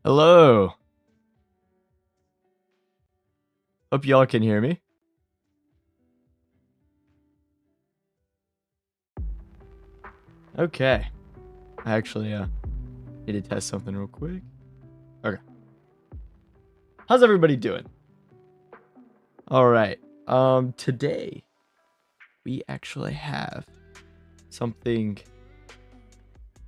Hello. Hope y'all can hear me. Okay. I actually need to test something real quick. Okay. How's everybody doing? All right. Today we actually have something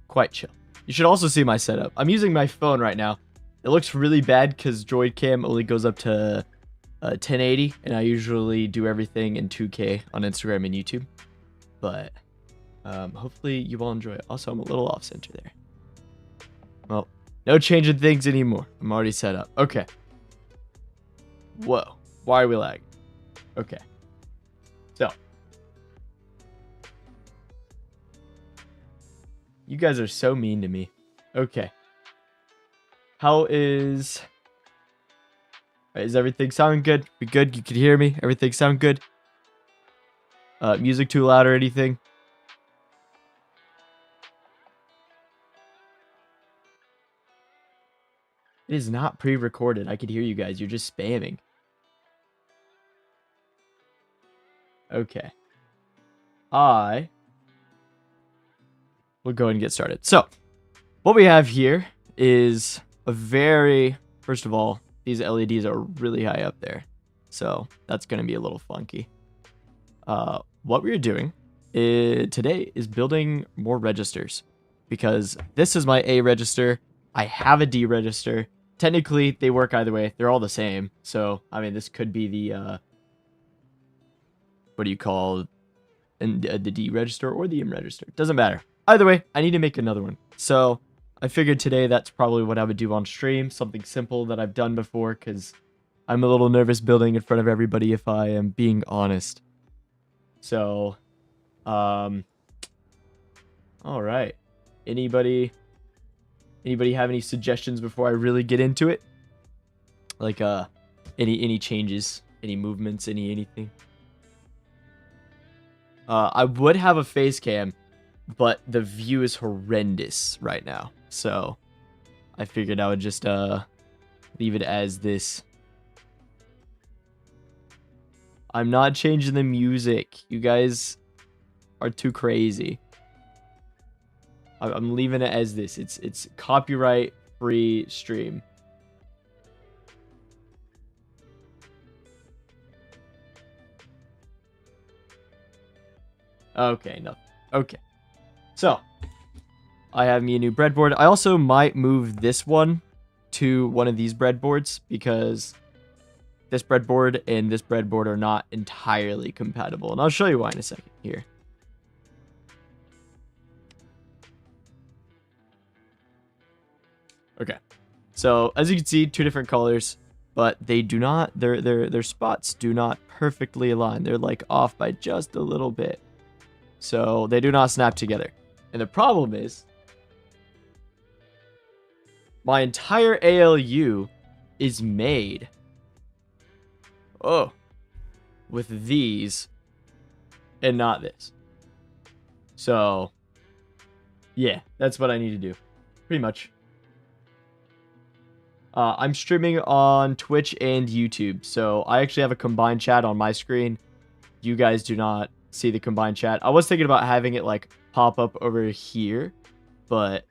quite chill. You should also see my setup. I'm using my phone right now. It looks really bad because Droid Cam only goes up to 1080, and I usually do everything in 2K on Instagram and YouTube. But hopefully you all enjoy it. Also, I'm a little off center there. Well, no changing things anymore. I'm already set up. Okay. Whoa. Why are we lagging? Okay. So. You guys are so mean to me. Okay. How is everything sounding good? We good? You can hear me? Everything sound good? Music too loud or anything? It is not pre-recorded. I could hear you guys. You're just spamming. Okay. I will go and get started. So, what we have here is a very... First of all, these LEDs are really high up there. So, that's going to be a little funky. What we're doing today is building more registers. Because this is my A register. I have a D register. Technically, they work either way. They're all the same. So, I mean, this could be the... what do you call... the D register or the M register. Doesn't matter. Either way, I need to make another one. So, I figured today that's probably what I would do on stream. Something simple that I've done before, because I'm a little nervous building in front of everybody if I am being honest. So, alright. Anybody have any suggestions before I really get into it? Like, any changes, any movements, anything? I would have a face cam, but the view is horrendous right now. So, I figured I would just, leave it as this. I'm not changing the music. You guys are too crazy. I'm leaving it as this. It's copyright free stream. Okay, no. Okay. So, I have me a new breadboard. I also might move this one to one of these breadboards because this breadboard and this breadboard are not entirely compatible. And I'll show you why in a second here. Okay. So, as you can see, two different colors, but they do not, their spots do not perfectly align. They're like off by just a little bit. So, they do not snap together. And the problem is, my entire ALU is made, with these and not this. So, yeah, that's what I need to do. Pretty much. I'm streaming on Twitch and YouTube, so I actually have a combined chat on my screen. You guys do not see the combined chat. I was thinking about having it like pop up over here, but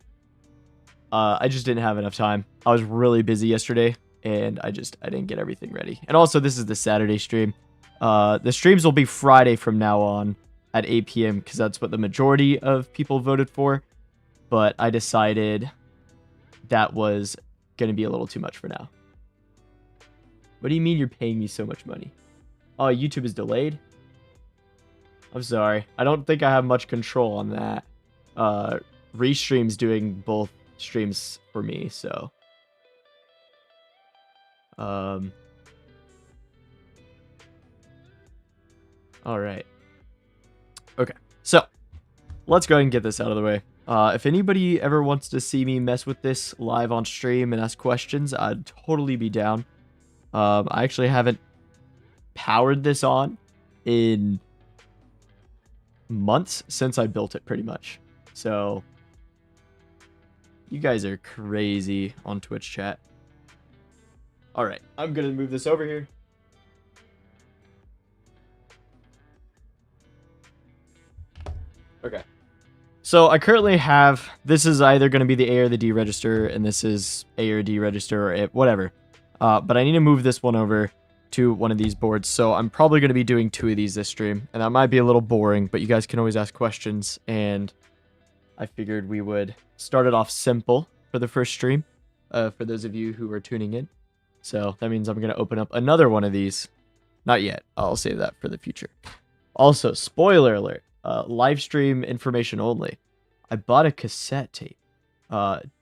I just didn't have enough time. I was really busy yesterday, and I didn't get everything ready. And also, this is the Saturday stream. The streams will be Friday from now on at 8 p.m. because that's what the majority of people voted for. But I decided that was going to be a little too much for now. What do you mean you're paying me so much money? Oh, YouTube is delayed? I'm sorry. I don't think I have much control on that. Restream's doing both streams for me, so... Alright. Okay, so let's go ahead and get this out of the way. If anybody ever wants to see me mess with this live on stream and ask questions, I'd totally be down. I actually haven't powered this on in months since I built it, pretty much. So, You guys are crazy on Twitch chat. All right, I'm gonna move this over here. Okay. So I currently have, this is either going to be the A or the D register, and this is A or D register, or whatever. But I need to move this one over to one of these boards. So I'm probably going to be doing 2 of these this stream, and that might be a little boring, but you guys can always ask questions, and I figured we would start it off simple for the first stream, for those of you who are tuning in. So that means I'm going to open up another one of these. Not yet. I'll save that for the future. Also, spoiler alert, live stream information only. I bought a cassette tape.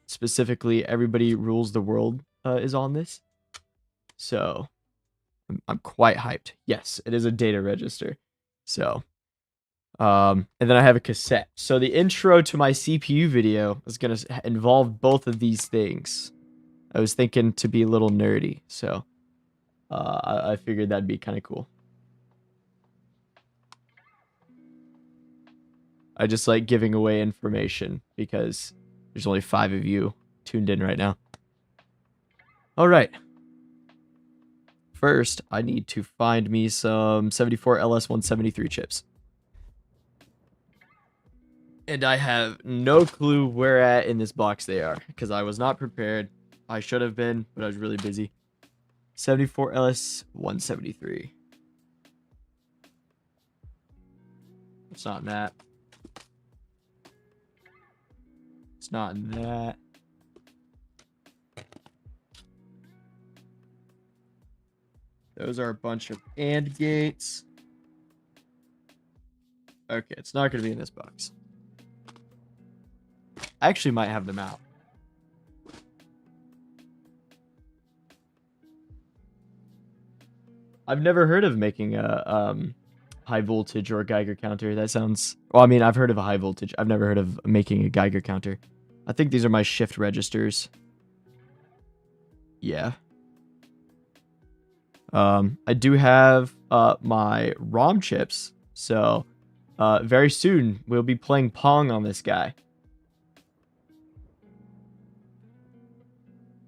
Specifically, Everybody Rules the World is on this. So, I'm quite hyped. Yes, it is a data register. So, and then I have a cassette. So the intro to my CPU video is going to involve both of these things. I was thinking to be a little nerdy, so I figured that'd be kind of cool. I just like giving away information because there's only 5 of you tuned in right now. All right. First, I need to find me some 74 LS173 chips. And I have no clue where at in this box they are because I was not prepared. I should have been, but I was really busy. 74 LS173. It's not in that. It's not in that. Those are a bunch of AND gates. Okay, it's not going to be in this box. I actually might have them out. I've never heard of making a high voltage or a Geiger counter. That sounds... Well, I mean, I've heard of a high voltage. I've never heard of making a Geiger counter. I think these are my shift registers. Yeah. I do have my ROM chips. So, very soon, we'll be playing Pong on this guy.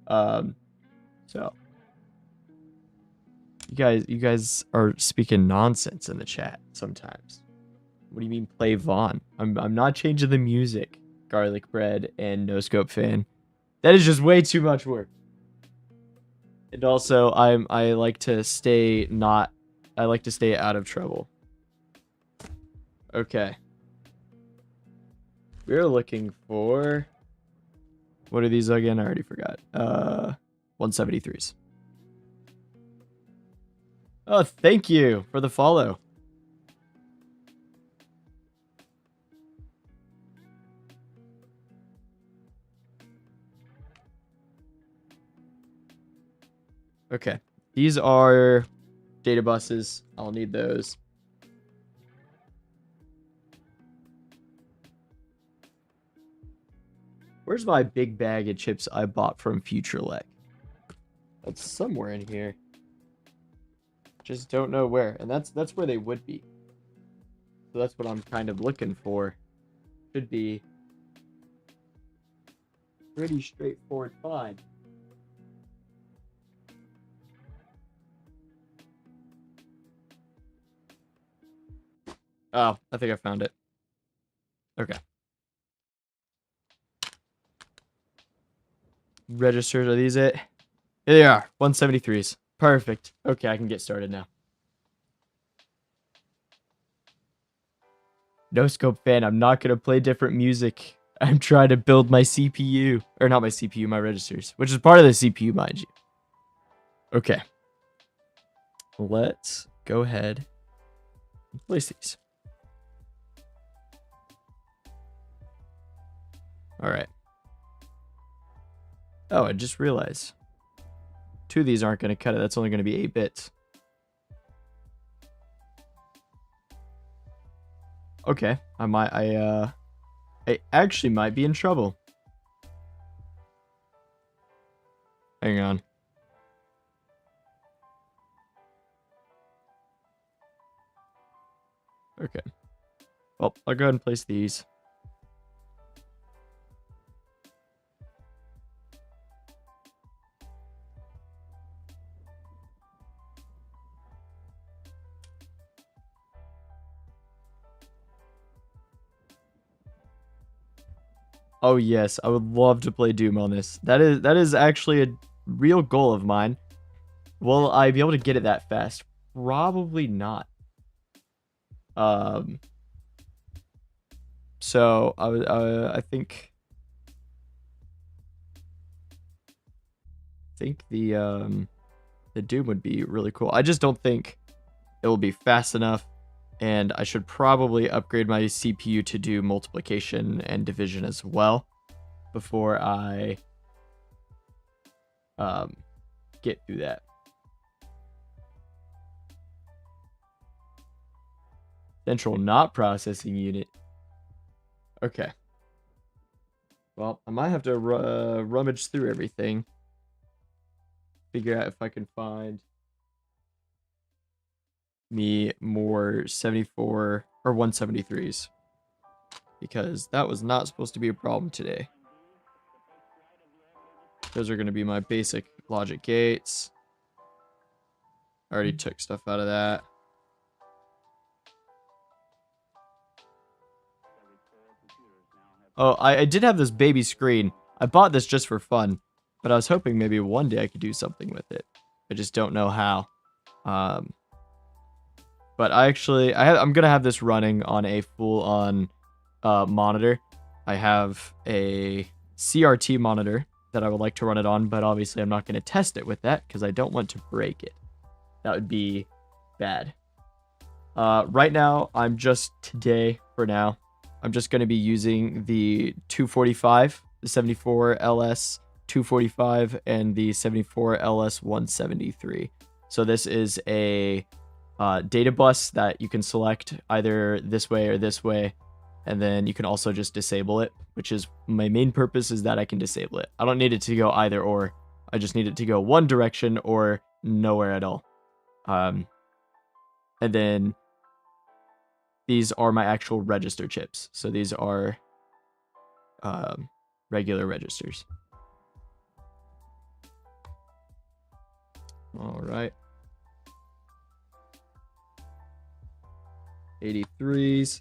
So... You guys are speaking nonsense in the chat sometimes. What do you mean play Vaughn? I'm not changing the music, Garlic Bread and No Scope Fan. That is just way too much work. And also I like to stay out of trouble. Okay. We're looking for, what are these again? I already forgot. 173s. Oh, thank you for the follow. Okay. These are data buses. I'll need those. Where's my big bag of chips I bought from FutureLec? That's somewhere in here. Just don't know where. And that's where they would be. So that's what I'm kind of looking for. Should be pretty straightforward find. Oh, I think I found it. Okay. Registers, are these it? Here they are, 173s. Perfect. Okay, I can get started now. No Scope Fan, I'm not going to play different music. I'm trying to build my CPU. Or not my CPU, my registers. Which is part of the CPU, mind you. Okay. Let's go ahead and place these. Alright. Oh, I just realized. 2 of these aren't going to cut it. That's only going to be 8 bits. Okay. I actually might be in trouble. Hang on. Okay. Well, I'll go ahead and place these. Oh yes, I would love to play Doom on this. That is actually a real goal of mine. Will I be able to get it that fast? Probably not. Um. So I think the Doom would be really cool. I just don't think it will be fast enough, and I should probably upgrade my CPU to do multiplication and division as well before I um get through that. Central not processing unit. Okay. Well, I might have to rummage through everything. Figure out if I can find me more 74 or 173s. Because that was not supposed to be a problem today. Those are going to be my basic logic gates. I already took stuff out of that. Oh, I did have this baby screen. I bought this just for fun, but I was hoping maybe one day I could do something with it. I just don't know how. But I'm gonna have this running on a full-on monitor. I have a CRT monitor that I would like to run it on, but obviously I'm not going to test it with that because I don't want to break it. That would be bad. Right now, for now, I'm just going to be using the 245, the 74 LS 245, and the 74 LS 173. So this is a data bus that you can select either this way or this way, and then you can also just disable it, which is my main purpose, is that I can disable it. I don't need it to go either or. I just need it to go one direction or nowhere at all. And then these are my actual register chips. So these are regular registers. All right. 83s.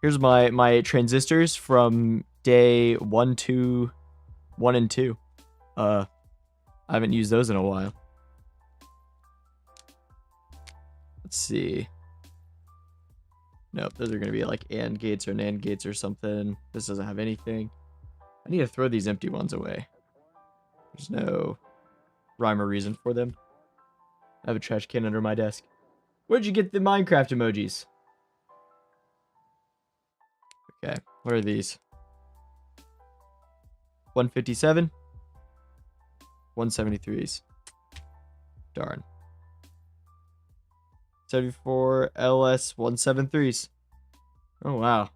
Here's my transistors from day 1, 2, 1 and 2. I haven't used those in a while. Let's see. Nope, those are gonna be like AND gates or NAND gates or something. This doesn't have anything. I need to throw these empty ones away. There's no rhyme or reason for them. I have a trash can under my desk. Where'd you get the Minecraft emojis? Okay, what are these? 157? 173s. Darn. 74 LS 173s. Oh, wow.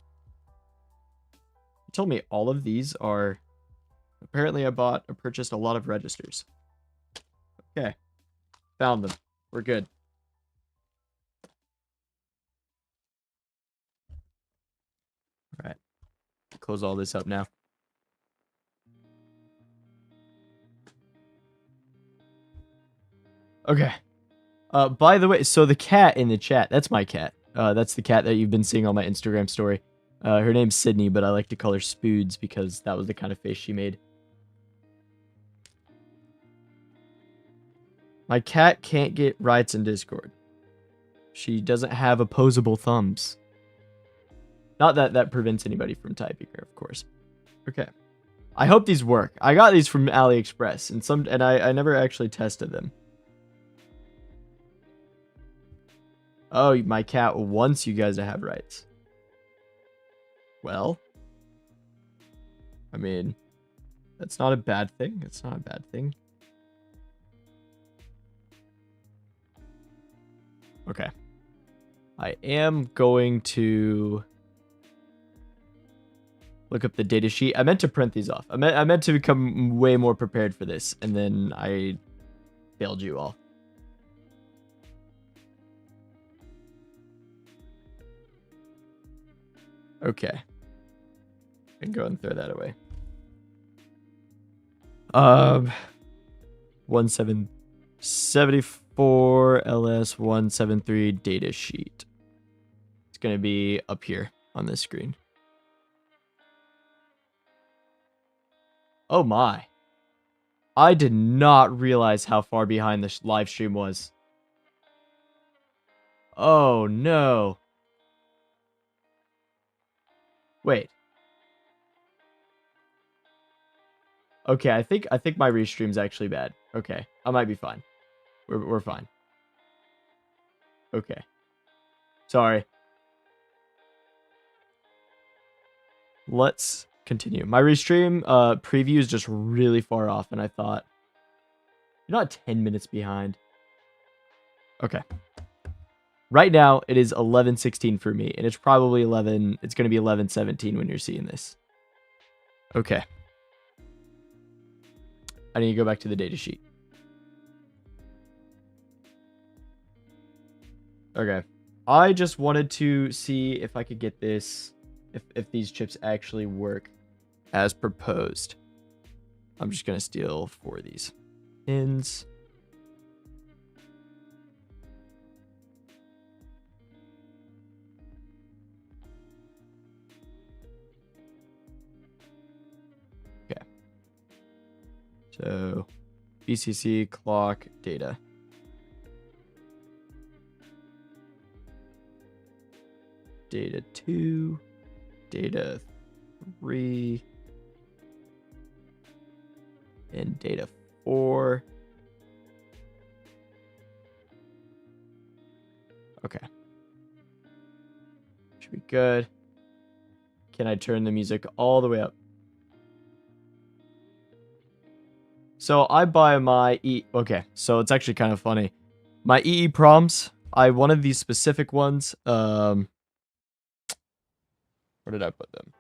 You told me all of these are... Apparently I bought or purchased a lot of registers. Okay. Found them. We're good. Alright. Close all this up now. Okay. By the way, so the cat in the chat, that's my cat. That's the cat that you've been seeing on my Instagram story. Her name's Sydney, but I like to call her Spoods because that was the kind of face she made. My cat can't get rights in Discord. She doesn't have opposable thumbs. Not that that prevents anybody from typing her, of course. Okay. I hope these work. I got these from AliExpress, and I never actually tested them. Oh, my cat wants you guys to have rights. Well, I mean, that's not a bad thing. It's not a bad thing. Okay. I am going to look up the data sheet. I meant to print these off. I meant to become way more prepared for this, and then I failed you all. Okay. I can go and throw that away. 74 LS 173 data sheet. It's gonna be up here on this screen. Oh my. I did not realize how far behind the live stream was. Oh no. Wait. Okay, I think my restream's actually bad. Okay, I might be fine. We're fine. Okay. Sorry. Let's continue. My restream preview is just really far off, and I thought you're not 10 minutes behind. Okay. Right now it is 11:16 for me, and it's probably 11. It's gonna be 11:17 when you're seeing this. Okay. I need to go back to the data sheet. Okay. I just wanted to see if I could get this, if these chips actually work as proposed. I'm just going to steal 4 of these pins. Okay. So, BCC, clock, data. Data 2, data 3, and data 4. Okay. Should be good. Can I turn the music all the way up? So I buy my okay, so it's actually kind of funny. My EEPROMs, I wanted these specific ones. Where did I put them?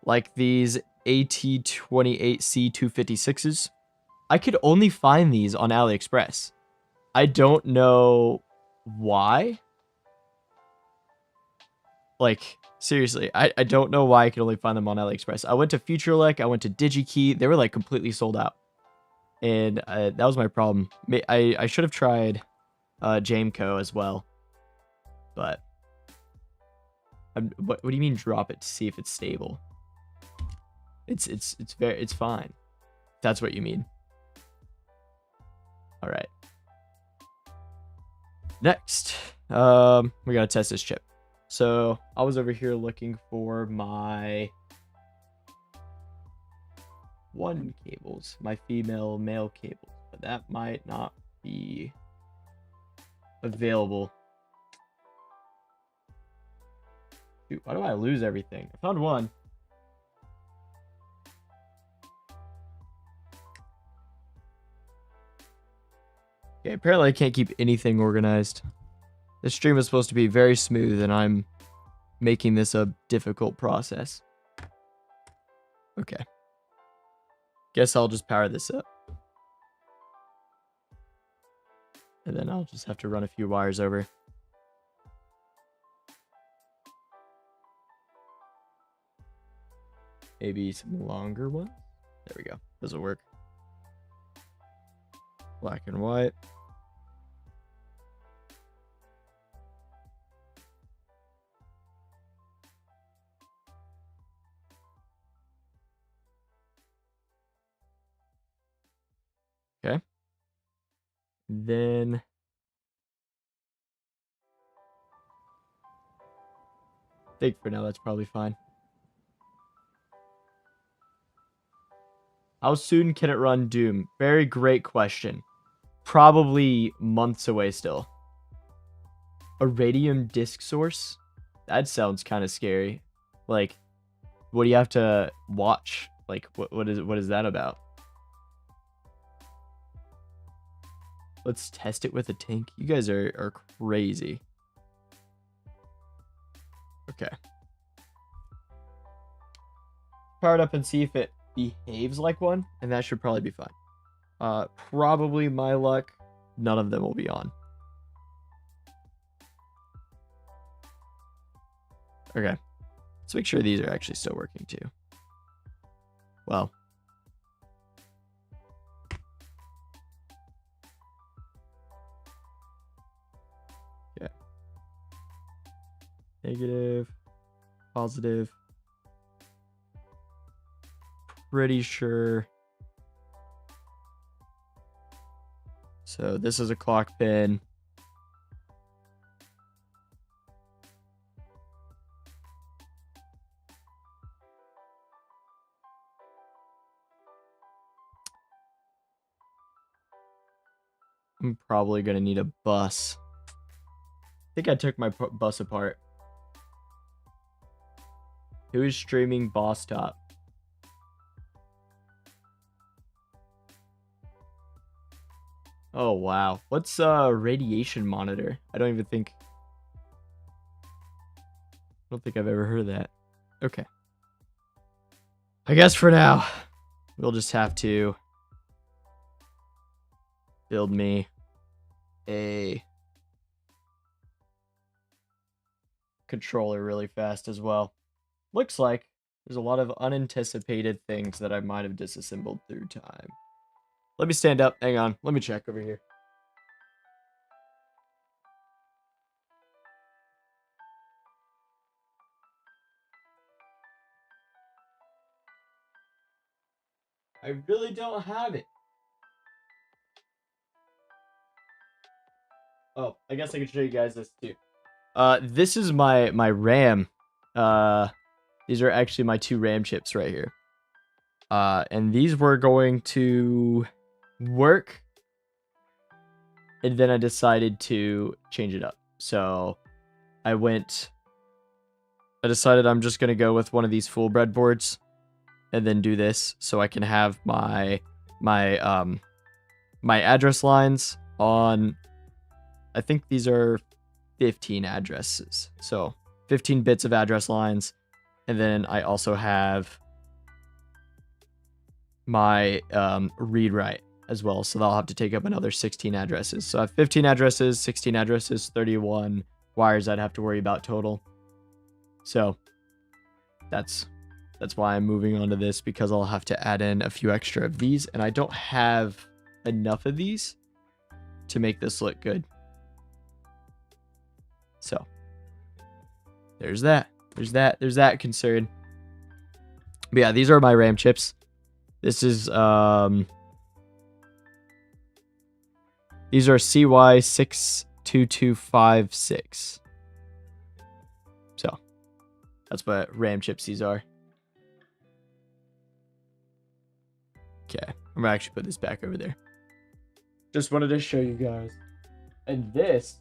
Like these AT28C256s. I could only find these on AliExpress. I don't know why. Like, seriously, I don't know why I could only find them on AliExpress. I went to FutureLec, I went to DigiKey. They were like completely sold out. And that was my problem. I should have tried Jameco as well. But what do you mean drop it to see if it's stable? It's fine. That's what you mean. All right. Next, we gotta test this chip. So I was over here looking for my cables, my female male cables, but that might not be available. Dude, why do I lose everything? I found one. Okay, apparently I can't keep anything organized. This stream is supposed to be very smooth, and I'm making this a difficult process. Okay. Guess I'll just power this up. And then I'll just have to run a few wires over. Maybe some longer ones. There we go. Doesn't work. Black and white. Okay. Then I think for now that's probably fine. How soon can it run Doom? Very great question. Probably months away still. A radium disk source? That sounds kind of scary. Like, what do you have to watch? Like, what is that about? Let's test it with a tank. You guys are crazy. Okay. Power it up and see if it behaves like one, and that should probably be fine. Probably my luck, none of them will be on. Okay. Let's make sure these are actually still working too. Well. Okay. Negative, positive. pretty sure. So this is a clock pin. I'm probably going to need a bus. I think I took my bus apart. Who is streaming Boss Top? Oh, wow. What's radiation monitor? I don't think I've ever heard of that. Okay. I guess for now, we'll just have to build me a controller really fast as well. Looks like there's a lot of unanticipated things that I might have disassembled through time. Let me stand up. Hang on. Let me check over here. I really don't have it. Oh, I guess I can show you guys this too. This is my RAM. These are actually my 2 RAM chips right here. And these were going to work. And then I decided to change it up. So I decided I'm just going to go with one of these full breadboards and then do this so I can have my address lines on, I think these are 15 addresses. So 15 bits of address lines. And then I also have my read write as well. So that'll have to take up another 16 addresses. So I have 15 addresses, 16 addresses, 31 wires I'd have to worry about total. So that's why I'm moving on to this, because I'll have to add in a few extra of these, and I don't have enough of these to make this look good. So there's that. There's that concern. But yeah, these are my RAM chips. This is these are CY62256. So that's what RAM chips these are. Okay, I'm gonna actually put this back over there. Just wanted to show you guys. And this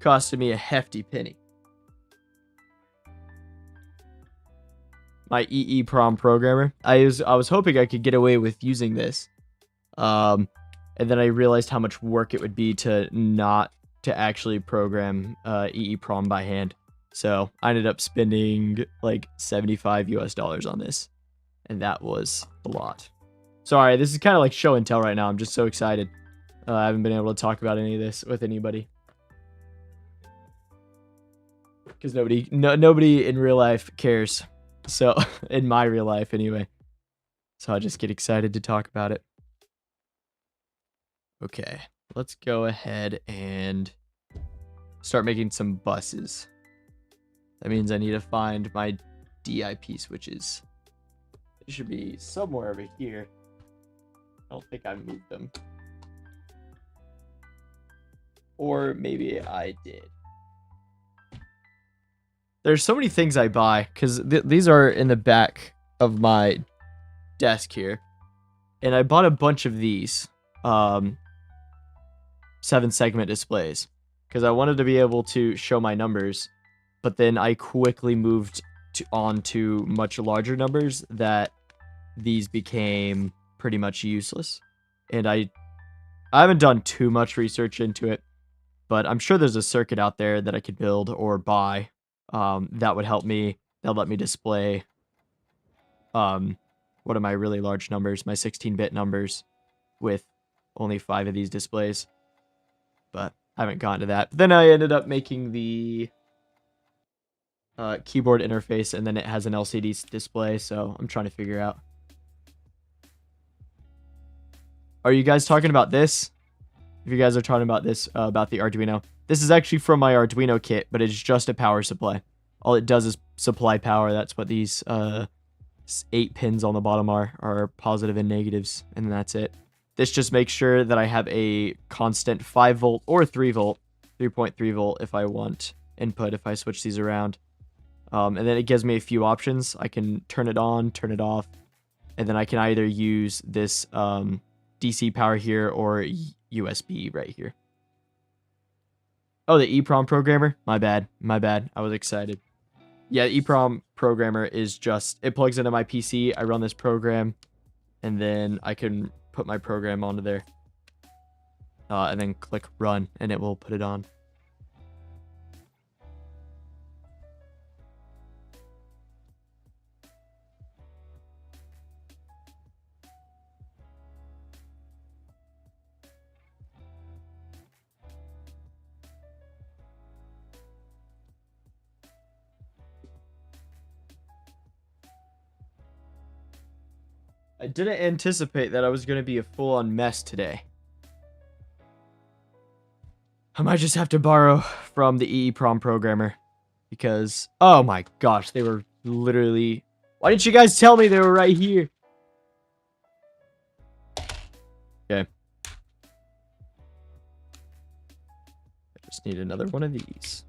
costed me a hefty penny. My EEPROM programmer. I was hoping I could get away with using this. And then I realized how much work it would be to actually program EEPROM by hand. So I ended up spending like $75 US on this. And that was a lot. Sorry, this is kind of like show and tell right now. I'm just so excited. I haven't been able to talk about any of this with anybody. Because nobody in real life cares. So, in my real life anyway. So I just get excited to talk about it. Okay, let's go ahead and start making some buses. That means I need to find my DIP switches. They should be somewhere over here. I don't think I moved them. Or maybe I did. There's so many things I buy, because these are in the back of my desk here. And I bought a bunch of these 7-segment displays, because I wanted to be able to show my numbers. But then I quickly moved on to much larger numbers that these became pretty much useless. And I haven't done too much research into it, but I'm sure there's a circuit out there that I could build or buy that would help me. That'll let me display one of my really large numbers, my 16-bit numbers, with only 5 of these displays. But I haven't gotten to that. But then I ended up making the keyboard interface, and then it has an LCD display, so I'm trying to figure out. Are you guys talking about this? If you guys are talking about this, about the Arduino, this is actually from my Arduino kit, but it's just a power supply. All it does is supply power. That's what these 8 pins on the bottom are positive and negatives, and that's it. This just makes sure that I have a constant 5 volt or 3 volt, 3.3 volt if I want input, if I switch these around. And then it gives me a few options. I can turn it on, turn it off, and then I can either use this DC power here or USB right here. Oh, the EEPROM programmer? My bad. I was excited. Yeah, EEPROM programmer is just, it plugs into my PC. I run this program, and then I can put my program onto there. And then click run, and it will put it on. I didn't anticipate that I was going to be a full-on mess today. I might just have to borrow from the EEPROM programmer. Because, oh my gosh, they were literally... Why didn't you guys tell me they were right here? Okay. I just need another one of these.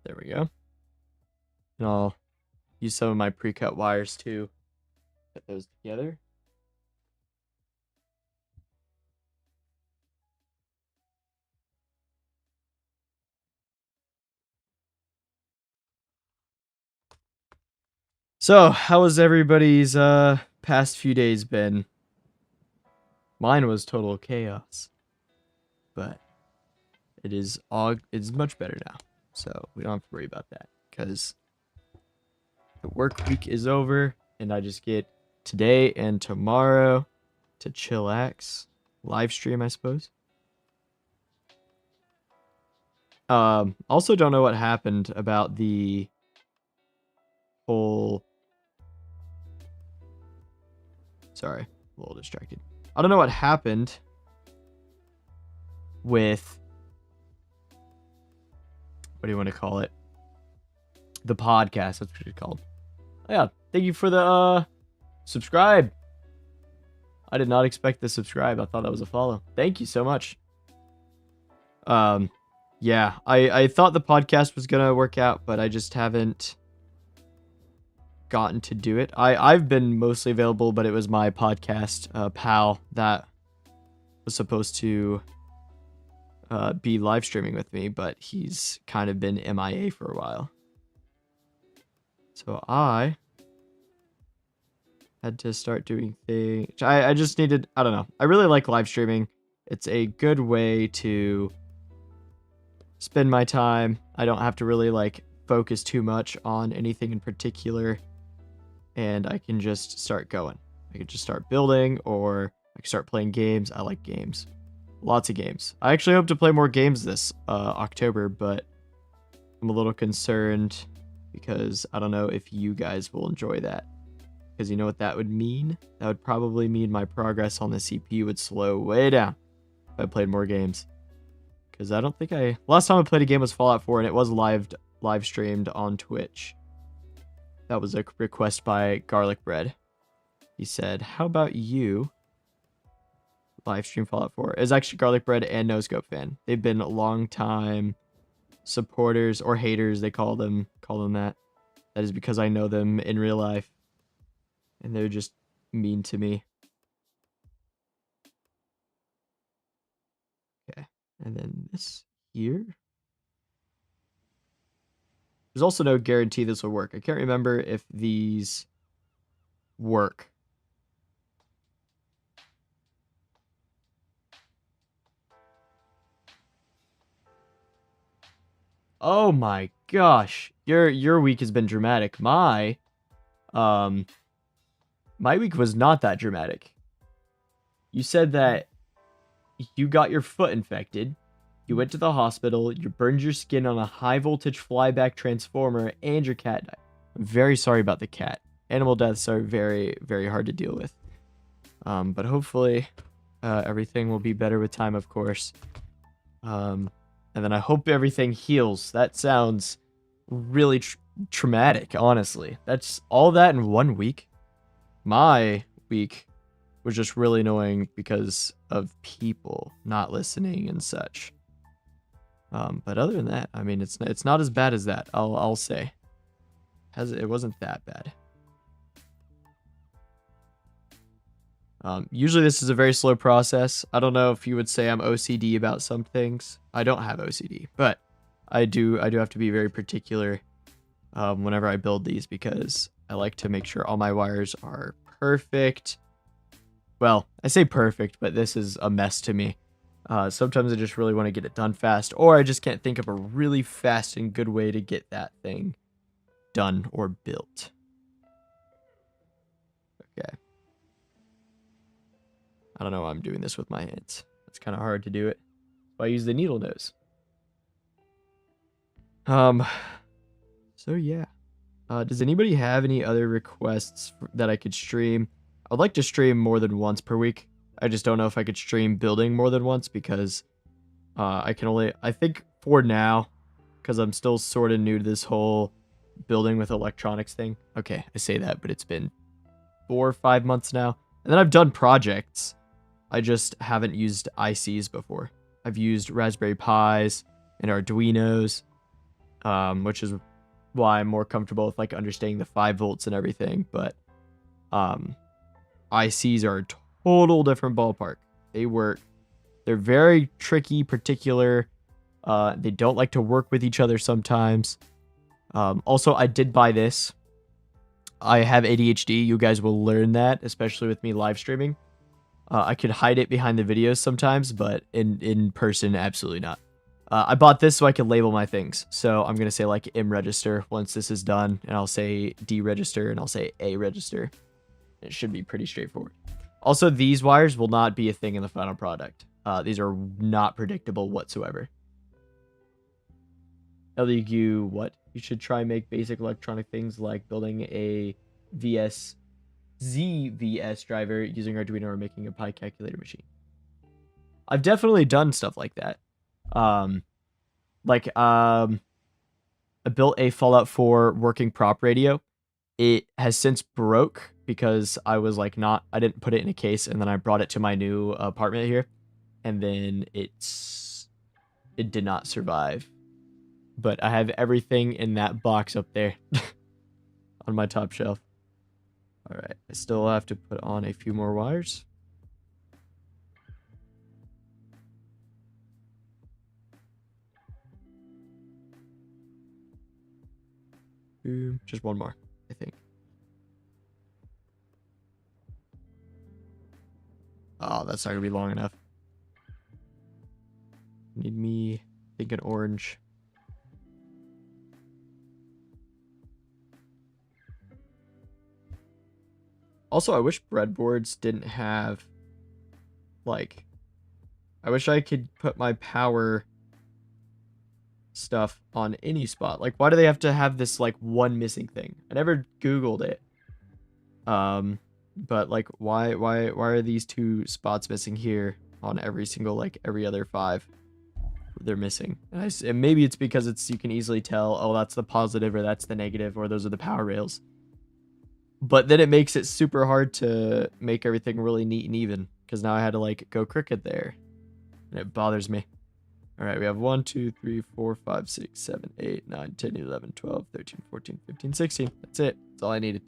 There we go. And I'll use some of my pre-cut wires to put those together. So, how has everybody's past few days been? Mine was total chaos. But it's much better now. So, we don't have to worry about that because the work week is over and I just get today and tomorrow to chillax, live stream, I suppose. Also don't know what happened about the whole... Sorry, a little distracted. I don't know what happened with... What do you want to call it? The podcast, that's what it's called. Oh, yeah, thank you for the subscribe. I did not expect the subscribe. I thought that was a follow. Thank you so much. Yeah, I thought the podcast was gonna work out, but I just haven't gotten to do it. I've been mostly available, but it was my podcast pal that was supposed to be live streaming with me, but he's kind of been MIA for a while. So I had to start doing things. I just needed, I don't know. I really like live streaming. It's a good way to spend my time. I don't have to really like focus too much on anything in particular. And I can just start going. I can just start building, or I can start playing games. I like games. Lots of games. I actually hope to play more games this October, but I'm a little concerned because I don't know if you guys will enjoy that. Because you know what that would mean? That would probably mean my progress on the CPU would slow way down if I played more games. Because I don't think last time I played a game was Fallout 4, and it was live streamed on Twitch. That was a request by Garlic Bread. He said, how about you live stream Fallout 4? It's actually Garlic Bread and NoScope fan. They've been long time supporters or haters, they call them that. That is because I know them in real life. And they're just mean to me. Okay. And then this here. There's also no guarantee this will work. I can't remember if these work. Oh my gosh. Your week has been dramatic. My week was not that dramatic. You said that you got your foot infected You went to the hospital, you burned your skin on a high voltage flyback transformer, and your cat died. I'm very sorry about the cat. Animal deaths are very, very hard to deal with. But hopefully, everything will be better with time, of course. And then I hope everything heals. That sounds really traumatic, honestly. That's all that in 1 week. My week was just really annoying because of people not listening and such. But other than that, I mean, it's not as bad as that. I'll say, it wasn't that bad. Usually this is a very slow process. I don't know if you would say I'm OCD about some things. I don't have OCD, but I do have to be very particular whenever I build these because I like to make sure all my wires are perfect. Well, I say perfect, but this is a mess to me. Sometimes I just really want to get it done fast, or I just can't think of a really fast and good way to get that thing done or built. Okay. I don't know why I'm doing this with my hands. It's kind of hard to do it. So I use the needle nose. So yeah. Does anybody have any other requests that I could stream? I would like to stream more than once per week. I just don't know if I could stream building more than once because I can only, I think for now, because I'm still sort of new to this whole building with electronics thing. Okay, I say that, but it's been 4 or 5 months now. And then I've done projects. I just haven't used ICs before. I've used Raspberry Pis and Arduinos, which is why I'm more comfortable with like understanding the 5 volts and everything. But ICs are a total different ballpark. They work. They're very tricky, particular. They don't like to work with each other sometimes. Also, I did buy this. I have ADHD. You guys will learn that, especially with me live streaming. I could hide it behind the videos sometimes, but in person, absolutely not. I bought this so I could label my things. So I'm going to say like M register once this is done, and I'll say D register, and I'll say A register. It should be pretty straightforward. Also, these wires will not be a thing in the final product. These are not predictable whatsoever. LEGU, what? You should try and make basic electronic things like building a ZVS driver using Arduino or making a Pi calculator machine. I've definitely done stuff like that. I built a Fallout 4 working prop radio. It has since broke because I was like I didn't put it in a case, and then I brought it to my new apartment here, and then it did not survive. But I have everything in that box up there on my top shelf. All right, I still have to put on a few more wires. Just one more, I think. Oh, that's not gonna be long enough. Need me, I think, an orange. Also, I wish breadboards didn't have, like, I wish I could put my power stuff on any spot. Like, why do they have to have this, like, one missing thing? I never Googled it. But, like, why are these 2 spots missing here on every single, like, every other 5? They're missing. And maybe it's because you can easily tell, oh, that's the positive or that's the negative or those are the power rails. But then it makes it super hard to make everything really neat and even because now I had to like go crooked there and it bothers me. All right, we have 1, 2, 3, 4, 5, 6, 7, 8, 9, 10, 11, 12, 13, 14, 15, 16. That's it. That's all I needed.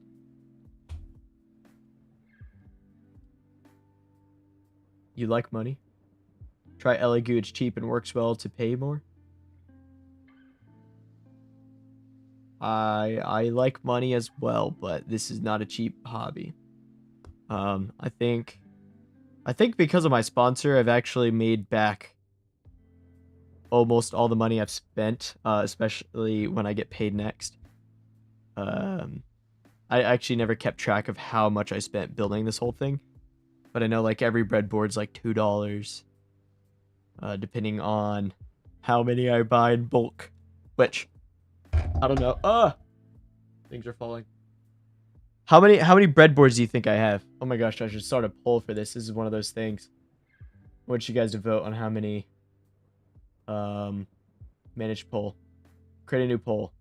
You like money? Try Elegoo. It's cheap and works well to pay more. I like money as well, but this is not a cheap hobby. I think because of my sponsor, I've actually made back almost all the money I've spent, especially when I get paid next. I actually never kept track of how much I spent building this whole thing, but I know like every breadboard's like $2, depending on how many I buy in bulk. Which, I don't know. Things are falling. How many breadboards do you think I have? Oh my gosh, I should start a poll for this. This is one of those things. I want you guys to vote on how many. Manage poll. Create a new poll.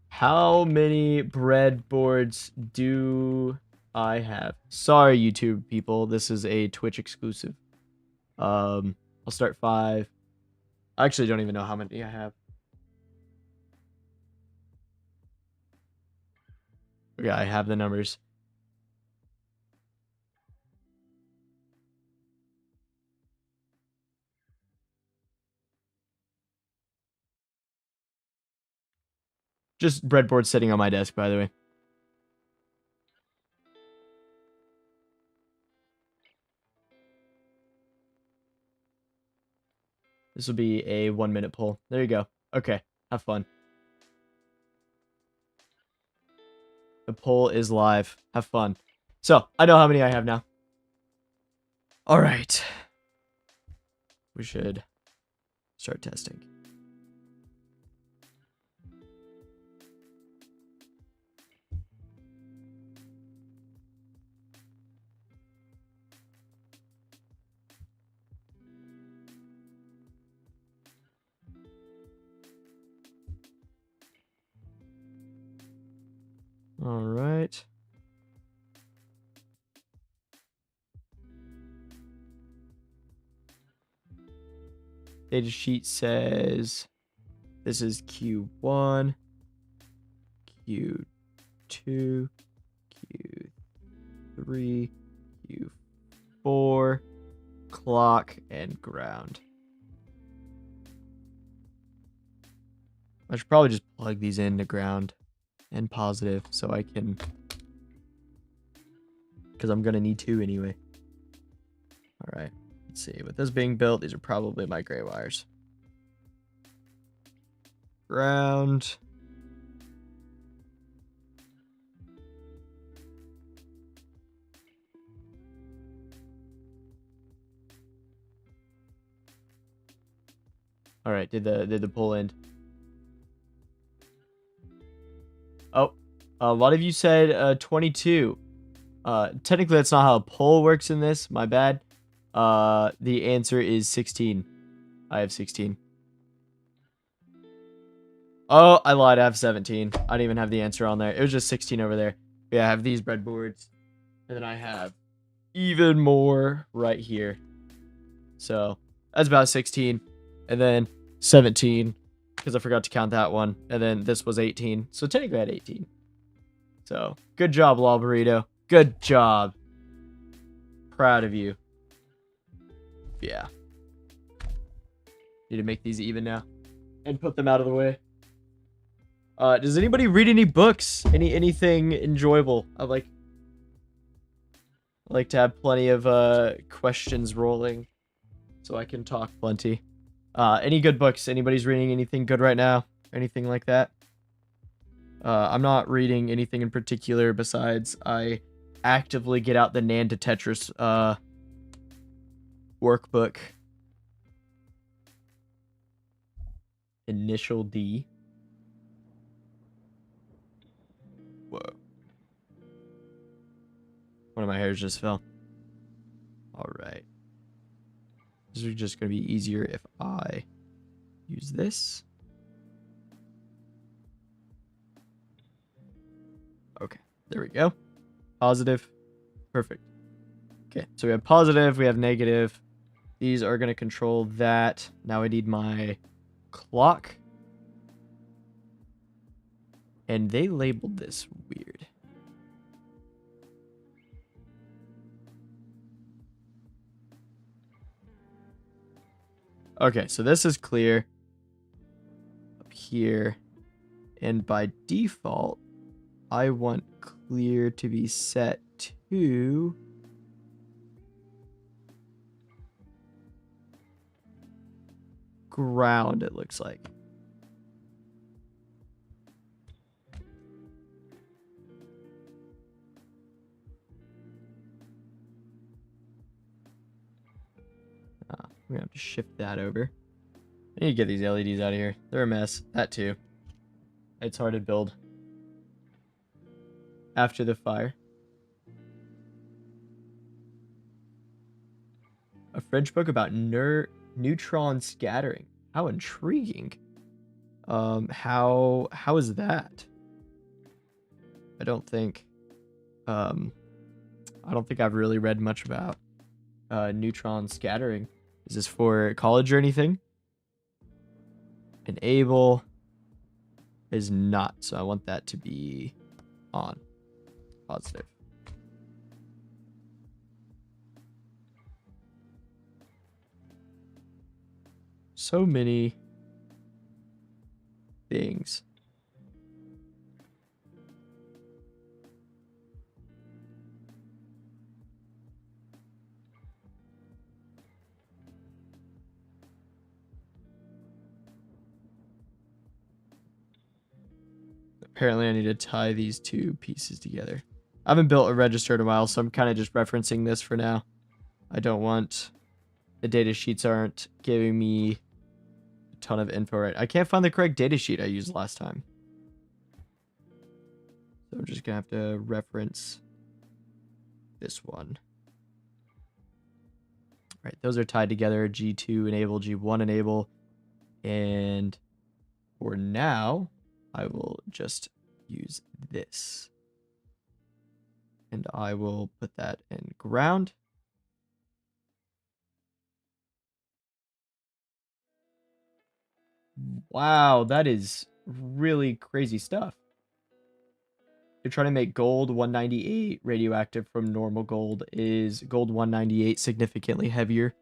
How many breadboards do I have? Sorry, YouTube people. This is a Twitch exclusive. I'll start 5. I actually don't even know how many I have. Yeah, I have the numbers. Just breadboard sitting on my desk, by the way. This will be a 1-minute poll. There you go. Okay, have fun. The poll is live. Have fun. So, I know how many I have now. All right. We should start testing. All right. Data sheet says this is Q1, Q2, Q3, Q4, clock, and ground. I should probably just plug these into ground and positive so I can, because I'm going to need 2 anyway. All right. Let's see. With this being built, these are probably my gray wires. Ground. All right. Did the pull end? Oh, a lot of you said 22. Technically that's not how a poll works in this. My bad. The answer is 16. I have 16. Oh, I lied. I have 17. I didn't even have the answer on there. It was just 16 over there. Yeah, I have these breadboards. And then I have even more right here. So that's about 16. And then 17. Because I forgot to count that one. And then this was 18. So technically I had 18. So good job, Law Burrito. Good job. Proud of you. Yeah. Need to make these even now. And put them out of the way. Does anybody read any books? Anything enjoyable? I like to have plenty of questions rolling so I can talk plenty. Any good books? Anybody's reading anything good right now? Anything like that? I'm not reading anything in particular besides I actively get out the Nan to Tetris workbook. Initial D. Whoa. One of my hairs just fell. Alright. This is just going to be easier if I use this. Okay, there we go. Positive. Perfect. Okay, so we have positive, we have negative. These are going to control that. Now I need my clock. And they labeled this weird. Okay, so this is clear. Up here. And by default, I want clear to be set to ground, it looks like. We're gonna have to shift that over. I need to get these LEDs out of here. They're a mess. That too. It's hard to build after the fire. A French book about neutron scattering. How intriguing. How is that? I don't think I've really read much about neutron scattering. Is this for college or anything? Enable is not, so I want that to be on. Positive. So many things. Apparently I need to tie these two pieces together. I haven't built a register in a while, so I'm kind of just referencing this for now. I don't want... The data sheets aren't giving me a ton of info right. I can't find the correct data sheet I used last time. So I'm just going to have to reference this one. All right, those are tied together. G2 enable, G1 enable. And for now, I will just use this. And I will put that in ground. Wow, that is really crazy stuff. You're trying to make gold 198 radioactive from normal gold. Is gold 198 significantly heavier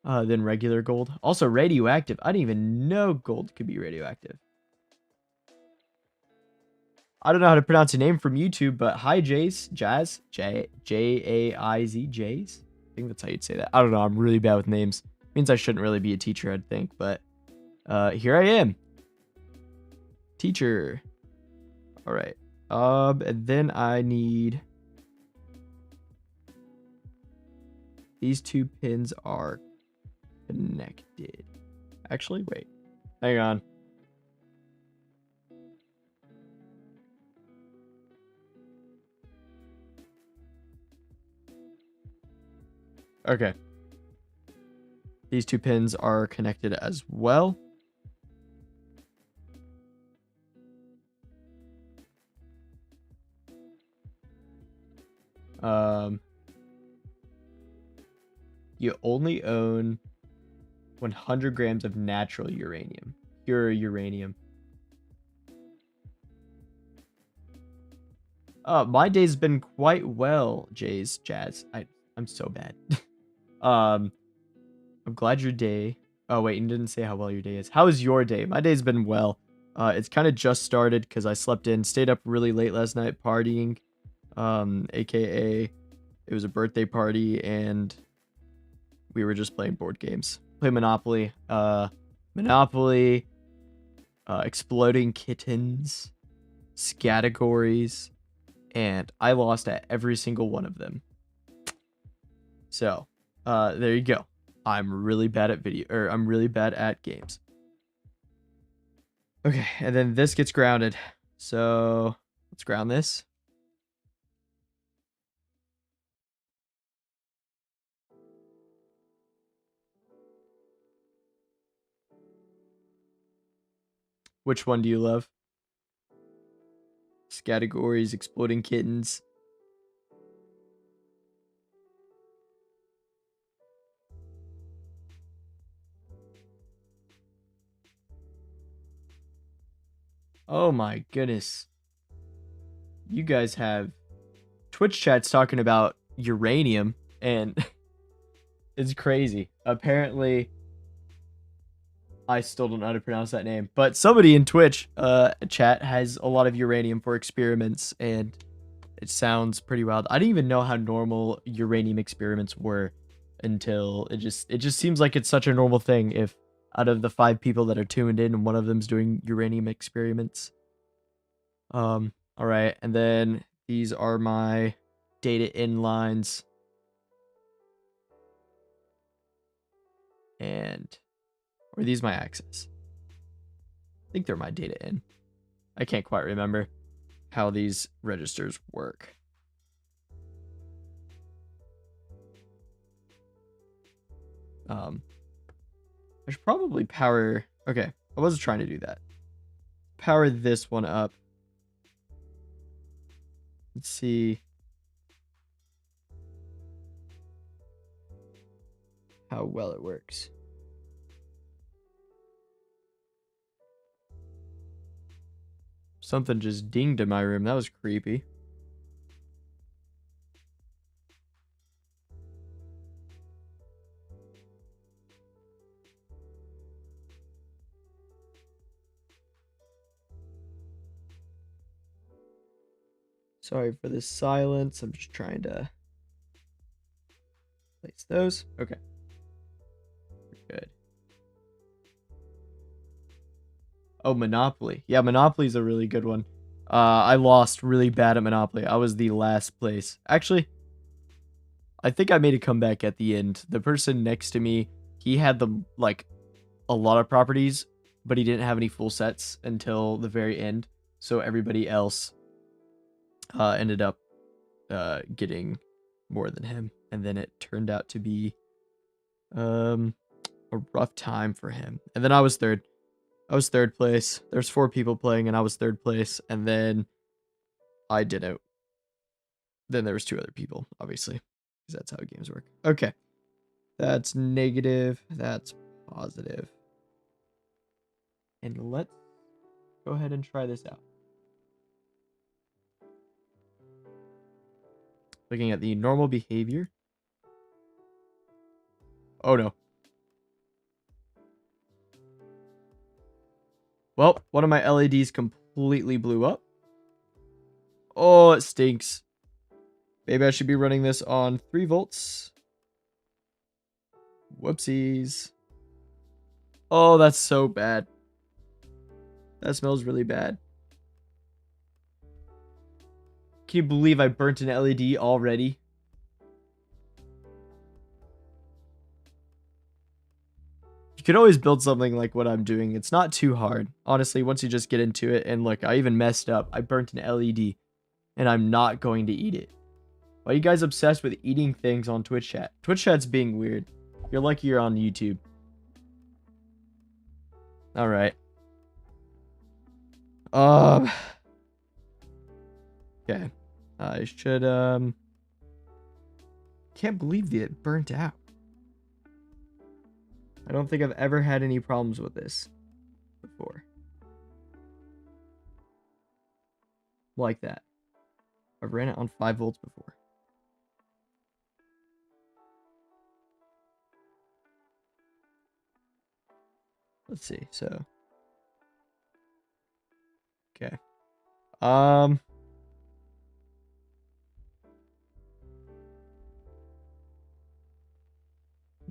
than regular gold? Also radioactive. I didn't even know gold could be radioactive. I don't know how to pronounce a name from YouTube, but hi Jayz, Jaiz, Jayz. I think that's how you'd say that. I don't know. I'm really bad with names. Means I shouldn't really be a teacher, I'd think, but here I am. Teacher. All right. And then I need these two pins are connected. Actually, wait. Hang on. Okay. These two pins are connected as well. You only own 100 grams of natural uranium, pure uranium. My day's been quite well, Jazz. I'm so bad. I'm glad your day. Oh wait, you didn't say how well your day is. How is your day? My day's been well. It's kind of just started because I slept in, stayed up really late last night partying. AKA it was a birthday party and we were just playing board games. Play Monopoly. Exploding Kittens, Scattergories, and I lost at every single one of them. So, there you go. I'm really bad at I'm really bad at games. Okay, and then this gets grounded. So, let's ground this. Which one do you love? Scattergories, Exploding Kittens. Oh my goodness. You guys have Twitch chats talking about uranium and it's crazy. Apparently, I still don't know how to pronounce that name, but somebody in Twitch chat has a lot of uranium for experiments and it sounds pretty wild. I didn't even know how normal uranium experiments were until it just seems like it's such a normal thing if out of the 5 people that are tuned in and one of them's doing uranium experiments. All right, and then these are my data inlines. and or are these my access? I think they're my data in. I can't quite remember how these registers work. I should probably power. Okay, I wasn't trying to do that. Power this one up. Let's see how well it works. Something just dinged in my room. That was creepy. Sorry for the silence. I'm just trying to place those. Okay. Good. Oh, Monopoly. Yeah, Monopoly's a really good one. I lost really bad at Monopoly. I was the last place. Actually, I think I made a comeback at the end. The person next to me, he had a lot of properties, but he didn't have any full sets until the very end. So everybody else ended up getting more than him, and then it turned out to be a rough time for him. And then I was third. I was third place. There's 4 people playing, and I was third place. And then I didn't. Then there was 2 other people, obviously, because that's how games work. Okay, that's negative. That's positive. And let's go ahead and try this out. Looking at the normal behavior. Oh no. Well, one of my LEDs completely blew up. Oh, it stinks. Maybe I should be running this on 3 volts. Whoopsies. Oh, that's so bad. That smells really bad. Can you believe I burnt an LED already? You could always build something like what I'm doing. It's not too hard. Honestly, once you just get into it. And look, I even messed up. I burnt an LED. And I'm not going to eat it. Why are you guys obsessed with eating things on Twitch chat? Twitch chat's being weird. You're lucky you're on YouTube. Alright. Okay. I should, can't believe it burnt out. I don't think I've ever had any problems with this before. Like that. I've ran it on 5 volts before. Let's see, so. Okay.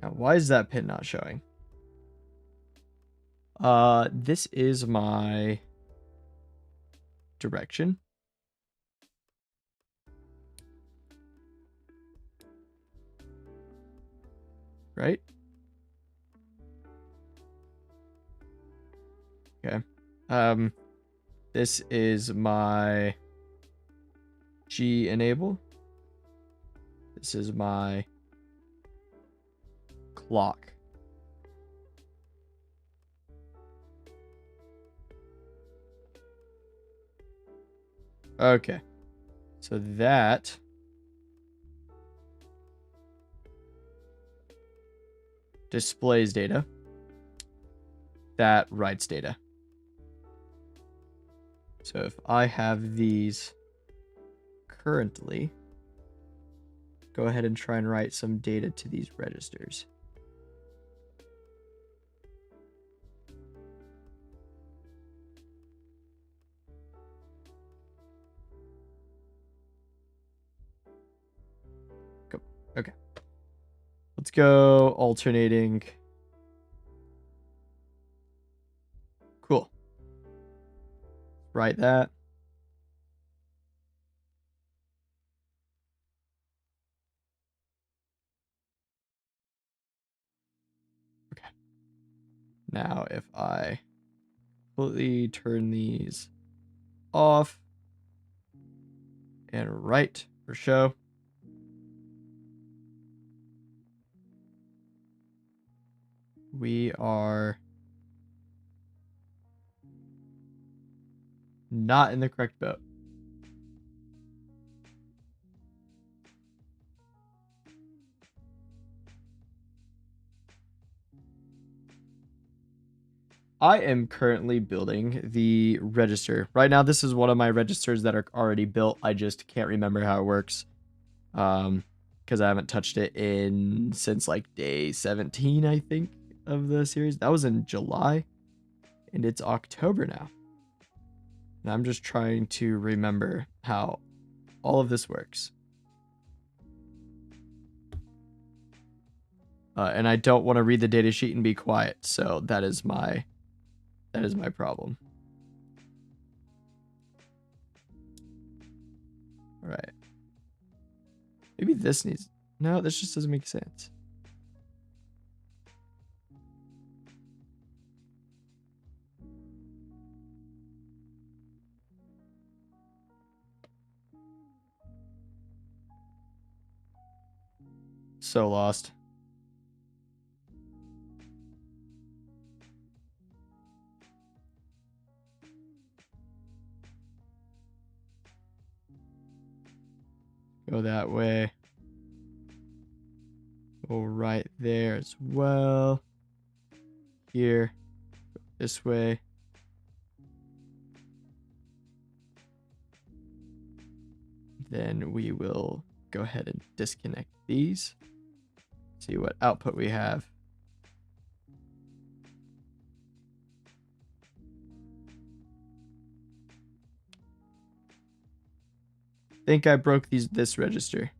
Now, why is that pin not showing? This is my direction. Right? Okay. This is my G enable. This is my clock. Okay. So that displays data. That writes data. So if I have these currently, go ahead and try and write some data to these registers. Go. Okay. Let's go alternating. Cool. Write that. Now, if I completely turn these off and write for show, we are not in the correct boat. I am currently building the register. Right now, this is one of my registers that are already built. I just can't remember how it works. Because I haven't touched it since like day 17, I think, of the series. That was in July, and it's October now. And I'm just trying to remember how all of this works. And I don't want to read the data sheet and be quiet, so that is my problem. All right. Maybe this needs... No, this just doesn't make sense. So lost. Go that way. Go right there as well. Here. Go this way. Then we will go ahead and disconnect these. See what output we have. Think I broke this register.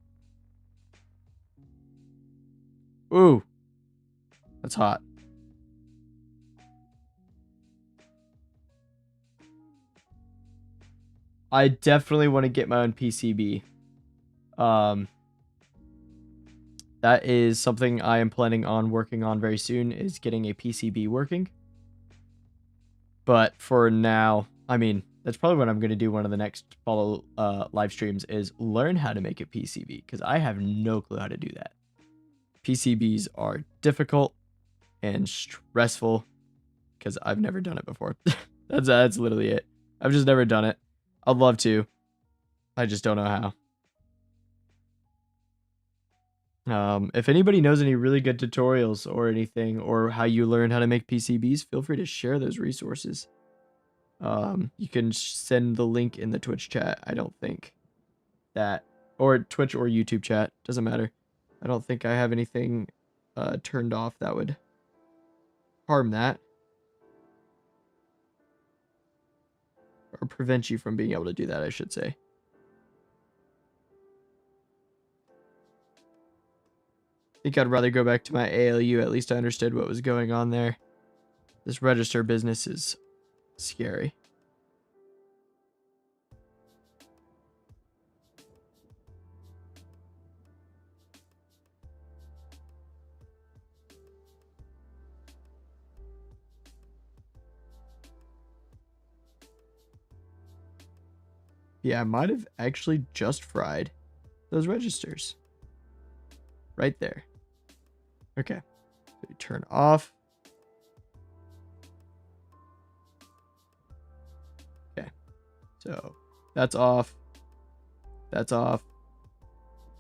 Ooh. That's hot. I definitely want to get my own PCB. That is something I am planning on working on very soon, is getting a PCB working. But for now, I mean, that's probably what I'm going to do one of the next follow live streams, is learn how to make a PCB, because I have no clue how to do that. PCBs are difficult and stressful because I've never done it before. That's literally it. I've just never done it. I'd love to. I just don't know how. If anybody knows any really good tutorials or anything, or how you learn how to make PCBs, feel free to share those resources. You can send the link in the Twitch chat. I don't think that, or Twitch or YouTube chat, doesn't matter. I don't think I have anything turned off that would harm that, or prevent you from being able to do that, I should say. I think I'd rather go back to my ALU. At least I understood what was going on there. This register business is scary. Yeah, I might have actually just fried those registers. Right there. Okay. So you turn off. Okay. So that's off. That's off.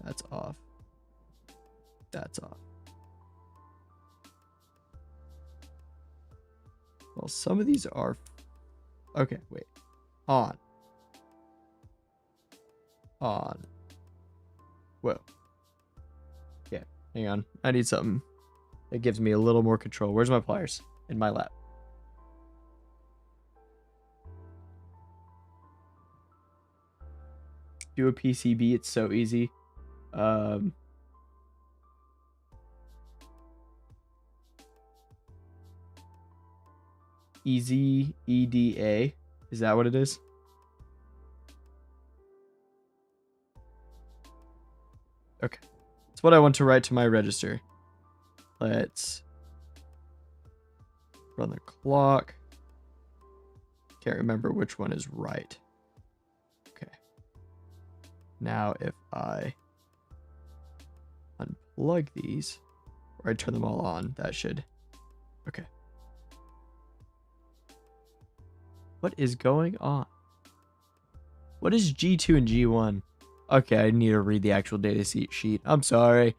That's off. That's off. Well, some of these are... Okay, wait. On. On. Whoa. Yeah, hang on. I need something that gives me a little more control. Where's my pliers? In my lap. Do a PCB. It's so easy. Easy EDA. Is that what it is? Okay. That's what I want to write to my register. Let's Run the clock. Can't remember which one is right. Okay. Now if I unplug these, or I turn them all on, that should... Okay. What is going on? What is G2 and G1? Okay, I need to read the actual data sheet. I'm sorry.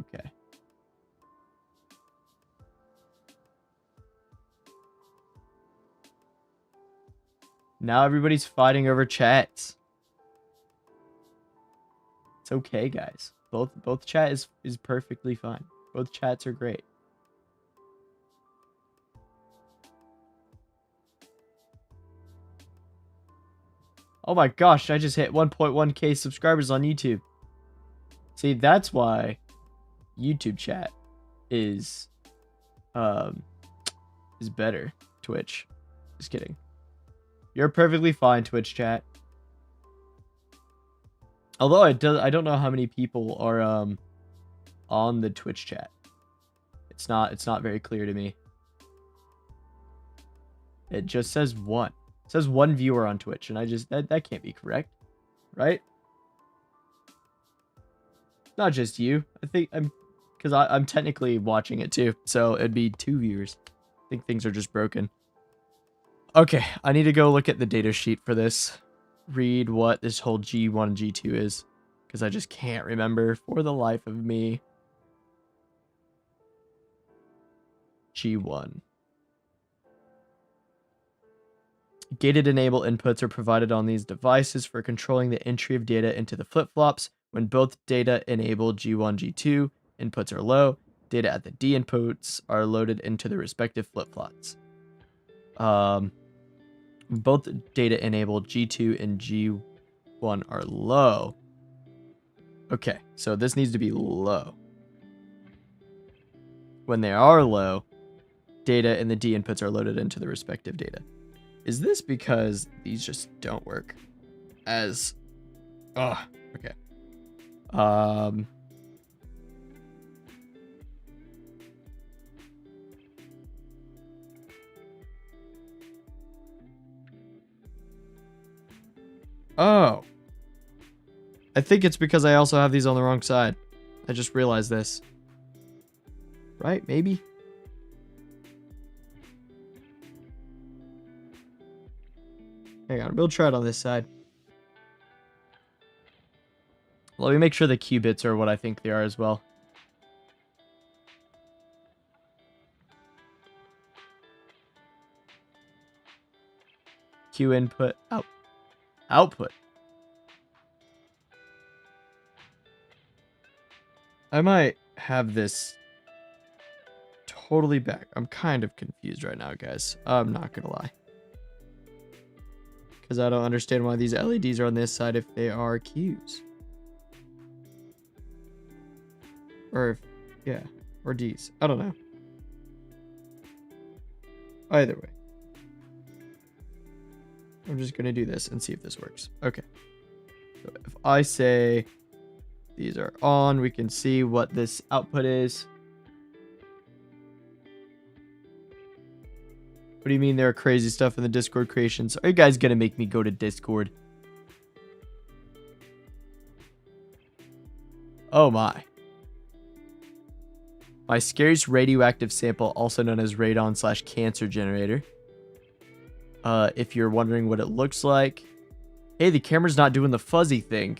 Okay. Now everybody's fighting over chats. It's okay, guys. Both chat is perfectly fine. Both chats are great. Oh my gosh, I just hit 1.1k subscribers on YouTube. See, that's why YouTube chat is better. Twitch. Just kidding. You're perfectly fine, Twitch chat. Although I don't know how many people are on the Twitch chat. It's not very clear to me. It just says one. It says one viewer on Twitch, and I just that can't be correct, right? Not just you. I think because I'm technically watching it too, so it'd be 2 viewers. I think things are just broken. Okay, I need to go look at the data sheet for this. Read what this whole G1 and G2 is, because I just can't remember for the life of me. G1. Gated enable inputs are provided on these devices for controlling the entry of data into the flip-flops. When both data enable G1, G2 inputs are low, data at the D inputs are loaded into the respective flip-flops. Both data enabled G2 and G1 are low. Okay, so this needs to be low. When they are low, data and the D inputs are loaded into the respective data. Is this because these just don't work as... Oh, okay. Oh. I think it's because I also have these on the wrong side. I just realized this. Right? Maybe? Hang on, we'll try it on this side. Let me make sure the qubits are what I think they are as well. Q input, output. I might have this totally back. I'm kind of confused right now, guys. I'm not gonna lie. Because I don't understand why these LEDs are on this side if they are Qs. Or if, yeah, or Ds. I don't know. Either way. I'm just going to do this and see if this works. Okay. So if I say these are on, we can see what this output is. What do you mean there are crazy stuff in the Discord creations? Are you guys going to make me go to Discord? Oh my. My scariest radioactive sample, also known as radon/cancer generator. If you're wondering what it looks like. Hey, the camera's not doing the fuzzy thing.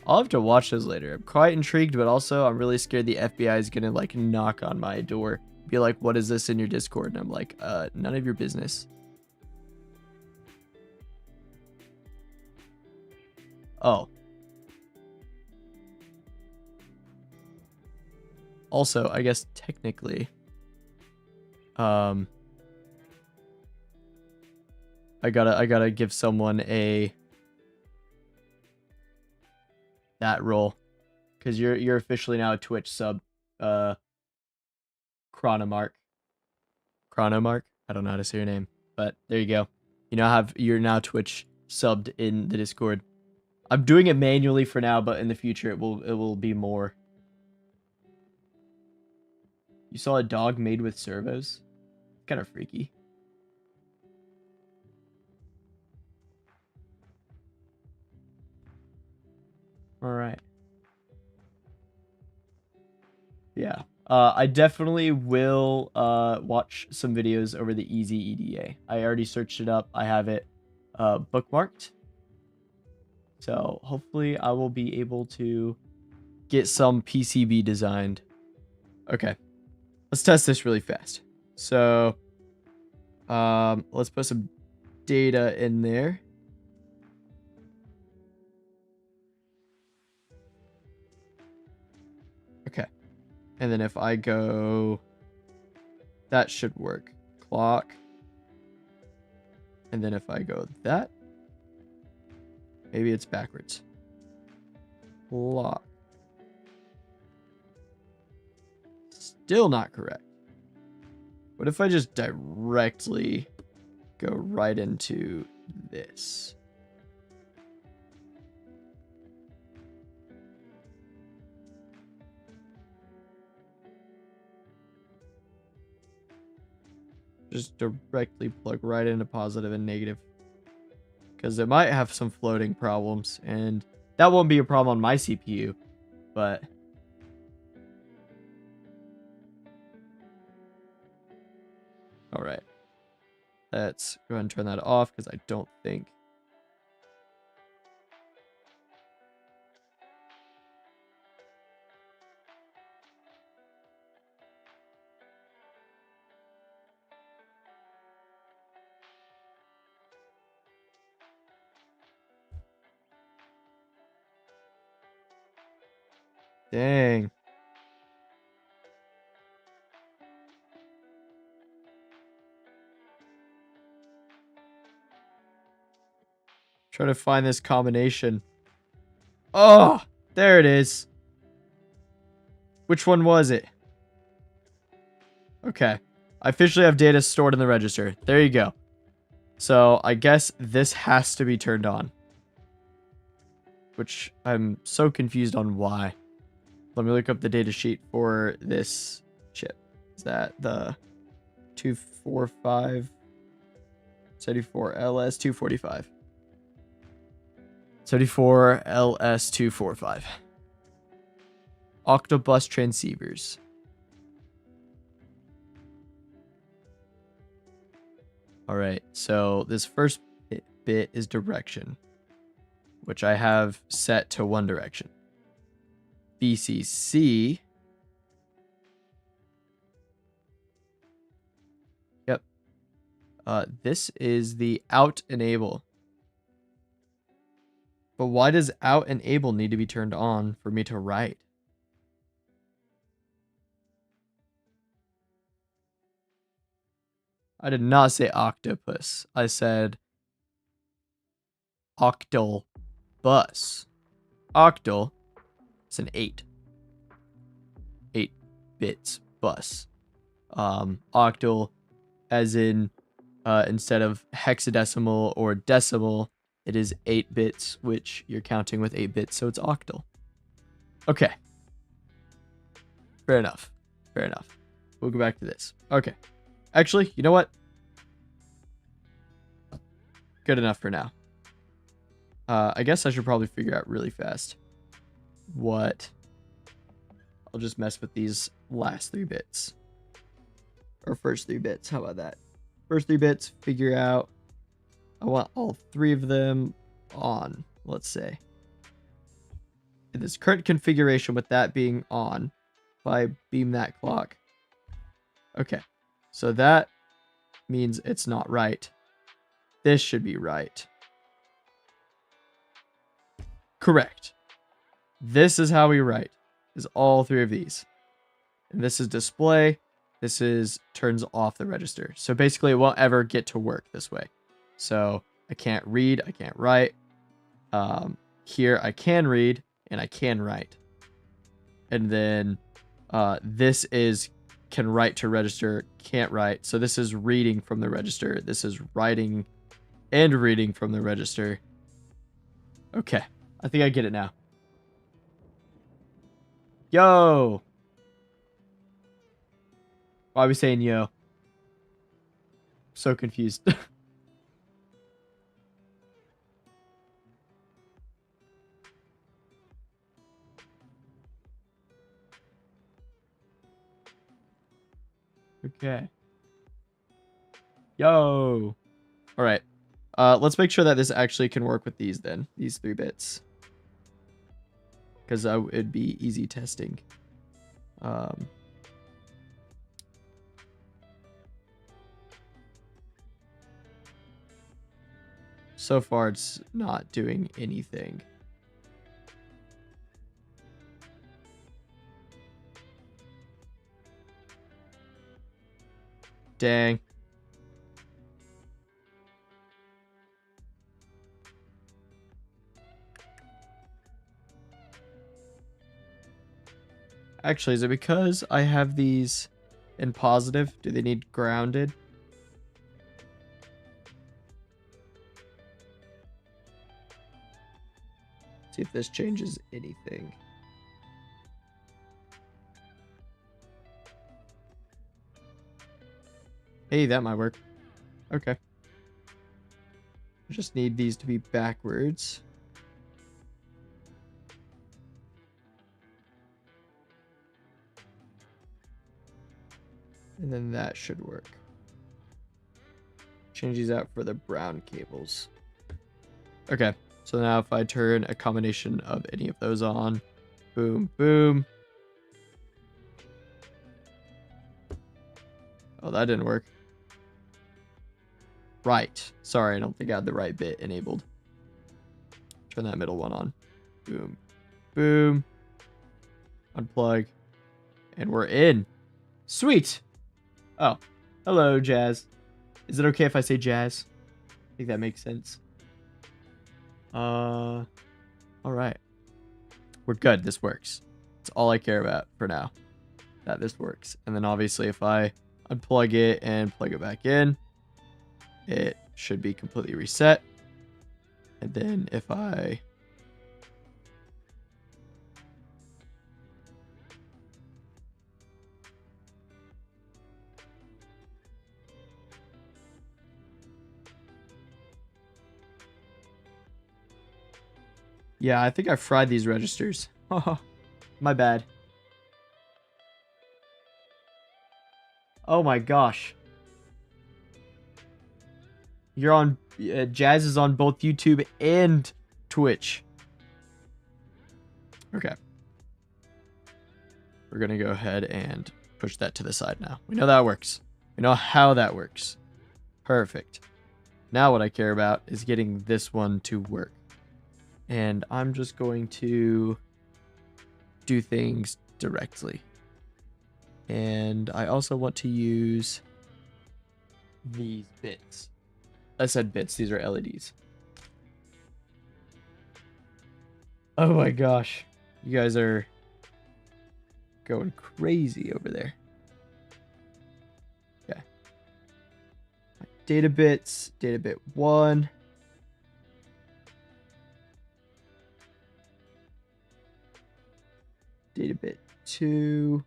I'll have to watch those later. I'm quite intrigued, but also I'm really scared the FBI is gonna like knock on my door. Be like, what is this in your Discord? And I'm like, none of your business. Oh. Also, I guess technically, I gotta give someone that role, because you're officially now a Twitch sub, Chronomark. Chronomark? I don't know how to say your name, but there you go. You're now Twitch subbed in the Discord. I'm doing it manually for now, but in the future it will be more. You saw a dog made with servos? Kind of freaky. All right. Yeah. I definitely will watch some videos over the Easy EDA. I already searched it up. I have it bookmarked. So hopefully I will be able to get some PCB designed. Okay. Let's test this really fast. So let's put some data in there. Okay. And then if I go, that should work. Clock. And then if I go that, maybe it's backwards. Clock. Still not correct. What if I just directly go right into this? Just directly plug right into positive and negative. Because it might have some floating problems. And that won't be a problem on my CPU. But all right. Let's go ahead and turn that off because I don't think. Dang. Try to find this combination. Oh, there it is. Which one was it? Okay. I officially have data stored in the register. There you go. So I guess this has to be turned on. Which I'm so confused on why. Let me look up the data sheet for this chip. Is that the 245? 74 LS245. 74 LS245. Octobus transceivers. All right, so this first bit is direction, which I have set to one direction. VCC. Yep. This is the out enable. But why does out enable need to be turned on for me to write? I did not say octopus. I said octal bus. Octal is an 8. 8 bits bus. Octal as in instead of hexadecimal or decimal, it is 8 bits, which you're counting with 8 bits, so it's octal. Okay. Fair enough. Fair enough. We'll go back to this. Okay. Actually, you know what? Good enough for now. I guess I should probably figure out really fast what... I'll just mess with these last 3 bits. Or first 3 bits. How about that? First 3 bits, figure out... I want all 3 of them on, let's say. In this current configuration with that being on, if I beam that clock. Okay, so that means it's not right. This should be right. Correct. This is how we write, is all 3 of these. And this is display. This is turns off the register. So basically it won't ever get to work this way. So I can't read, I can't write. Here I can read and I can write. And then this is can write to register, can't write. So this is reading from the register. This is writing and reading from the register. Okay. I think I get it now. Yo! Why are we saying yo? So confused. Okay. Yo! Alright. Let's make sure that this actually can work with these then. These 3 bits. Because it'd be easy testing. So far, it's not doing anything. Dang. Actually, is it because I have these in positive? Do they need grounded? See if this changes anything. Hey, that might work. Okay. I just need these to be backwards. And then that should work. Change these out for the brown cables. Okay. So now if I turn a combination of any of those on, boom, boom. Oh, that didn't work. Right. Sorry, I don't think I had the right bit enabled. Turn that middle one on. Boom. Boom. Unplug. And we're in. Sweet. Oh. Hello, Jazz. Is it okay if I say Jazz? I think that makes sense. Alright. We're good. This works. That's all I care about for now. That this works. And then obviously if I unplug it and plug it back in, it should be completely reset. And then if I yeah, I think I fried these registers. My bad. Oh my gosh. You're on Jazz is on both YouTube and Twitch. Okay. We're going to go ahead and push that to the side now. We know that works. We know how that works. Perfect. Now what I care about is getting this one to work. And I'm just going to do things directly. And I also want to use these bits. I said bits, these are LEDs. Oh my gosh. You guys are going crazy over there. Okay. Data bits, data bit 1. Data bit 2.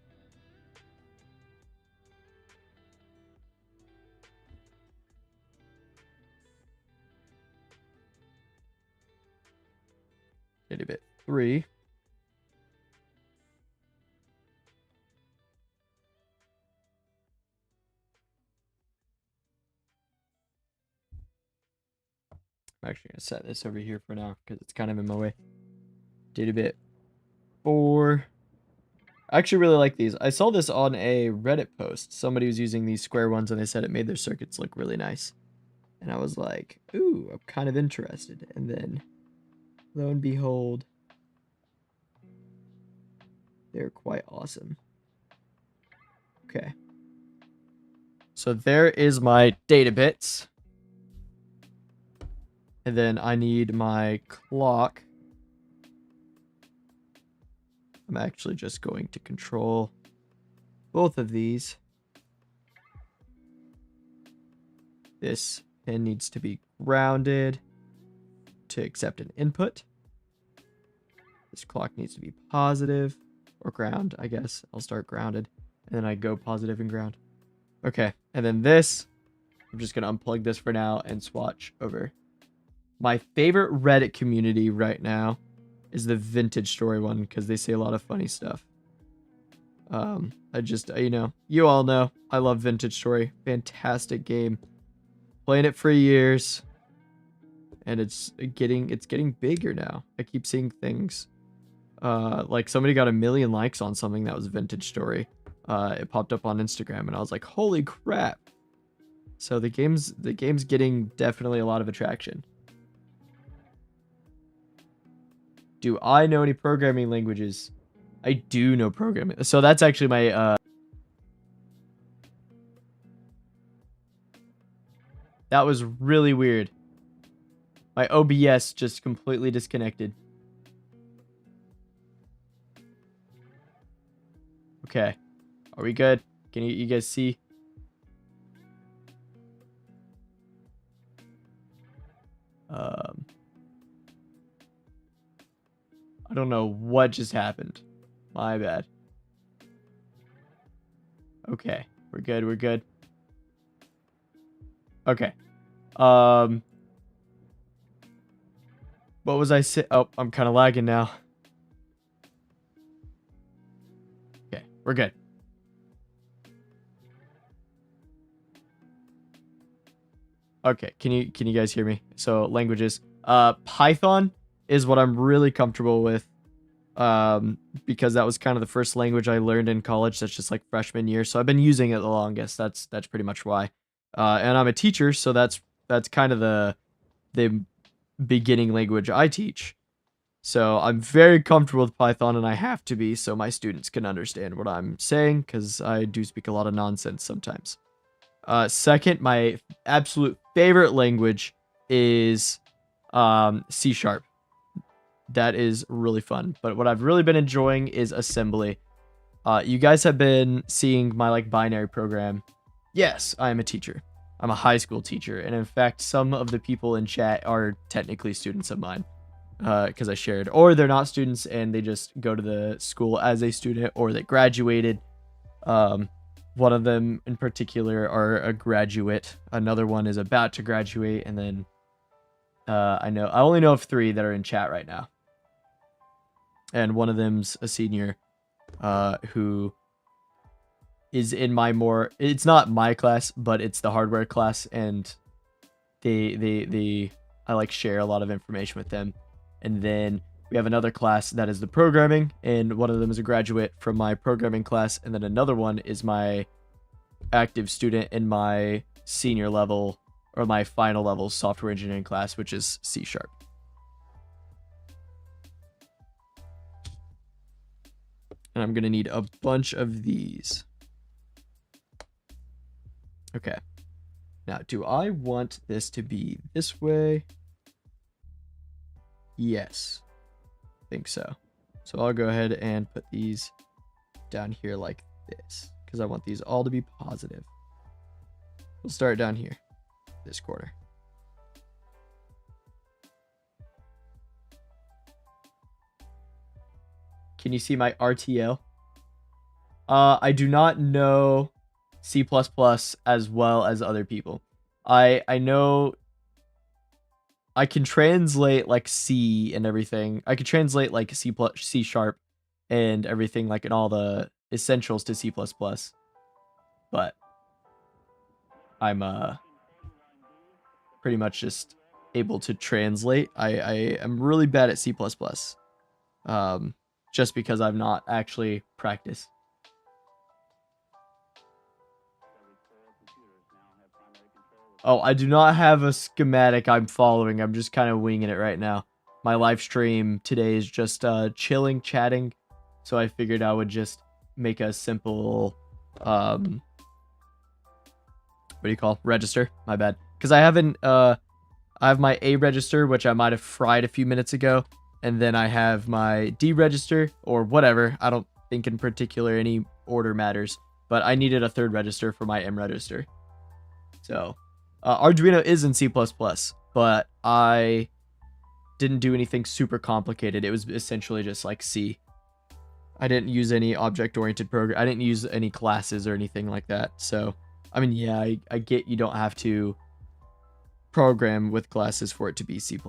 Data bit 3. I'm actually going to set this over here for now because it's kind of in my way. Data bit 4. I actually really like these. I saw this on a Reddit post. Somebody was using these square ones and they said it made their circuits look really nice. And I was like, ooh, I'm kind of interested. And then, lo and behold, they're quite awesome. Okay. So there is my data bits. And then I need my clock. I'm actually just going to control both of these. This pin needs to be grounded to accept an input. This clock needs to be positive or ground, I guess. I'll start grounded. And then I go positive and ground. Okay. And then this, I'm just going to unplug this for now and swatch over. My favorite Reddit community right now is the Vintage Story one because they say a lot of funny stuff. I just, you all know I love Vintage Story. Fantastic game. Playing it for years. And it's getting bigger now. I keep seeing things. Like somebody got 1 million likes on something that was Vintage Story. It popped up on Instagram and I was like, holy crap. So the game's getting definitely a lot of attraction. Do I know any programming languages? I do know programming. So that's actually my that was really weird. My OBS just completely disconnected. Okay. Are we good? Can you guys see? I don't know what just happened. My bad. Okay. We're good. We're good. Okay. What was I saying? Oh, I'm kind of lagging now. Okay. We're good. Okay. Can you guys hear me? So languages. Python is what I'm really comfortable with. Because that was kind of the first language I learned in college. That's just like freshman year. So I've been using it the longest. That's pretty much why. And I'm a teacher, so that's kind of the beginning language I teach. So I'm very comfortable with Python, and I have to be so my students can understand what I'm saying, because I do speak a lot of nonsense sometimes. Second, my absolute favorite language is C#. That is really fun. But what I've really been enjoying is assembly. You guys have been seeing my like binary program. Yes, I am a teacher. I'm a high school teacher. And in fact, some of the people in chat are technically students of mine. Because I shared. Or they're not students and they just go to the school as a student, or they graduated. One of them in particular are a graduate. Another one is about to graduate. And then I only know of 3 that are in chat right now. And one of them's a senior who is in my it's not my class, but it's the hardware class, and I like share a lot of information with them. And then we have another class that is the programming, and one of them is a graduate from my programming class, and then another one is my active student in my senior level, or my final level software engineering class, which is C#. And I'm going to need a bunch of these. Okay. Now, do I want this to be this way? Yes. I think so. So I'll go ahead and put these down here like this, because I want these all to be positive. We'll start down here, this corner. Can you see my RTL? I do not know C++ as well as other people. I know I can translate like C and everything. I can translate like C# and everything, like in all the essentials to C++. But I'm pretty much just able to translate. I am really bad at C++. Just because I've not actually practiced. Oh, I do not have a schematic I'm following. I'm just kind of winging it right now. My live stream today is just chilling, chatting. So I figured I would just make a simple, what do you call, register? My bad. Because I haven't, I have my A register, which I might have fried a few minutes ago. And then I have my D register, or whatever. I don't think in particular any order matters. But I needed a 3rd register for my M register. So, Arduino is in C++, but I didn't do anything super complicated. It was essentially just like C. I didn't use any object-oriented program. I didn't use any classes or anything like that. So, I mean, yeah, I get you don't have to program with classes for it to be C++,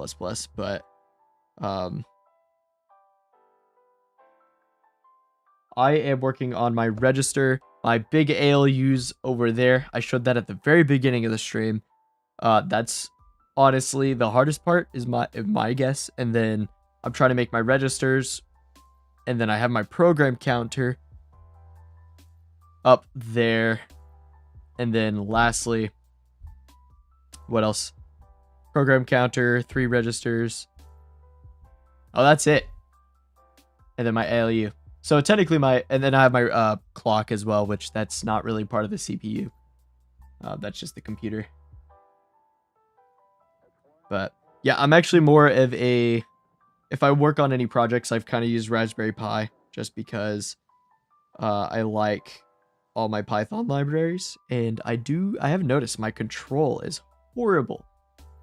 but I am working on my register, my big ALUs over there. I showed that at the very beginning of the stream. That's honestly the hardest part is my guess. And then I'm trying to make my registers, and then I have my program counter up there. And then lastly, what else? Program counter, 3 registers. Oh, that's it. And then my ALU. So technically and then I have my clock as well, which that's not really part of the CPU. That's just the computer. But yeah, I'm actually more of a, if I work on any projects, I've kind of used Raspberry Pi just because I like all my Python libraries, and I have noticed my control is horrible.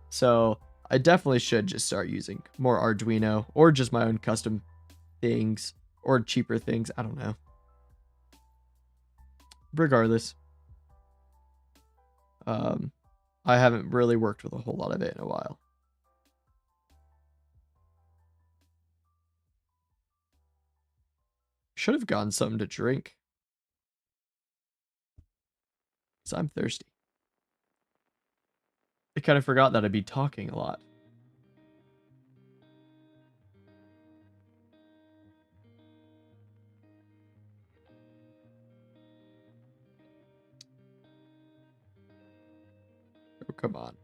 So I definitely should just start using more Arduino or just my own custom things or cheaper things. I don't know. Regardless, I haven't really worked with a whole lot of it in a while. Should have gotten something to drink. So I'm thirsty. I kind of forgot that I'd be talking a lot. Oh, come on.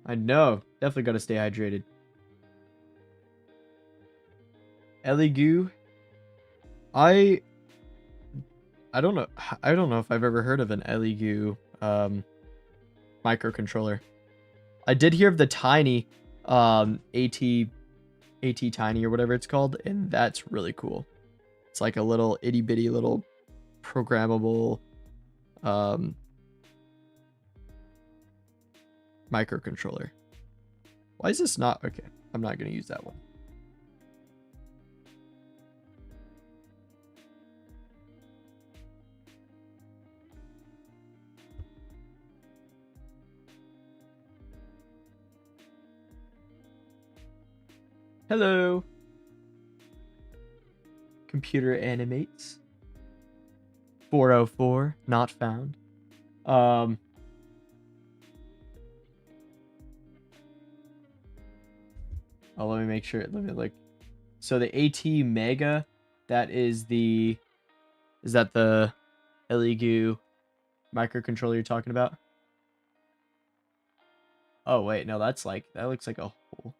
I know. Definitely got to stay hydrated. Eligoo. I don't know. I don't know if I've ever heard of an Eligoo microcontroller. I did hear of the Tiny AT Tiny or whatever it's called, and that's really cool. It's like a little itty bitty little programmable microcontroller. Why is this not okay? I'm not gonna use that one. Hello. Computer animates. 404, not found. Oh, let me make sure. Let me look. So the AT Mega, that is the, is that the Eligoo microcontroller you're talking about? Oh wait, no, that's like, that looks like a hole.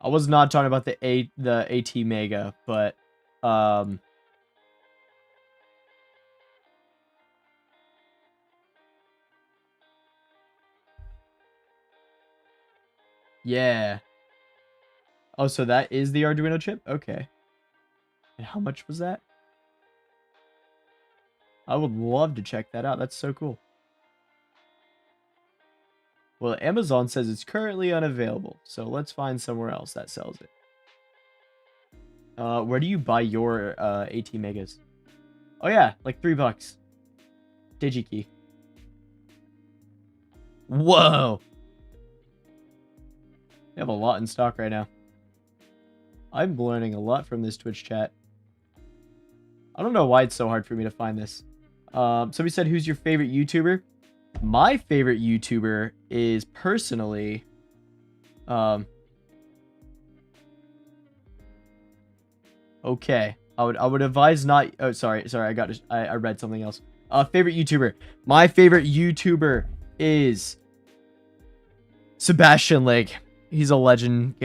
I was not talking about the AT Mega, but yeah. Oh, so that is the Arduino chip? Okay. And how much was that? I would love to check that out. That's so cool. Well, Amazon says it's currently unavailable, so let's find somewhere else that sells it. Where do you buy your AT Megas? Oh yeah, like $3. DigiKey. Whoa! They have a lot in stock right now. I'm learning a lot from this Twitch chat. I don't know why it's so hard for me to find this. Somebody said, who's your favorite YouTuber? My favorite YouTuber is personally... okay. I would advise not... Oh, sorry. I read something else. Favorite YouTuber. My favorite YouTuber is... Sebastian Lake. He's a legend.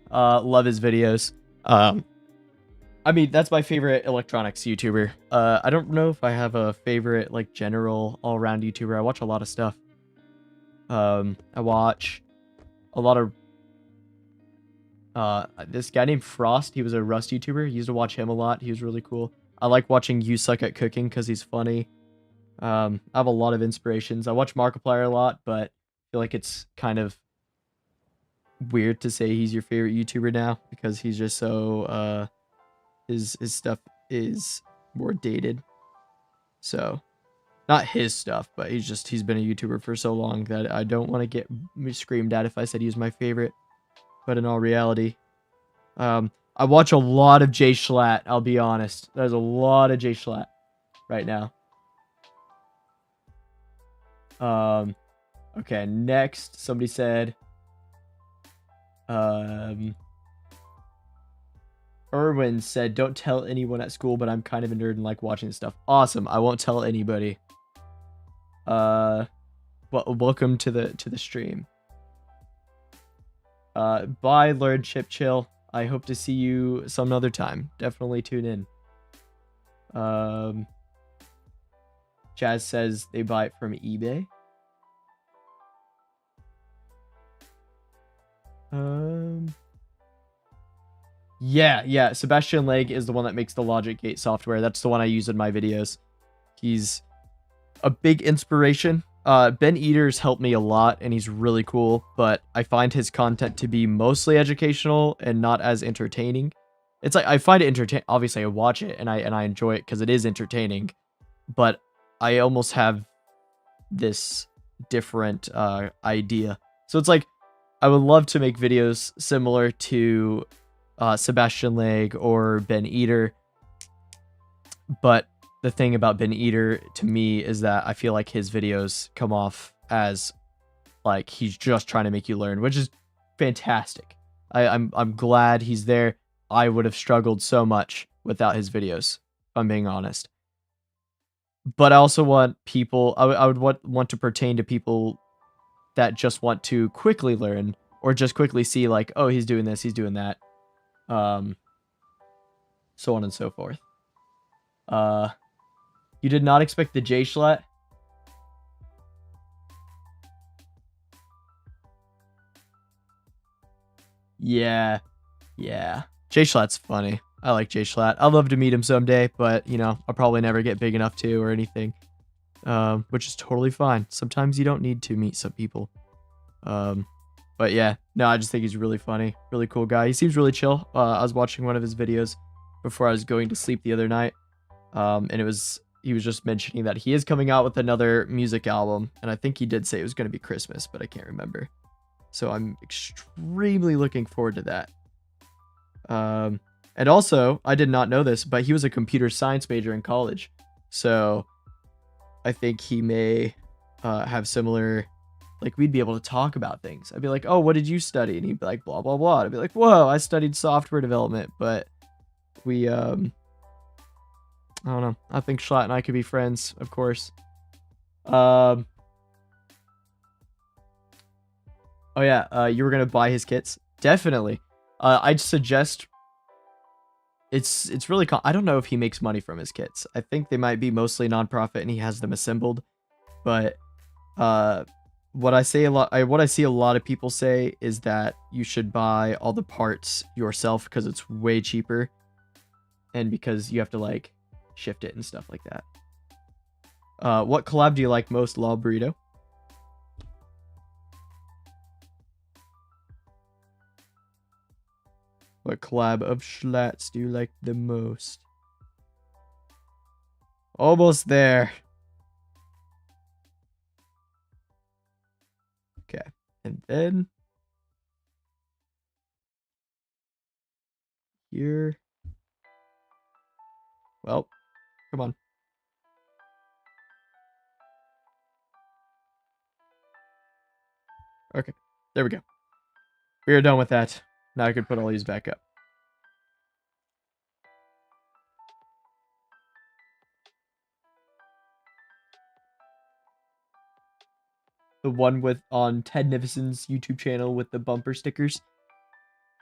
Love his videos. I mean, that's my favorite electronics YouTuber. I don't know if I have a favorite, like, general all-around YouTuber. I watch a lot of stuff. I watch a lot of... this guy named Frost. He was a Rust YouTuber. I used to watch him a lot. He was really cool. I like watching You Suck at Cooking because he's funny. I have a lot of inspirations. I watch Markiplier a lot, but I feel like it's kind of weird to say he's your favorite YouTuber now because he's just so his stuff is more dated. So not his stuff, but he's been a YouTuber for so long that I don't want to get screamed at if I said he was my favorite. But in all reality, I watch a lot of Jay Schlatt, I'll be honest. There's a lot of Jay Schlatt right now. Okay, next, somebody said, Erwin said, don't tell anyone at school, but I'm kind of a nerd and like watching this stuff. Awesome, I won't tell anybody. Well, welcome to the stream. Bye, Lord Chip Chill. I hope to see you some other time. Definitely tune in. Jazz says they buy it from eBay. Yeah. Sebastian Legg is the one that makes the Logic Gate software. That's the one I use in my videos. He's a big inspiration. Ben Eaters helped me a lot, and he's really cool, but I find his content to be mostly educational and not as entertaining. It's like, I find it entertaining. Obviously, I watch it, and I enjoy it because it is entertaining, but I almost have this different idea. So it's like, I would love to make videos similar to Sebastian Legg or Ben Eater, but the thing about Ben Eater to me is that I feel like his videos come off as like he's just trying to make you learn, which is fantastic. I'm glad he's there. I would have struggled so much without his videos, if I'm being honest. But I also want people, I would want to pertain to people that just want to quickly learn or just quickly see like, oh, he's doing this, he's doing that. So on and so forth. You did not expect the Jay Schlatt? Yeah. Jay Schlatt's funny. I like Jay Schlatt. I'd love to meet him someday, but, you know, I'll probably never get big enough to or anything. Which is totally fine. Sometimes you don't need to meet some people. But yeah, no, I just think he's really funny. Really cool guy. He seems really chill. I was watching one of his videos before I was going to sleep the other night. And he was just mentioning that he is coming out with another music album, and I think he did say it was going to be Christmas, but I can't remember. So I'm extremely looking forward to that. And also, I did not know this, but he was a computer science major in college. So I think he may have similar, like, we'd be able to talk about things. I'd be like, oh, what did you study? And he'd be like, blah, blah, blah. I'd be like, whoa, I studied software development, but we, I don't know. I think Schlatt and I could be friends, of course. Oh yeah, you were gonna buy his kits? Definitely. I'd suggest. It's really. I don't know if he makes money from his kits. I think they might be mostly nonprofit, and he has them assembled. But what I see a lot of people say is that you should buy all the parts yourself because it's way cheaper, and because you have to like shift it and stuff like that. What collab do you like most, Law Burrito? What collab of Schlats do you like the most? Almost there. Okay, and then here. Well, come on. Okay, there we go. We are done with that. Now I can put all these back up. The one with on Ted Nivison's YouTube channel with the bumper stickers.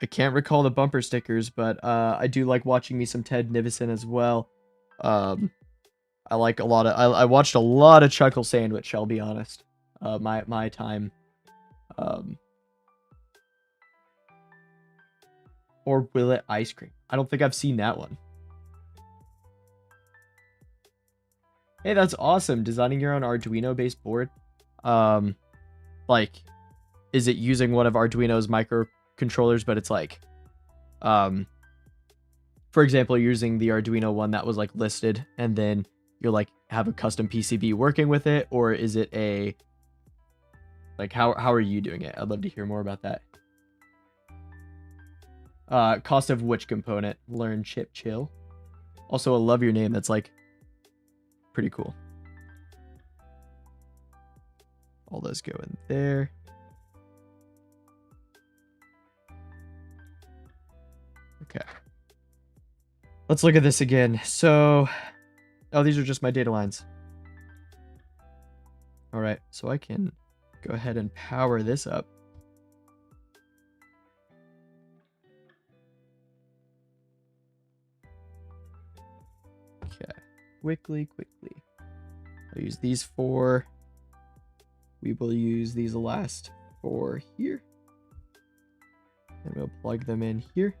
I can't recall the bumper stickers, but I do like watching me some Ted Nivison as well. I like a lot of I watched a lot of Chuckle Sandwich, I'll be honest. My time. Or Will It Ice Cream. I don't think I've seen that one. Hey, that's awesome. Designing your own Arduino-based board. Like, is it using one of Arduino's microcontrollers, but it's like, for example, using the Arduino one that was like listed, and then you're like have a custom PCB working with it, or is it a like how are you doing it? I'd love to hear more about that. Cost of which component? Learn, chip, chill. Also, I love your name. That's like pretty cool. All those go in there. Okay. Let's look at this again. So, oh, these are just my data lines. All right, so I can go ahead and power this up. Okay, quickly. I'll use these 4. We will use these last 4 here. And we'll plug them in here.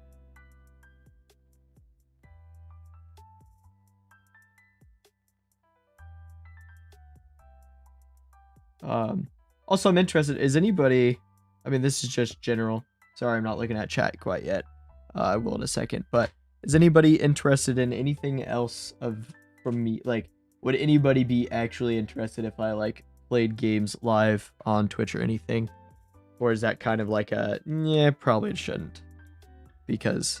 Also, I'm interested, is anybody, I mean, this is just general. Sorry, I'm not looking at chat quite yet. I will in a second, but is anybody interested in anything else from me? Like, would anybody be actually interested if I like played games live on Twitch or anything? Or is that kind of like a, yeah, probably shouldn't, because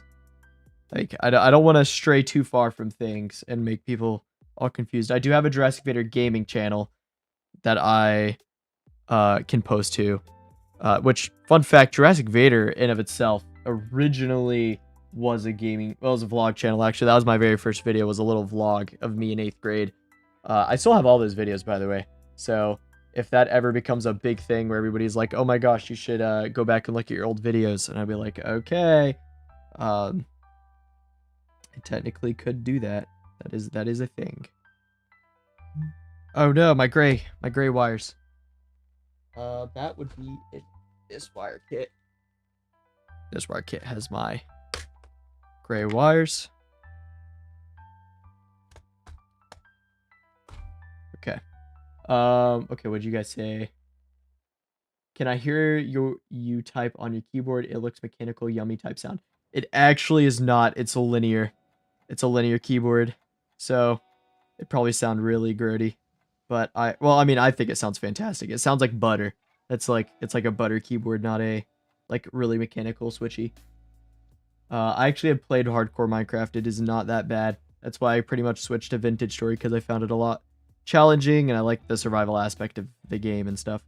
like, I don't want to stray too far from things and make people all confused. I do have a Jurassic Vader gaming channel that I can post to, which, fun fact, Jurassic Vader in of itself originally was a gaming, well, it was a vlog channel. Actually, that was my very first video, was a little vlog of me in 8th grade. I still have all those videos, by the way. So if that ever becomes a big thing where everybody's like, oh my gosh, you should go back and look at your old videos, and I'd be like, okay, I technically could do that. That is a thing. Oh no, my gray wires. That would be in this wire kit. This wire kit has my gray wires. Okay. Okay, what'd you guys say? Can I hear you type on your keyboard? It looks mechanical, yummy type sound. It actually is not. It's a linear keyboard. So it probably sound really grody. But I mean, I think it sounds fantastic. It sounds like butter. It's like a butter keyboard, not a like really mechanical switchy. I actually have played hardcore Minecraft. It is not that bad. That's why I pretty much switched to Vintage Story, because I found it a lot challenging, and I like the survival aspect of the game and stuff.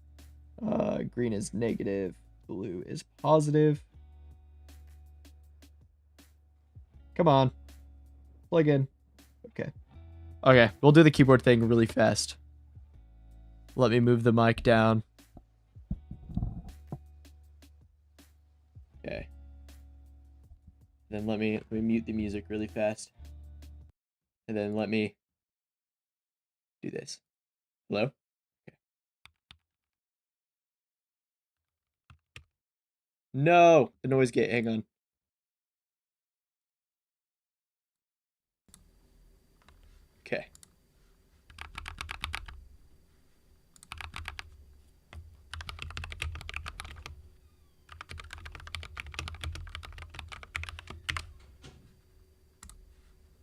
Green is negative. Blue is positive. Come on. Plug in. Okay. Okay, we'll do the keyboard thing really fast. Let me move the mic down. Okay. Then let me mute the music really fast. And then let me do this. Hello? Okay. No! The noise gate, hang on. Okay.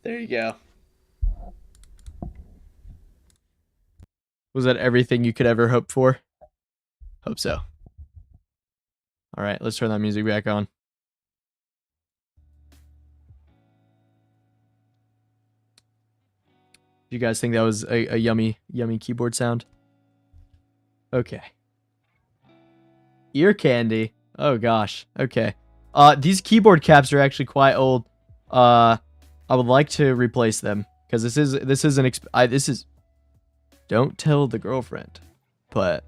There you go. Was that everything you could ever hope for? Hope so. All right, let's turn that music back on. Do you guys think that was a yummy keyboard sound? Okay. Ear candy. Oh gosh. Okay. These keyboard caps are actually quite old. I would like to replace them, because this is don't tell the girlfriend. But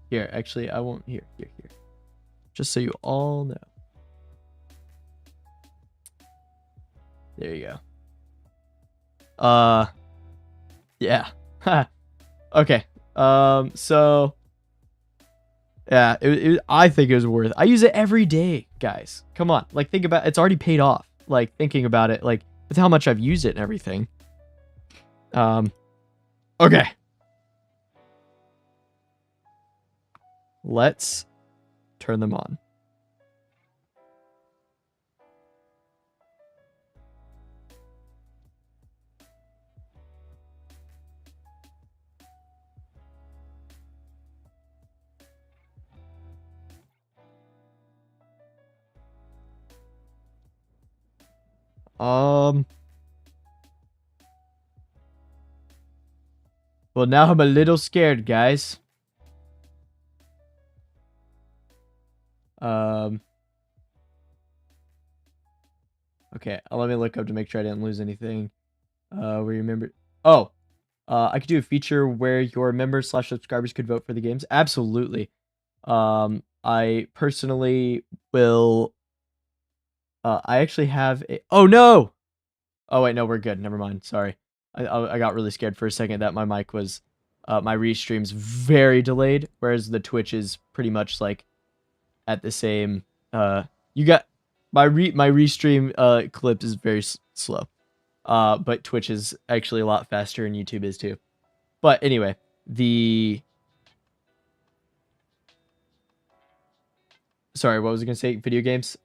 here, actually, I won't. Here. Just so you all know. There you go. Yeah. Okay. So yeah, I think it was worth. I use it every day, guys. Come on. Like, think about it's already paid off. Like, thinking about it, like, with how much I've used it and everything. Okay. Let's turn them on. Well, now I'm a little scared, guys. Okay, let me look up to make sure I didn't lose anything. We remember. Oh, I could do a feature where your members/subscribers could vote for the games. Absolutely. I personally will. I actually have a. Oh no! Oh wait, no, we're good. Never mind. Sorry, I got really scared for a second that my mic was, my restream's very delayed, whereas the Twitch is pretty much like at the same. You got my restream clip is very slow, but Twitch is actually a lot faster and YouTube is too. But anyway, sorry, what was I gonna say? Video games.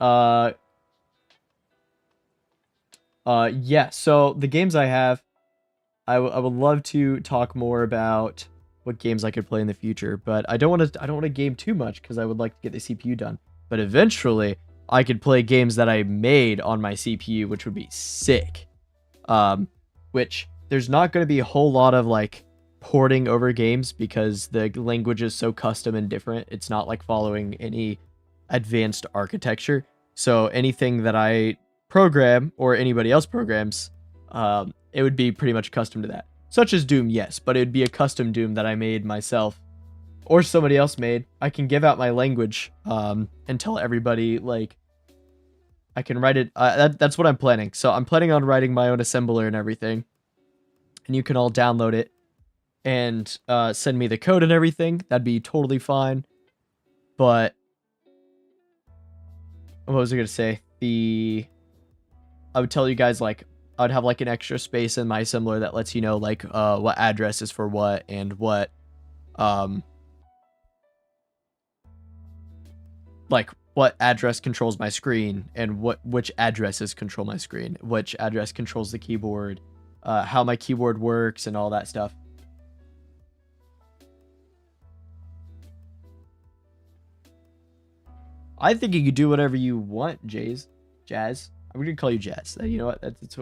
Yeah. So the games I have, I would love to talk more about what games I could play in the future, but I don't want to game too much because I would like to get the CPU done. But eventually, I could play games that I made on my CPU, which would be sick. Which there's not going to be a whole lot of like porting over games because the language is so custom and different. It's not like following any advanced architecture. So anything that I program or anybody else programs, it would be pretty much custom to that. Such as Doom, yes, but it would be a custom Doom that I made myself or somebody else made. I can give out my language and tell everybody, like, I can write it. That's what I'm planning. So I'm planning on writing my own assembler and everything. And you can all download it and send me the code and everything. That'd be totally fine. But what was I going to say? I would tell you guys, like, I'd have like an extra space in my assembler that lets you know like what address is for what and what like what address controls my screen and which addresses control my screen, which address controls the keyboard, how my keyboard works and all that stuff. I think you could do whatever you want, Jazz. I'm gonna call you Jazz. You know what? That's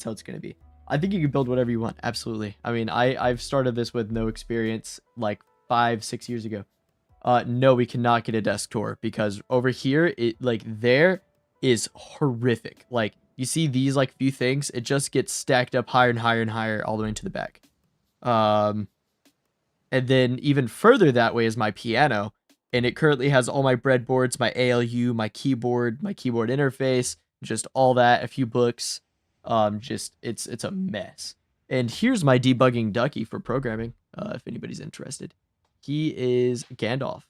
how it's gonna be. I think you can build whatever you want. Absolutely. I mean, I've started this with no experience like 5-6 years ago. No, we cannot get a desk tour because over here, there is horrific. Like you see these like few things, it just gets stacked up higher and higher and higher all the way into the back. And then even further that way is my piano, and it currently has all my breadboards, my ALU, my keyboard interface, just all that, a few books. Just it's a mess. And here's my debugging ducky for programming, if anybody's interested. He is Gandalf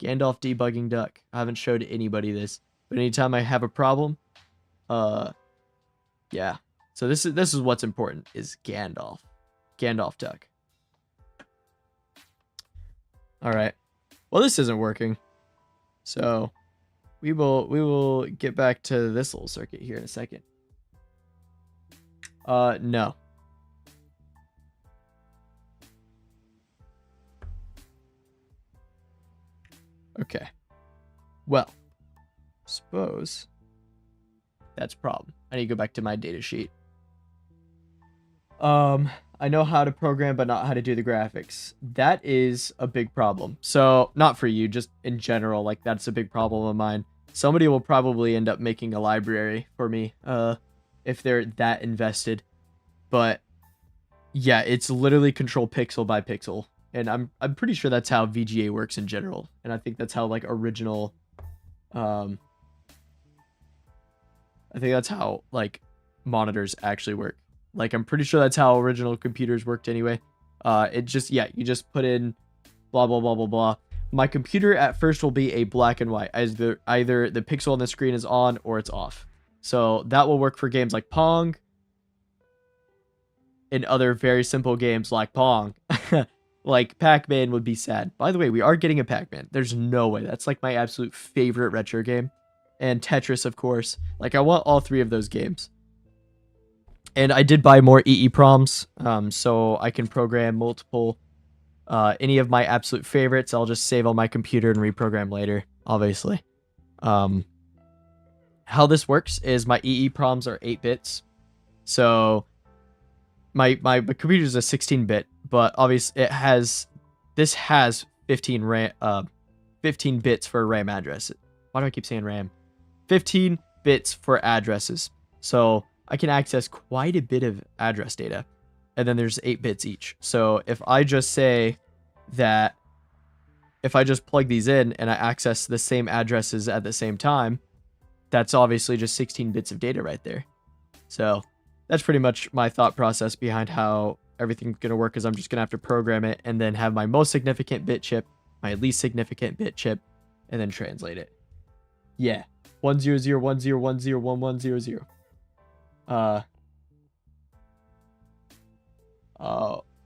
debugging duck. I haven't showed anybody this, but anytime I have a problem, yeah. So this is what's important is Gandalf duck. All right. Well, this isn't working, so we will get back to this little circuit here in a second. No. Okay. Well, suppose that's a problem. I need to go back to my data sheet. I know how to program, but not how to do the graphics. That is a big problem. So, not for you, just in general, like, that's a big problem of mine. Somebody will probably end up making a library for me, if they're that invested. But, yeah, it's literally control pixel by pixel. And I'm pretty sure that's how VGA works in general. And I think that's how, like, original, I think that's how, like, monitors actually work. Like, I'm pretty sure that's how original computers worked anyway. It just, yeah, you just put in blah, blah, blah, blah, blah. My computer at first will be a black and white, as either the pixel on the screen is on or it's off. So that will work for games like Pong. in other very simple games like Pong. Like Pac-Man would be sad. By the way, we are getting a Pac-Man. There's no way. That's like my absolute favorite retro game. And Tetris, of course. Like I want all three of those games. And I did buy more EEPROMs, so I can program multiple, any of my absolute favorites. I'll just save on my computer and reprogram later, obviously. How this works is my EEPROMs are 8 bits. So my computer is a 16-bit, but obviously this has 15 bits for RAM addresses. Why do I keep saying RAM? 15 bits for addresses. So I can access quite a bit of address data. And then there's 8 bits each. So if I just say that if I just plug these in and I access the same addresses at the same time, that's obviously just 16 bits of data right there. So that's pretty much my thought process behind how everything's going to work, is I'm just going to have to program it and then have my most significant bit chip, my least significant bit chip, and then translate it. Yeah. 10010101100.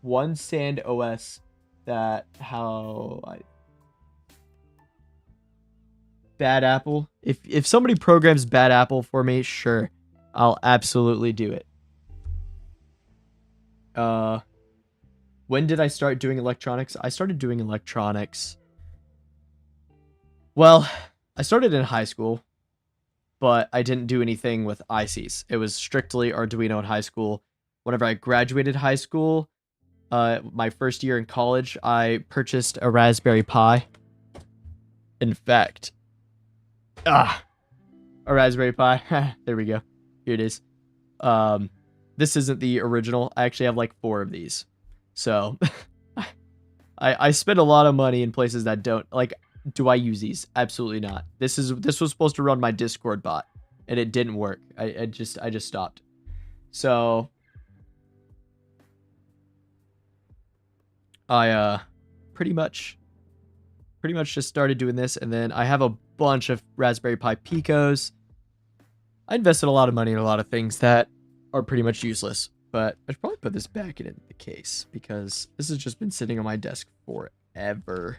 One Sand OS that Bad Apple. If somebody programs Bad Apple for me, sure, I'll absolutely do it. When did I start doing electronics? I started doing electronics. Well, I started in high school, but I didn't do anything with ICs. It was strictly Arduino in high school. Whenever I graduated high school, my first year in college, I purchased a Raspberry Pi. In fact, a Raspberry Pi. There we go. Here it is. This isn't the original. I actually have like 4 of these. So I spend a lot of money in places that don't like. Do I use these? Absolutely not. This was supposed to run my Discord bot, and it didn't work. I just stopped. So I pretty much just started doing this, and then I have a bunch of Raspberry Pi Picos. I invested a lot of money in a lot of things that are pretty much useless, but I should probably put this back in the case because this has just been sitting on my desk forever,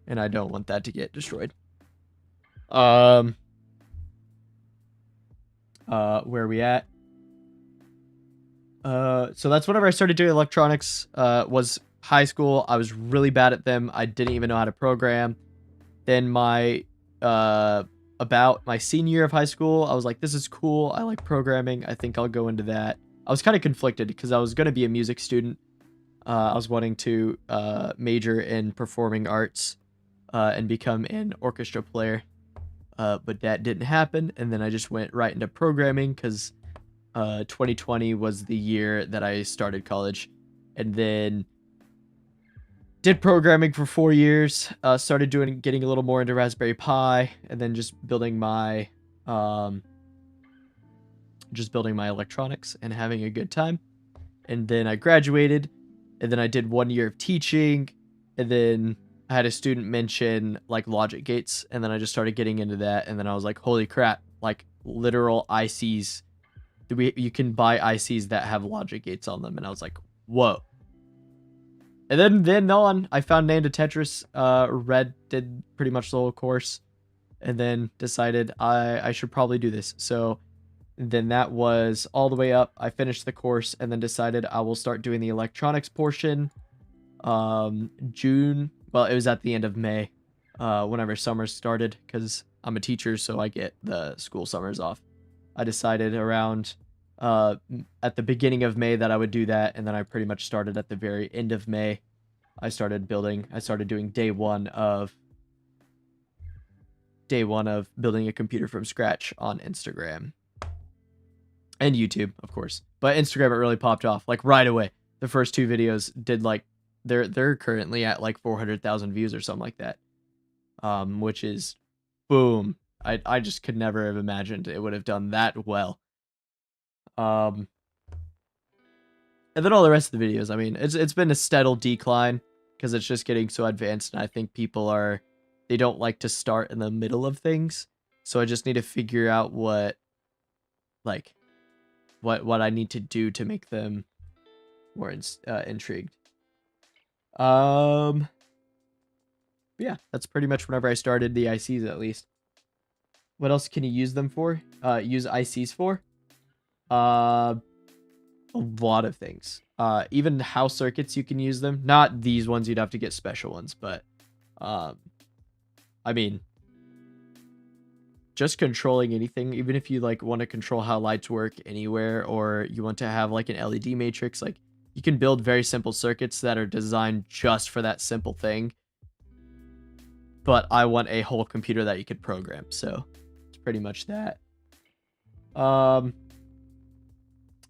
and I don't want that to get destroyed. Where are we at? So that's whenever I started doing electronics, was high school. I was really bad at them. I didn't even know how to program. Then about my senior year of high school, I was like, this is cool. I like programming. I think I'll go into that. I was kind of conflicted because I was going to be a music student. I was wanting to major in performing arts and become an orchestra player. But that didn't happen. And then I just went right into programming because 2020 was the year that I started college. And then did programming for 4 years, started getting a little more into Raspberry Pi, and then just building my electronics and having a good time. And then I graduated, and then I did 1 year of teaching, and then I had a student mention like logic gates, and then I just started getting into that, and then I was like, holy crap, like literal ICs. You can buy ICs that have logic gates on them, and I was like, whoa. And then on, I found Nanda Tetris, did pretty much the whole course, and then decided I should probably do this. So then that was all the way up. I finished the course and then decided I will start doing the electronics portion. June, well, it was at the end of May, whenever summer started, because I'm a teacher, so I get the school summers off. I decided around at the beginning of May that I would do that, and then I pretty much started at the very end of May. I started doing day one of building a computer from scratch on Instagram and YouTube, of course. But Instagram, it really popped off like right away. The first 2 videos did like they're currently at like 400,000 views or something like that, which is boom. I just could never have imagined it would have done that well. And then all the rest of the videos, I mean, it's been a steady decline because it's just getting so advanced, and I think people they don't like to start in the middle of things. So I just need to figure out what I need to do to make them more intrigued. Yeah, that's pretty much whenever I started the ICs, at least. What else can you use them for? Use ICs for? A lot of things. Even house circuits, you can use them. Not these ones, you'd have to get special ones, but I mean, just controlling anything, even if you like want to control how lights work anywhere, or you want to have like an LED matrix, like you can build very simple circuits that are designed just for that simple thing. But I want a whole computer that you could program, so it's pretty much that.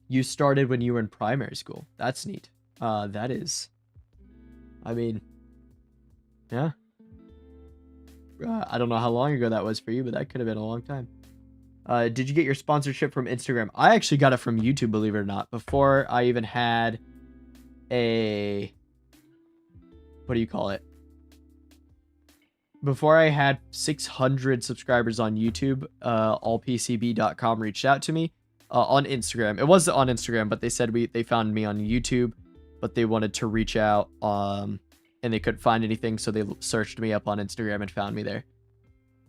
You started when you were in primary school. That's neat. That is. I mean, yeah. I don't know how long ago that was for you, but that could have been a long time. Did you get your sponsorship from Instagram? I actually got it from YouTube, believe it or not, before I even had a... What do you call it? Before I had 600 subscribers on YouTube, allpcb.com reached out to me on Instagram. It was on Instagram, but they said they found me on YouTube, but they wanted to reach out and they couldn't find anything, so they searched me up on Instagram and found me there.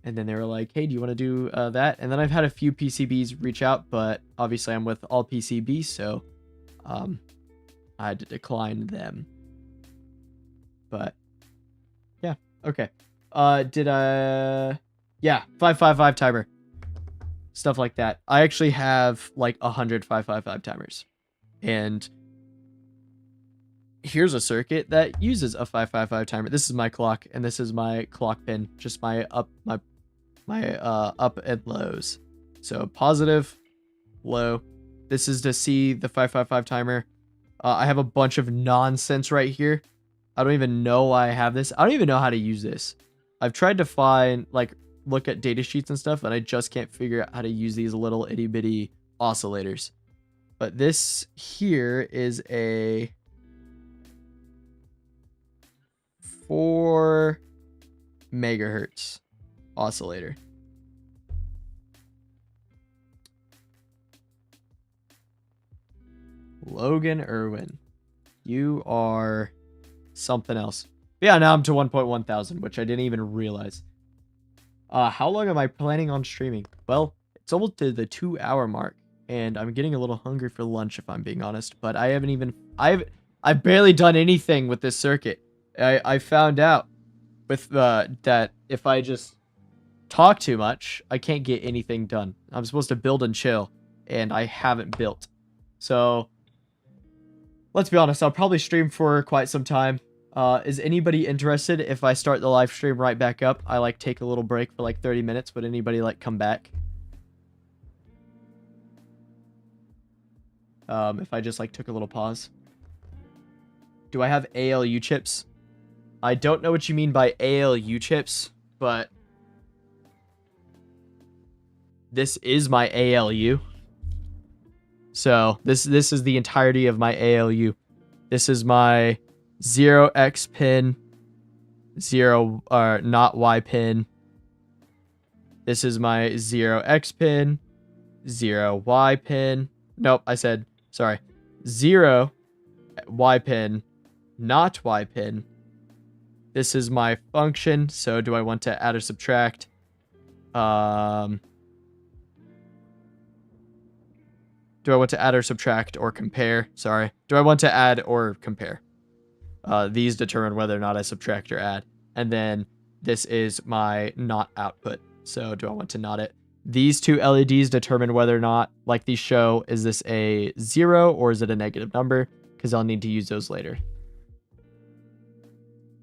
And then they were like, hey, do you want to do that? And then I've had a few PCBs reach out, but obviously I'm with All PCB, so I had to decline them. But yeah, okay. Yeah, 555 timer. Stuff like that. I actually have like 100 555 timers. And here's a circuit that uses a 555 timer. This is my clock, and this is my clock pin. Just my up and lows. So positive, low. This is to see the 555 timer. I have a bunch of nonsense right here. I don't even know why I have this. I don't even know how to use this. I've tried to find, like, look at data sheets and stuff, and I just can't figure out how to use these little itty bitty oscillators. But this here is a 4 megahertz oscillator. Logan Irwin, you are something else. Yeah, now I'm to 1.1 thousand, which I didn't even realize. How long am I planning on streaming? Well, it's almost to the 2-hour mark, and I'm getting a little hungry for lunch, if I'm being honest. But I haven't even... I've barely done anything with this circuit. I found out with that if I just talk too much, I can't get anything done. I'm supposed to build and chill, and I haven't built. So, let's be honest, I'll probably stream for quite some time. Is anybody interested if I start the live stream right back up? I like take a little break for like 30 minutes. Would anybody like come back? If I just like took a little pause. Do I have ALU chips? I don't know what you mean by ALU chips, but this is my ALU. So this is the entirety of my ALU. This is my 0x pin, 0 not Y pin. This is my 0x pin, 0 Y pin. Nope, I said, sorry, 0 Y pin, not Y pin. This is my function, so do I want to add or subtract? Do I want to add or subtract or compare? Sorry. Do I want to add or compare? These determine whether or not I subtract or add. And then this is my not output. So do I want to not it? These two LEDs determine whether or not, like these show, is this a 0 or is it a negative number? Because I'll need to use those later.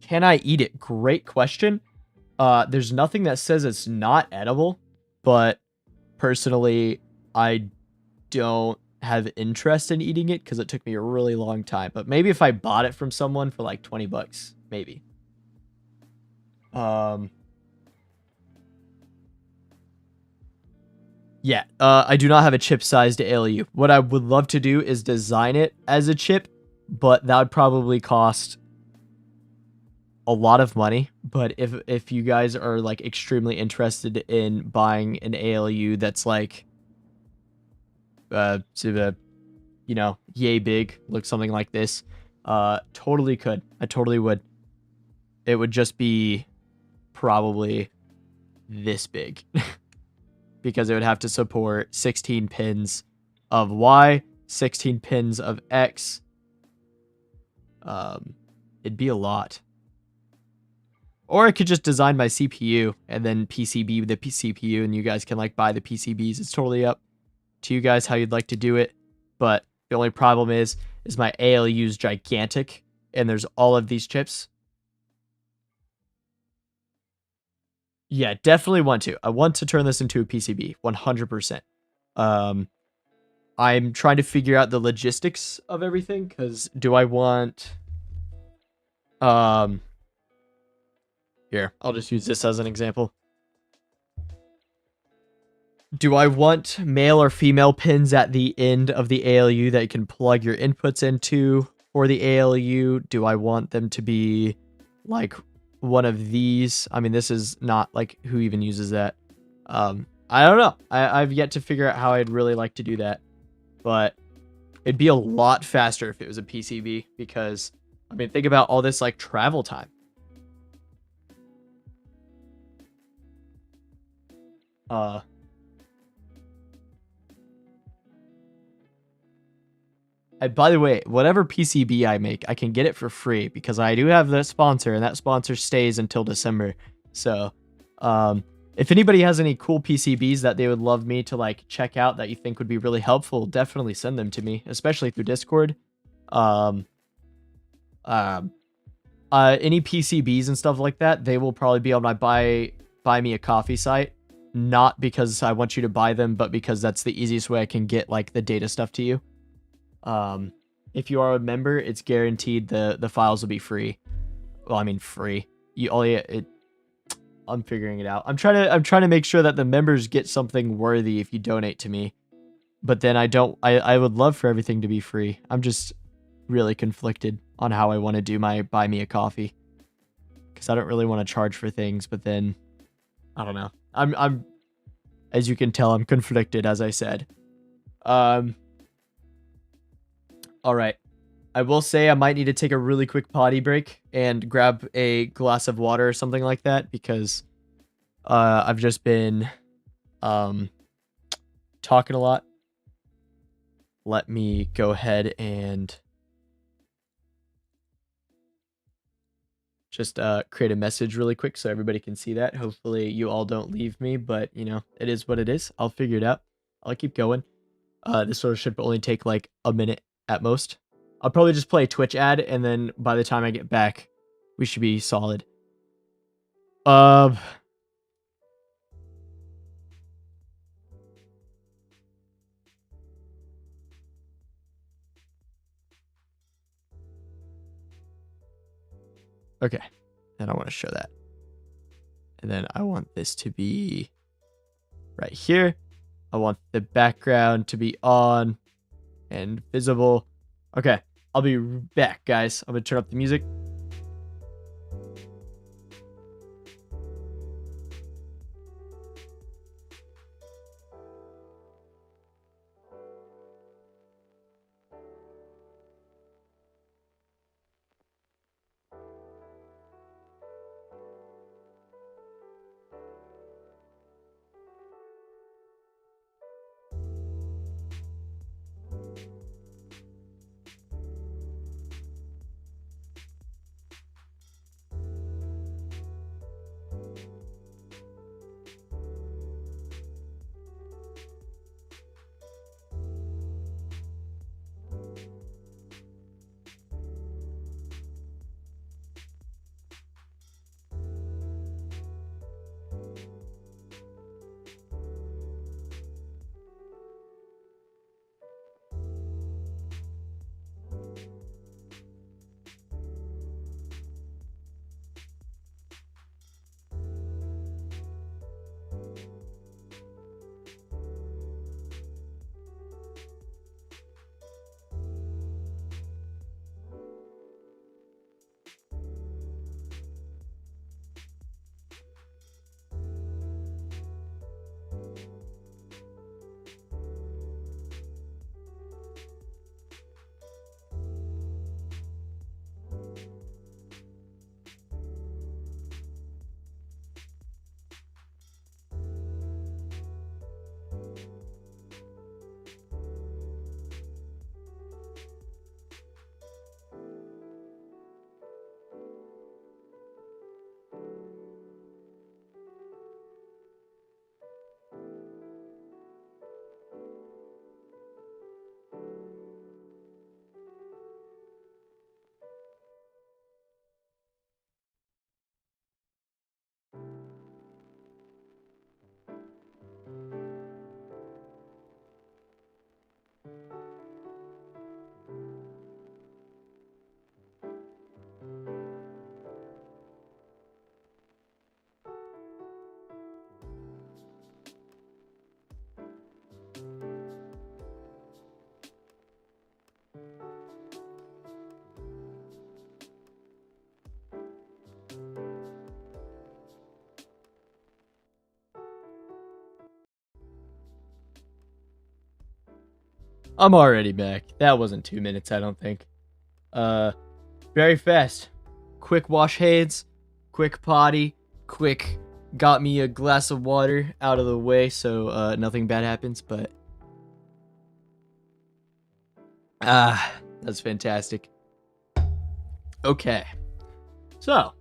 Can I eat it? Great question. There's nothing that says it's not edible, but personally, I don't have interest in eating it because it took me a really long time. But maybe if I bought it from someone for like 20 bucks, maybe. Yeah, I do not have a chip-sized ALU. What I would love to do is design it as a chip, but that would probably cost a lot of money. But if you guys are like extremely interested in buying an ALU that's like you know, yay big, look something like this. Totally could. I totally would. It would just be probably this big because it would have to support 16 pins of Y, 16 pins of X. It'd be a lot. Or I could just design my CPU and then PCB the CPU, and you guys can like buy the PCBs. It's totally up to you guys how you'd like to do it. But the only problem is my ALU is gigantic, and there's all of these chips. Yeah, definitely want to. I want to turn this into a PCB, 100%. I'm trying to figure out the logistics of everything, because do I want... Here, I'll just use this as an example. Do I want male or female pins at the end of the ALU that you can plug your inputs into for the ALU? Do I want them to be like one of these? I mean, this is not like who even uses that. I don't know. I've yet to figure out how I'd really like to do that, but it'd be a lot faster if it was a PCB because, I mean, think about all this like travel time. And by the way, whatever PCB I make, I can get it for free because I do have that sponsor, and that sponsor stays until December. So, if anybody has any cool PCBs that they would love me to like check out that you think would be really helpful, definitely send them to me, especially through Discord. Any PCBs and stuff like that, they will probably be on my buy me a coffee site. Not because I want you to buy them, but because that's the easiest way I can get like the data stuff to you. If you are a member, it's guaranteed the files will be free. Well, I mean free. I'm figuring it out. I'm trying to make sure that the members get something worthy if you donate to me. But then I would love for everything to be free. I'm just really conflicted on how I want to do my buy me a coffee. Cuz I don't really want to charge for things, but then I don't know. I'm as you can tell, I'm conflicted as I said. All right. I will say I might need to take a really quick potty break and grab a glass of water or something like that because I've just been talking a lot. Let me go ahead and just create a message really quick so everybody can see that. Hopefully you all don't leave me, but you know, it is what it is. I'll figure it out. I'll keep going. This sort of should only take like a minute at most. I'll probably just play a Twitch ad, and then by the time I get back, we should be solid. Okay. Then I want to show that. And then I want this to be right here. I want the background to be on and visible. Okay. I'll be back, guys. I'm going to turn up the music. I'm already back. That wasn't 2 minutes, I don't think. Very fast. Quick wash hands, quick potty, quick got me a glass of water out of the way so nothing bad happens, but that's fantastic. Okay. So,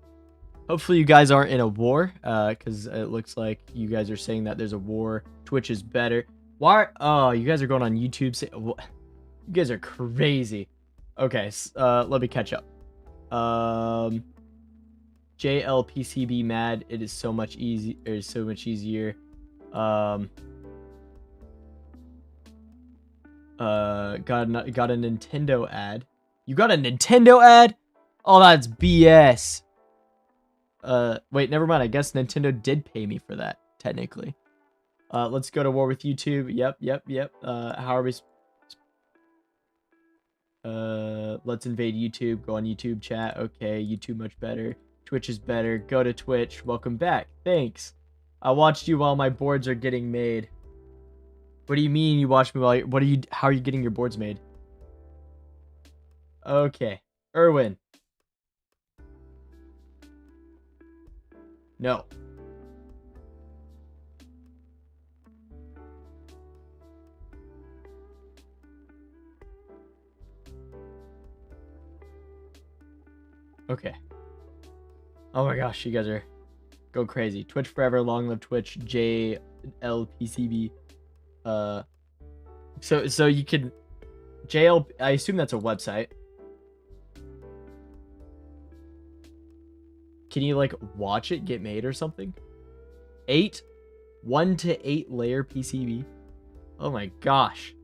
hopefully you guys aren't in a war, because it looks like you guys are saying that there's a war. Twitch is better. Why? Oh, you guys are going on YouTube. You guys are crazy. Okay, let me catch up. JLPCB mad. It is so much easy. It is so much easier. Got a Nintendo ad. You got a Nintendo ad? Oh, that's BS. Wait, never mind. I guess Nintendo did pay me for that, technically. Let's go to war with YouTube. Yep. How are we? Let's invade YouTube. Go on YouTube chat. Okay, YouTube much better. Twitch is better. Go to Twitch. Welcome back. Thanks. I watched you while my boards are getting made. What do you mean you watched me while how are you getting your boards made? Okay. Erwin. No. Okay. Oh my gosh, you guys are go crazy. Twitch forever, long live Twitch. JLPCB. So you can JL. I assume that's a website. Can you like watch it get made or something? 1 to 8 layer PCB. Oh my gosh.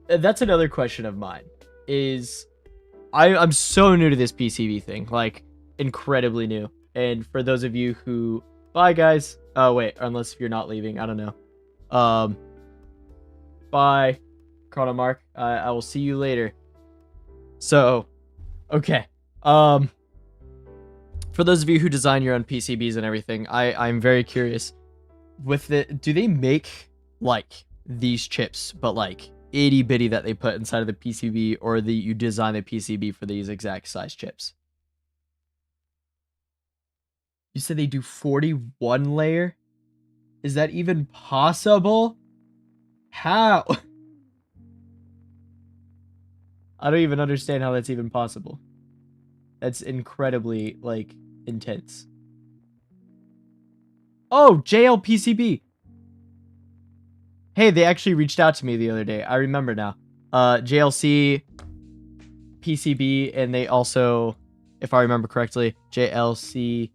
That's another question of mine. I'm so new to this PCB thing, like incredibly new. And for those of you who, bye guys. Oh wait, unless if you're not leaving, I don't know. Bye, Chrono Mark. I will see you later. So, okay. For those of you who design your own PCBs and everything, I'm very curious. Do they make like these chips, but like itty bitty that they put inside of the PCB, or you design the PCB for these exact size chips? You said they do 41 layer? Is that even possible? How? I don't even understand how that's even possible. That's incredibly, like, intense. Oh, JLPCB. Hey, they actually reached out to me the other day. I remember now. JLC PCB, and they also, if I remember correctly, JLC.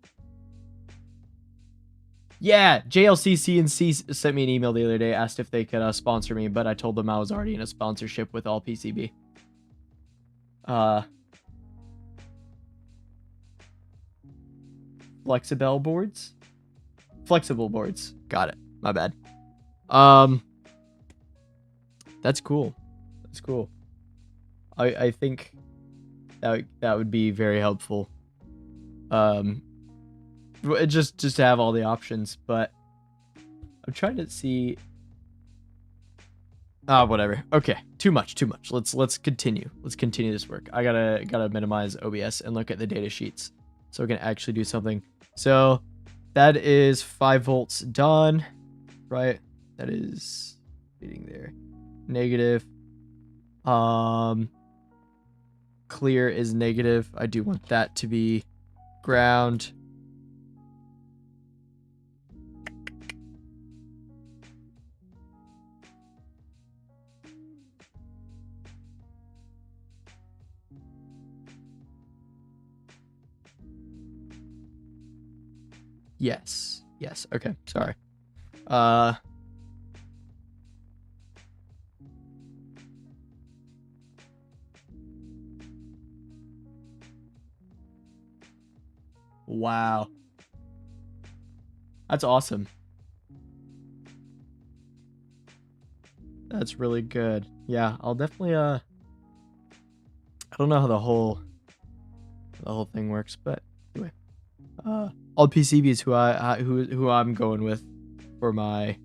Yeah, JLC CNC sent me an email the other day, asked if they could sponsor me, but I told them I was already in a sponsorship with All PCB. Flexible boards? Flexible boards. Got it. My bad. That's cool. That's cool. I think that would be very helpful. Just to have all the options, but I'm trying to see. Whatever. Okay, too much. Let's continue. Let's continue this work. I gotta minimize OBS and look at the data sheets so we can actually do something. So that is 5 volts done, right? That is reading there. Negative. Clear is negative. I do want that to be ground. Yes. Okay. Sorry. Wow. That's awesome. That's really good. Yeah, I'll definitely I don't know how the whole thing works, but anyway. All PCB is who I'm going with for my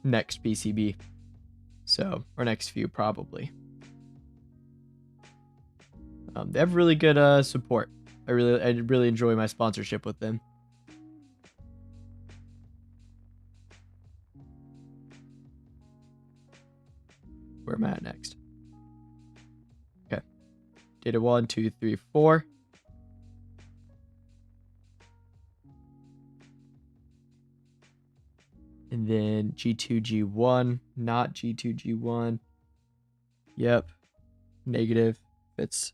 next PCB. So, or next few probably. They have really good support. I really enjoy my sponsorship with them. Where am I at next? Okay. Data 1, 2, 3, 4. And then G2, G1, not G2, G1. Yep. Negative. If it's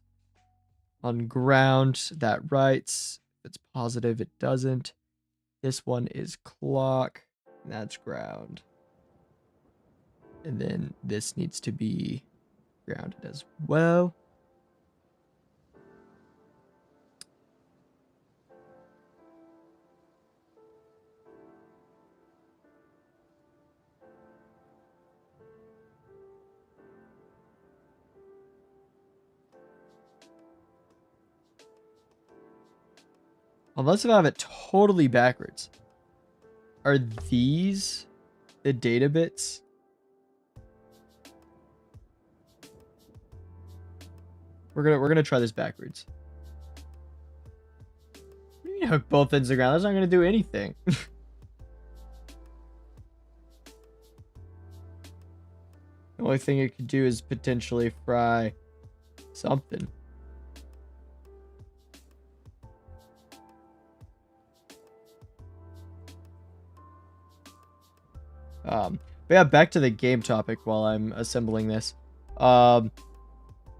on ground, that writes. If it's positive, it doesn't. This one is clock. That's ground. And then this needs to be grounded as well. Unless if I have it totally backwards. Are these the data bits? We're gonna try this backwards. What do you mean hook both ends of the ground? That's not gonna do anything. The only thing it could do is potentially fry something. But yeah, back to the game topic while I'm assembling this. I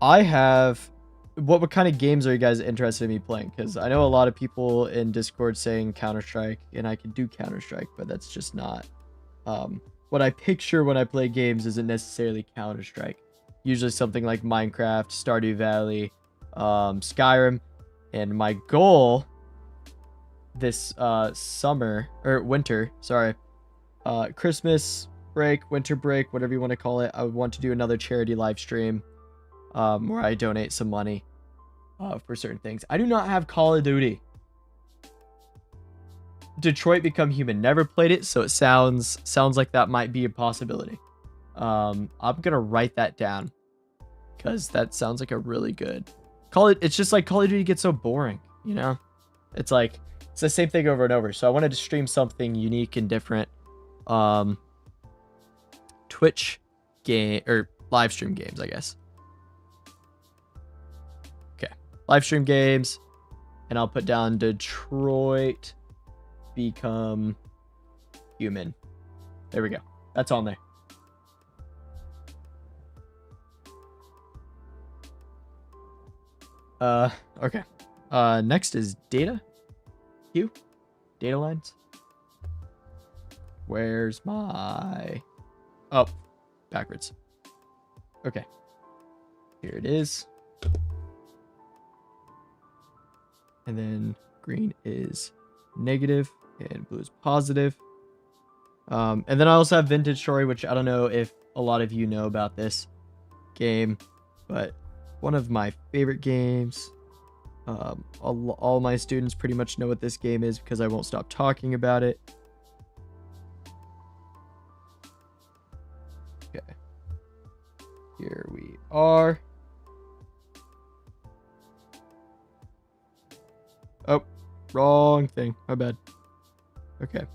have... What kind of games are you guys interested in me playing? Because I know a lot of people in Discord saying Counter-Strike, and I can do Counter-Strike, but that's just not... what I picture when I play games isn't necessarily Counter-Strike. Usually something like Minecraft, Stardew Valley, Skyrim. And my goal this winter, sorry, Christmas break, winter break, whatever you want to call it, I would want to do another charity live stream where I donate some money for certain things. I do not have Call of Duty. Detroit Become Human. Never played it, so it sounds like that might be a possibility. I'm gonna write that down because that sounds like a really good It's just like Call of Duty gets so boring, you know? It's like it's the same thing over and over. So I wanted to stream something unique and different. Twitch game or live stream games, I guess. Okay, live stream games, and I'll put down Detroit Become Human. There we go. That's on there. Okay. Next is data. Data lines. Where's my... Oh, backwards. Okay. Here it is. And then green is negative and blue is positive. And then I also have Vintage Story, which I don't know if a lot of you know about this game, but one of my favorite games. All my students pretty much know what this game is because I won't stop talking about it. Okay. Here we are. Oh, wrong thing. My bad. Okay.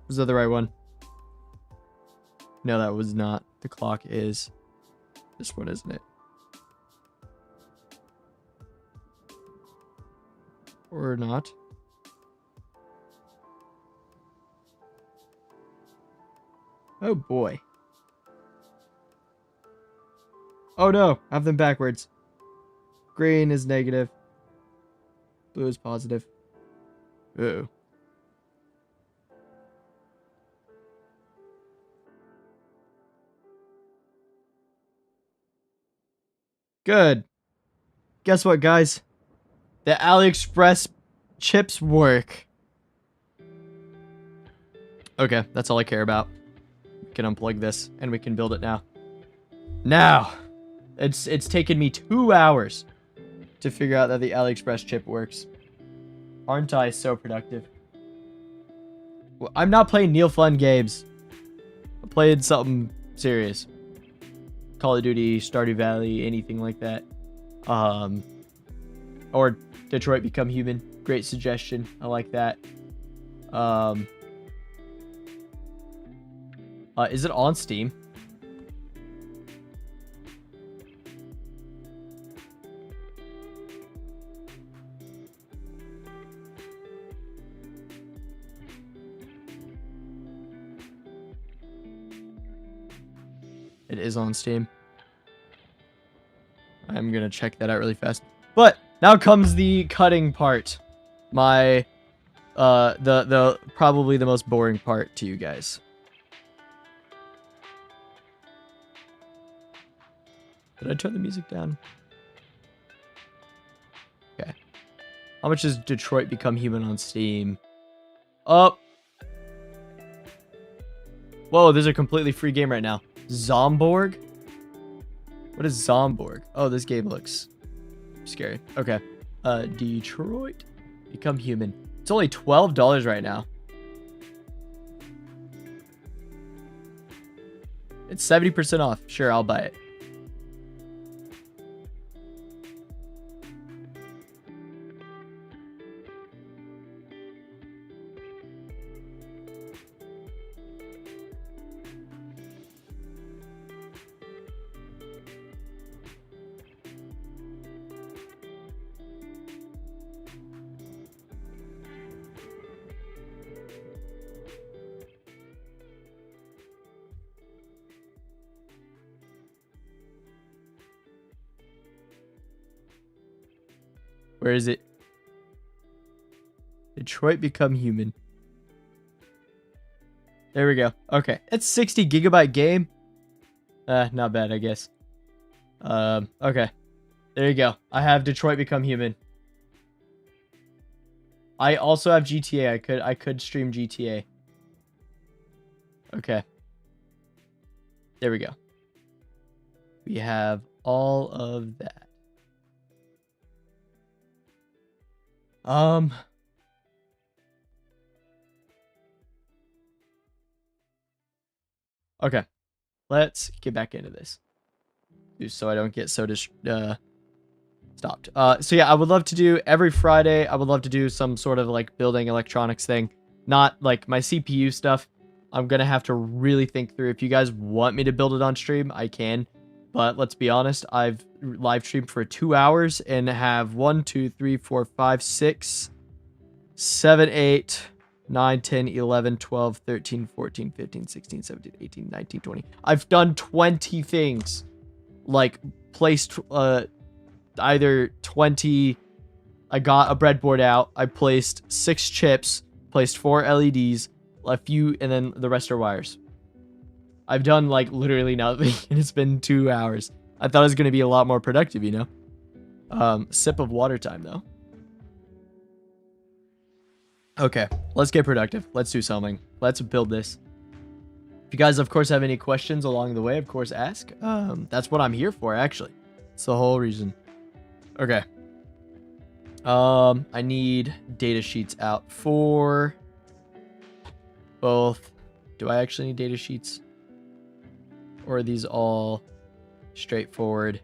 Was that the right one? No, that was not. The clock is this one, isn't it? Or not. Oh boy. Oh no, I have them backwards. Green is negative. Blue is positive. Uh-oh. Good. Guess what, guys? The AliExpress chips work. Okay, that's all I care about. We can unplug this, and we can build it now. Now! It's taken me 2 hours to figure out that the AliExpress chip works. Aren't I so productive? Well, I'm not playing Neil Fun games. I played something serious. Call of Duty, Stardew Valley, anything like that. Or Detroit Become Human. Great suggestion. I like that. Is it on Steam? It is on Steam. I'm gonna check that out really fast. But now comes the cutting part. My the probably the most boring part to you guys. Did I turn the music down? Okay. How much does Detroit Become Human on Steam? Oh. Whoa, there's a completely free game right now. Zomborg? What is Zomborg? Oh, this game looks scary. Okay. Detroit Become Human. It's only $12 right now. It's 70% off. Sure, I'll buy it. Where is it? Detroit Become Human. There we go. Okay. It's 60 gigabyte game. Not bad, I guess. Okay. There you go. I have Detroit Become Human. I also have GTA. I could stream GTA. Okay. There we go. We have all of that. Okay. Let's get back into this. Just so I don't get so stopped. So yeah, I would love to do every Friday. I would love to do some sort of like building electronics thing. Not like my CPU stuff. I'm going to have to really think through. If you guys want me to build it on stream, I can. But let's be honest, I've live streamed for 2 hours and have 1, 2, 3, 4, 5, 6, 7, 8, 9, 10, 11, 12, 13, 14, 15, 16, 17, 18, 19, 20. I've done 20 things. Like, placed either 20... I got a breadboard out. I placed 6 chips, placed 4 LEDs, a few, and then the rest are wires. I've done, like, literally nothing, and it's been 2 hours. I thought it was going to be a lot more productive, you know? Sip of water time, though. Okay, let's get productive. Let's do something. Let's build this. If you guys, of course, have any questions along the way, of course, ask. That's what I'm here for, actually. It's the whole reason. Okay. I need data sheets out for both. Do I actually need data sheets? Or are these all straightforward?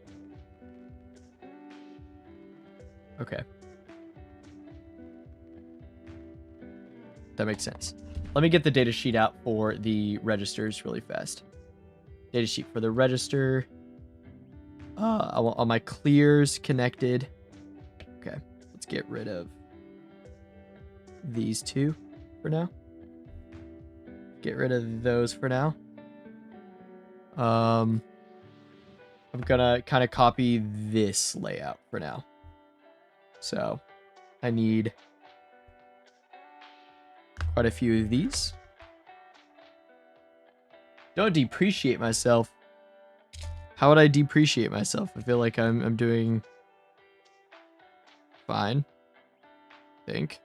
Okay. That makes sense. Let me get the data sheet out for the registers really fast. Data sheet for the register. I want all my clears connected. Okay, let's get rid of these two for now. Get rid of those for now. I'm gonna kind of copy this layout for now. So I need quite a few of these. Don't depreciate myself. How would I depreciate myself? I feel like I'm doing fine. I think.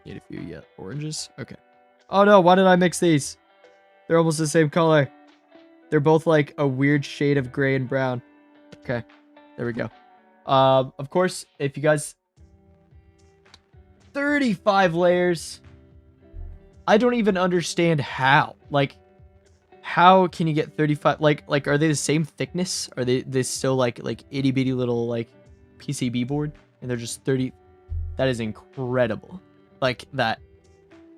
Need a few oranges. Okay. Oh no, why did I mix these? They're almost the same color. They're both like a weird shade of gray and brown. Okay. There we go. Of course, if you guys 35 layers. I don't even understand how. Like, how can you get 35? Like, are they the same thickness? Are they still like itty bitty little like PCB board? And they're just 30. That is incredible. Like that.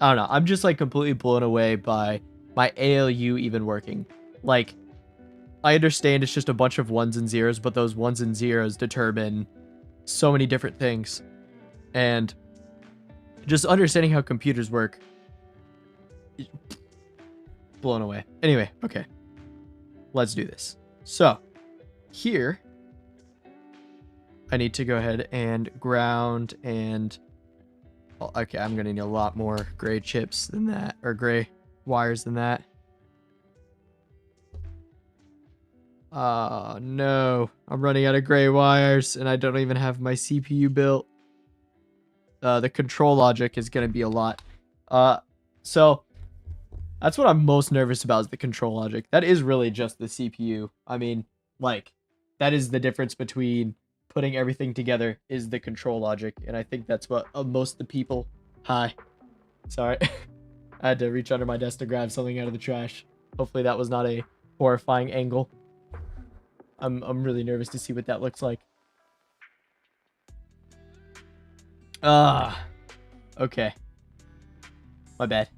I don't know. I'm just like completely blown away by my ALU even working. Like, I understand it's just a bunch of ones and zeros, but those ones and zeros determine so many different things. And just understanding how computers work, blown away. Anyway, okay. Let's do this. So, here, I need to go ahead and ground and... Well, okay, I'm going to need a lot more gray chips than that, or gray wires than that. No. I'm running out of gray wires, and I don't even have my CPU built. The control logic is going to be a lot. So that's what I'm most nervous about, is the control logic. That is really just the CPU. I mean, like, that is the difference between putting everything together is the control logic. And I think that's what most of the people... Hi. Sorry. I had to reach under my desk to grab something out of the trash. Hopefully that was not a horrifying angle. I'm really nervous to see what that looks like. Okay. My bad.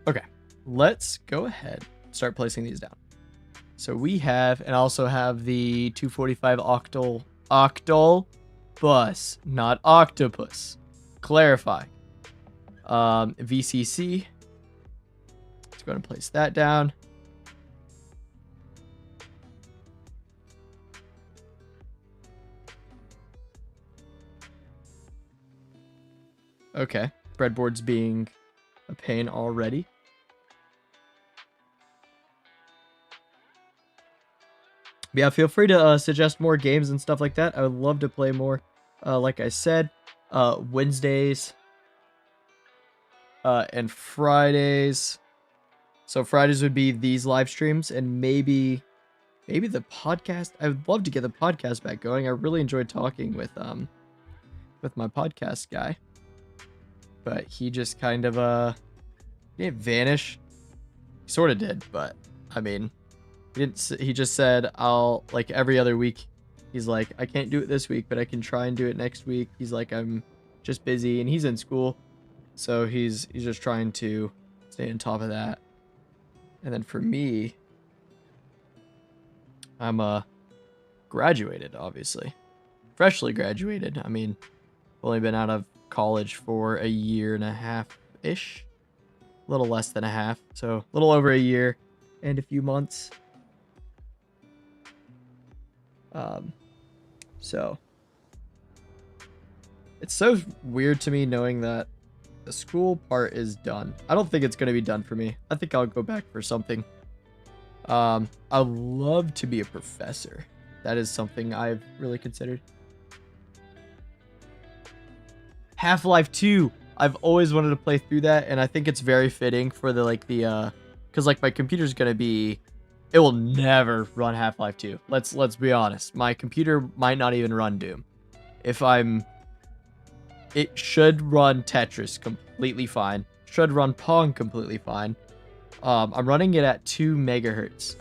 Okay. Let's go ahead and start placing these down. So we have, and also have the 245 octal bus, not octopus. Clarify. VCC. Let's go ahead and place that down. Okay, breadboard's being a pain already. But yeah, feel free to suggest more games and stuff like that. I would love to play more. Like I said, Wednesdays and Fridays. So Fridays would be these live streams, and maybe the podcast. I would love to get the podcast back going. I really enjoyed talking with my podcast guy. But he just kind of, he didn't vanish. He sort of did, but, I mean, he just said, I'll, like, every other week, he's like, I can't do it this week, but I can try and do it next week. He's like, I'm just busy, and he's in school, so he's just trying to stay on top of that. And then for me, I'm, graduated, obviously. Freshly graduated. I mean, I've only been out of college for a year and a half-ish. A little less than a half. So, a little over a year and a few months. So, it's so weird to me knowing that the school part is done. I don't think it's going to be done for me. I think I'll go back for something. I'd love to be a professor. That is something I've really considered. Half-Life 2. I've always wanted to play through that, and I think it's very fitting for the, like, the, because, like, my computer's gonna be, it will never run Half-Life 2. Let's be honest. My computer might not even run Doom. It should run Tetris completely fine. Should run Pong completely fine. I'm running it at 2 megahertz.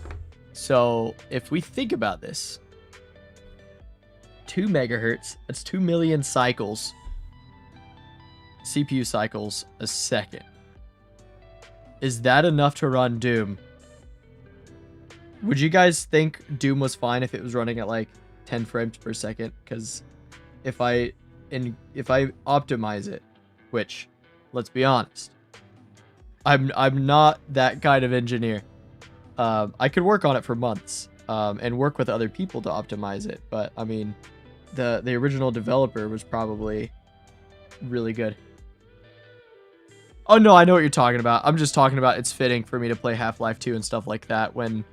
So, if we think about this, 2 megahertz, that's 2 million cycles. CPU cycles a second. Is that enough to run Doom? Would you guys think Doom was fine if it was running at like 10 frames per second? Because if I optimize it, which, let's be honest, I'm not that kind of engineer. I could work on it for months and work with other people to optimize it, but I mean, the original developer was probably really good. Oh no, I know what you're talking about. I'm just talking about it's fitting for me to play Half-Life 2 and stuff like that when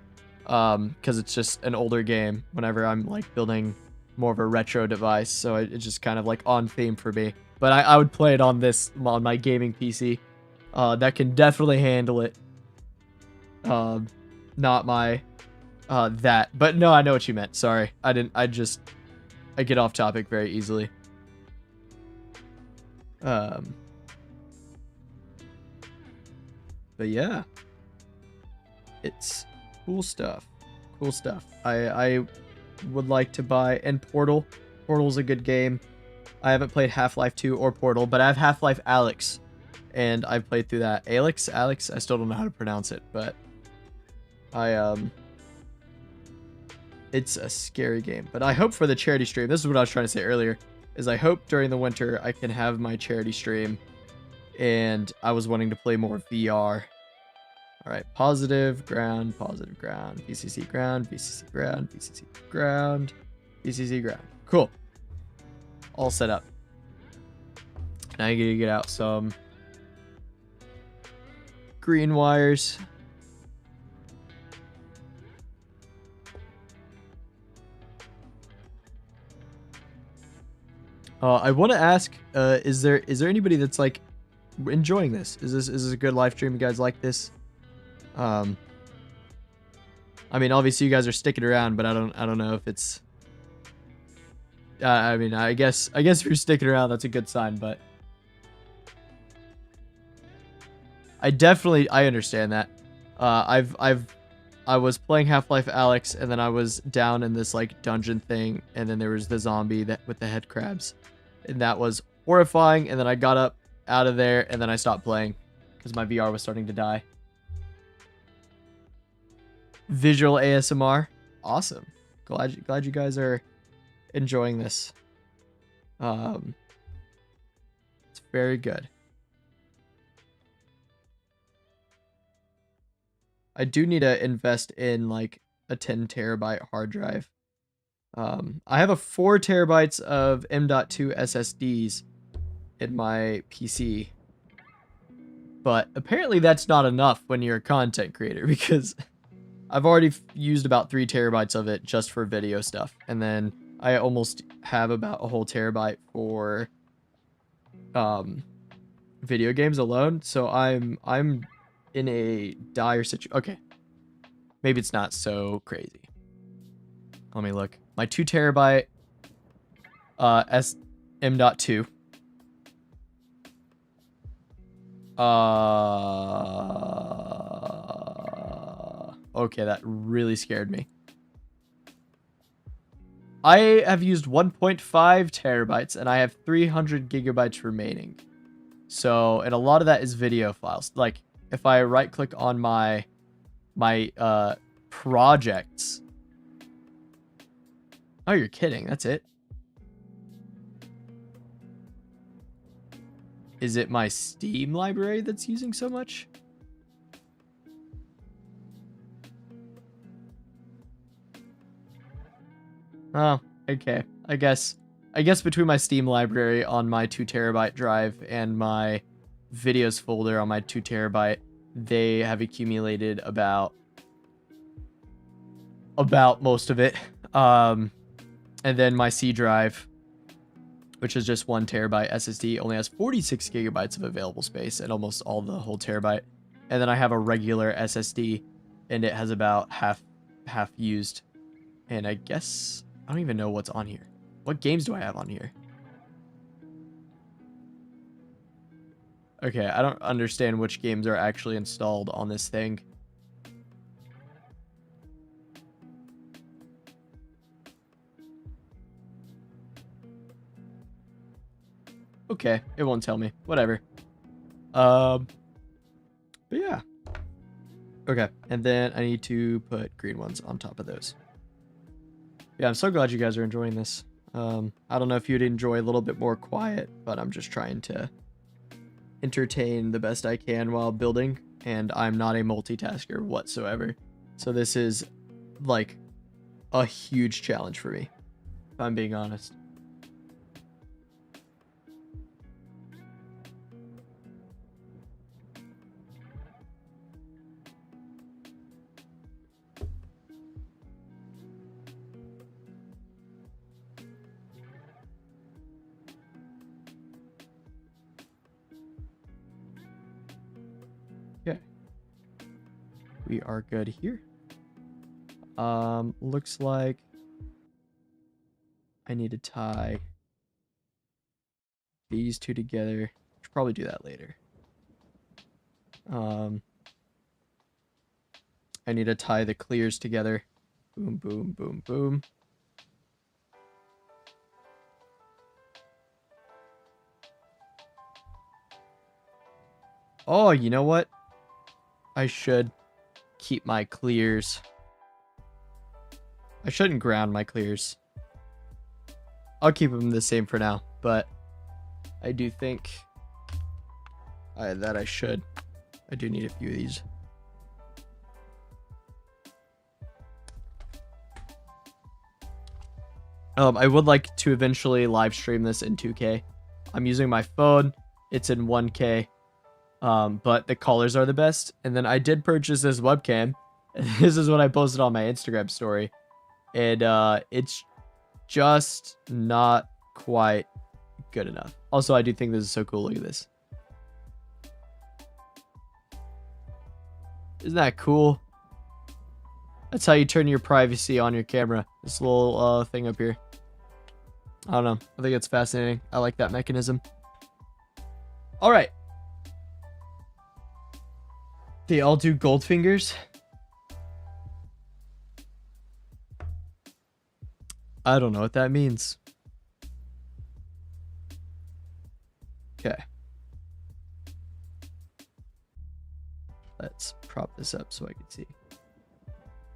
because it's just an older game whenever I'm like building more of a retro device, so it's just kind of like on theme for me. But I would play it on my gaming PC. That can definitely handle it. Not my that, but no, I know what you meant. Sorry, I get off topic very easily. But yeah, it's cool stuff. Cool stuff. I would like to buy, and Portal. Portal's a good game. I haven't played Half-Life 2 or Portal, but I have Half-Life Alyx, and I've played through that. Alex, I still don't know how to pronounce it, but it's a scary game. But I hope for the charity stream, this is what I was trying to say earlier, is I hope during the winter I can have my charity stream, and I was wanting to play more VR. All right, positive ground, VCC ground, VCC ground, VCC ground, VCC ground. Cool. All set up. Now I gotta get out some green wires. I want to ask, is there anybody that's like enjoying this? Is this a good live stream? You guys like this? I mean, obviously you guys are sticking around, but I don't know if it's. I mean, I guess if you're sticking around, that's a good sign. But I understand that. I was playing Half-Life Alyx, and then I was down in this like dungeon thing, and then there was the zombie with the head crabs, and that was horrifying. And then I got up out of there, and then I stopped playing because my VR was starting to die. Visual ASMR, awesome. Glad you guys are enjoying this. It's very good. I do need to invest in like a 10 terabyte hard drive. I have a 4 terabytes of M.2 SSDs in my PC, but apparently that's not enough when you're a content creator, because I've already used about 3 terabytes of it just for video stuff, and then I almost have about a whole terabyte for video games alone. So I'm in a dire situation. Okay, maybe it's not so crazy. Let me look. My 2 terabyte M.2. Okay, that really scared me. I have used 1.5 terabytes, and I have 300 gigabytes remaining. So, and a lot of that is video files. Like, if I right click on my projects. Oh, you're kidding. That's it. Is it my Steam library that's using so much? Oh, okay. I guess between my Steam library on my 2 terabyte drive and my videos folder on my 2 terabyte, they have accumulated about most of it. And then my C drive, which is just 1 terabyte SSD, only has 46 gigabytes of available space and almost all the whole terabyte. And then I have a regular SSD, and it has about half used. And I guess I don't even know what's on here. What games do I have on here? Okay, I don't understand which games are actually installed on this thing. Okay, it won't tell me. Whatever. But yeah. Okay, and then I need to put green ones on top of those. Yeah, I'm so glad you guys are enjoying this. I don't know if you'd enjoy a little bit more quiet, but I'm just trying to entertain the best I can while building, and I'm not a multitasker whatsoever. So this is like a huge challenge for me, if I'm being honest. we are good here. Looks like I need to tie these two together. Should probably do that later. I need to tie the clears together. Boom, boom, boom, boom. Oh, you know what? I should keep my clears. I shouldn't ground my clears. I'll keep them the same for now, but I do think that I should. I do need a few of these. I would like to eventually live stream this in 2K. I'm using my phone. It's in 1K. But the colors are the best. And then I did purchase this webcam. This is what I posted on my Instagram story. And it's just not quite good enough. Also, I do think this is so cool. Look at this. Isn't that cool? That's how you turn your privacy on your camera. This little thing up here. I don't know. I think it's fascinating. I like that mechanism. All right. They all do gold fingers. I don't know what that means. Okay. Let's prop this up so I can see.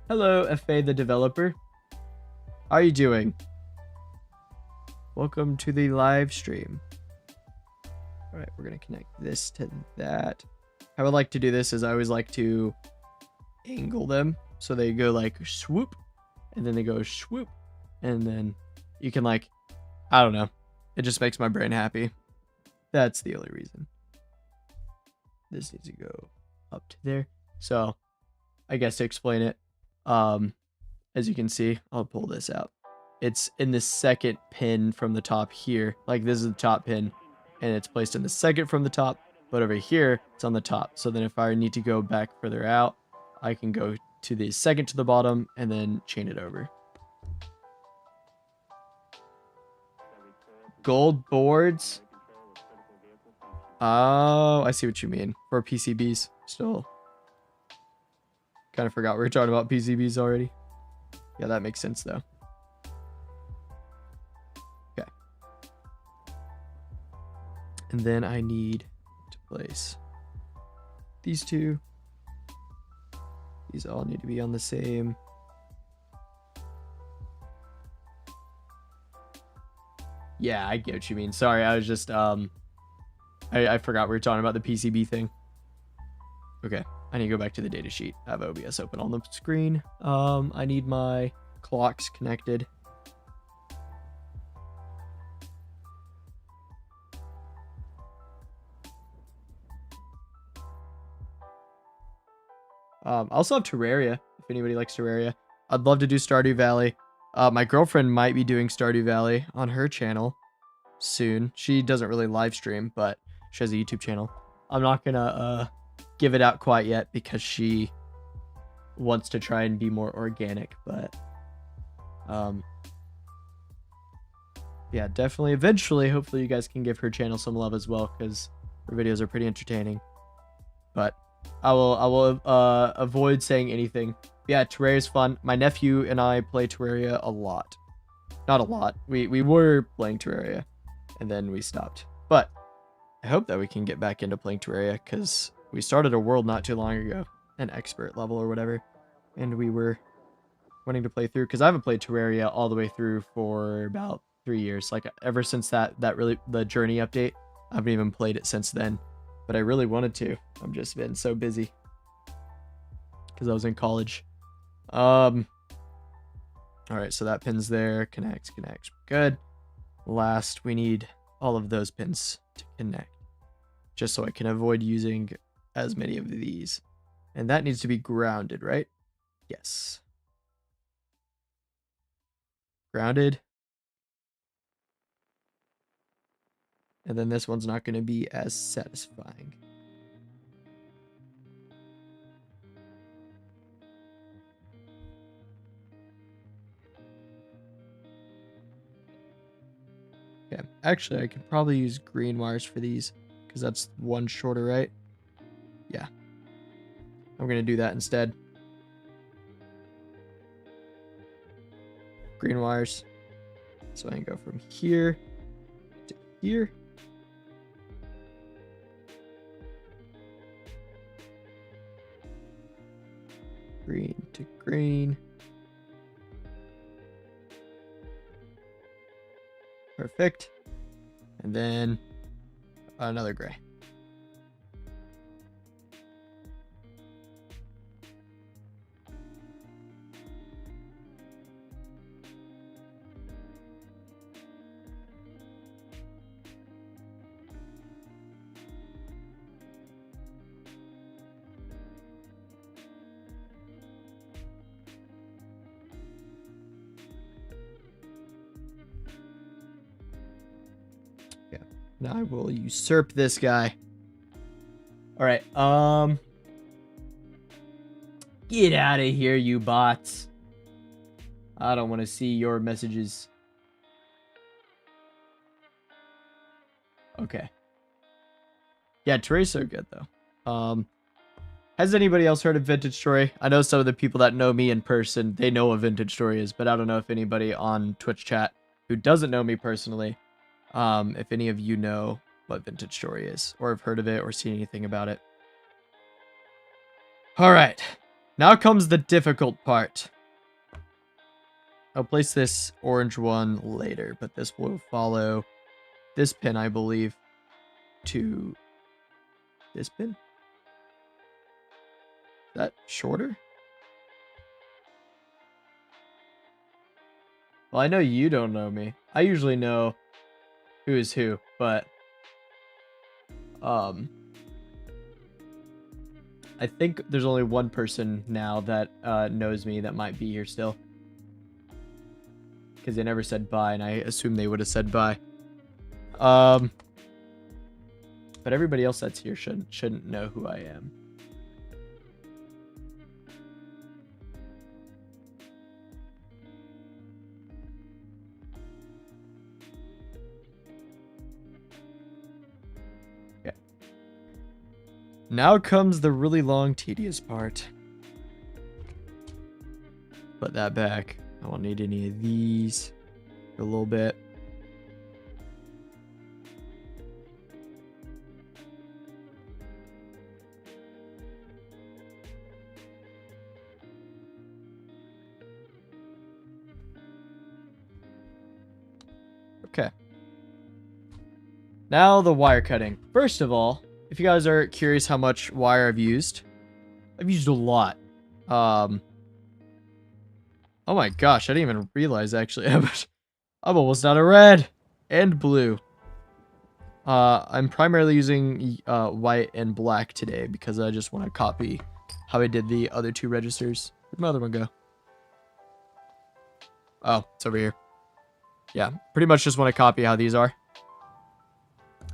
Hello, FA the developer. How are you doing? Welcome to the live stream. All right, we're going to connect this to that. How I would like to do this is I always like to angle them. So they go like swoop, and then they go swoop. And then you can like, I don't know. It just makes my brain happy. That's the only reason. This needs to go up to there. So I guess to explain it, as you can see, I'll pull this out. It's in the second pin from the top here. Like this is the top pin and it's placed in the second from the top, but over here it's on the top. So then if I need to go back further out, I can go to the second to the bottom and then chain it over. Gold boards. Oh, I see what you mean. For PCBs. Still. Kind of forgot we were talking about PCBs already. Yeah, that makes sense though. Okay. And then I need to place these two. These all need to be on the same. Yeah, I get what you mean. Sorry, I was just I forgot we were talking about the PCB thing. Okay, I need to go back to the data sheet. I have OBS open on the screen. I need my clocks connected. I also have Terraria, if anybody likes Terraria. I'd love to do Stardew Valley. My girlfriend might be doing Stardew Valley on her channel soon. She doesn't really live stream, but she has a YouTube channel. I'm not gonna give it out quite yet because she wants to try and be more organic, but yeah, definitely eventually hopefully you guys can give her channel some love as well because her videos are pretty entertaining. But I will avoid saying anything. Yeah, Terraria is fun. My nephew and I play Terraria a lot. Not a lot. We were playing Terraria and then we stopped. But I hope that we can get back into playing Terraria because we started a world not too long ago, an expert level or whatever, and we were wanting to play through because I haven't played Terraria all the way through for about 3 years. Like ever since that really the journey update, I haven't even played it since then. But I really wanted to. I've just been so busy because I was in college. All right, so that pin's there. Connect. Good. Last, we need all of those pins to connect, just so I can avoid using as many of these. And that needs to be grounded, right? Yes. Grounded. And then this one's not going to be as satisfying. Okay, actually, I could probably use green wires for these because that's one shorter, right? Yeah. I'm going to do that instead. Green wires. So I can go from here to here. Green to green. Perfect. And then another gray. Now I will usurp this guy. All right. Get out of here, you bots. I don't want to see your messages. Okay. Yeah, Terra's are good though. Has anybody else heard of Vintage Story? I know some of the people that know me in person, they know what Vintage Story is, but I don't know if anybody on Twitch chat who doesn't know me personally, if any of you know what Vintage Story is, or have heard of it, or seen anything about it. Alright, now comes the difficult part. I'll place this orange one later, but this will follow this pin, I believe, to this pin. Is that shorter? Well, I know you don't know me. I usually know who is who, but I think there's only one person now that knows me that might be here still. Because they never said bye, and I assume they would have said bye. But everybody else that's here shouldn't know who I am. Okay. Now comes the really long, tedious part. Put that back. I won't need any of these for a little bit. Okay. Now the wire cutting. First of all, if you guys are curious how much wire I've used a lot. Oh my gosh, I didn't even realize actually. I'm almost out of red and blue. I'm primarily using white and black today because I just want to copy how I did the other two registers. Where'd my other one go? Oh, it's over here. Yeah, pretty much just want to copy how these are.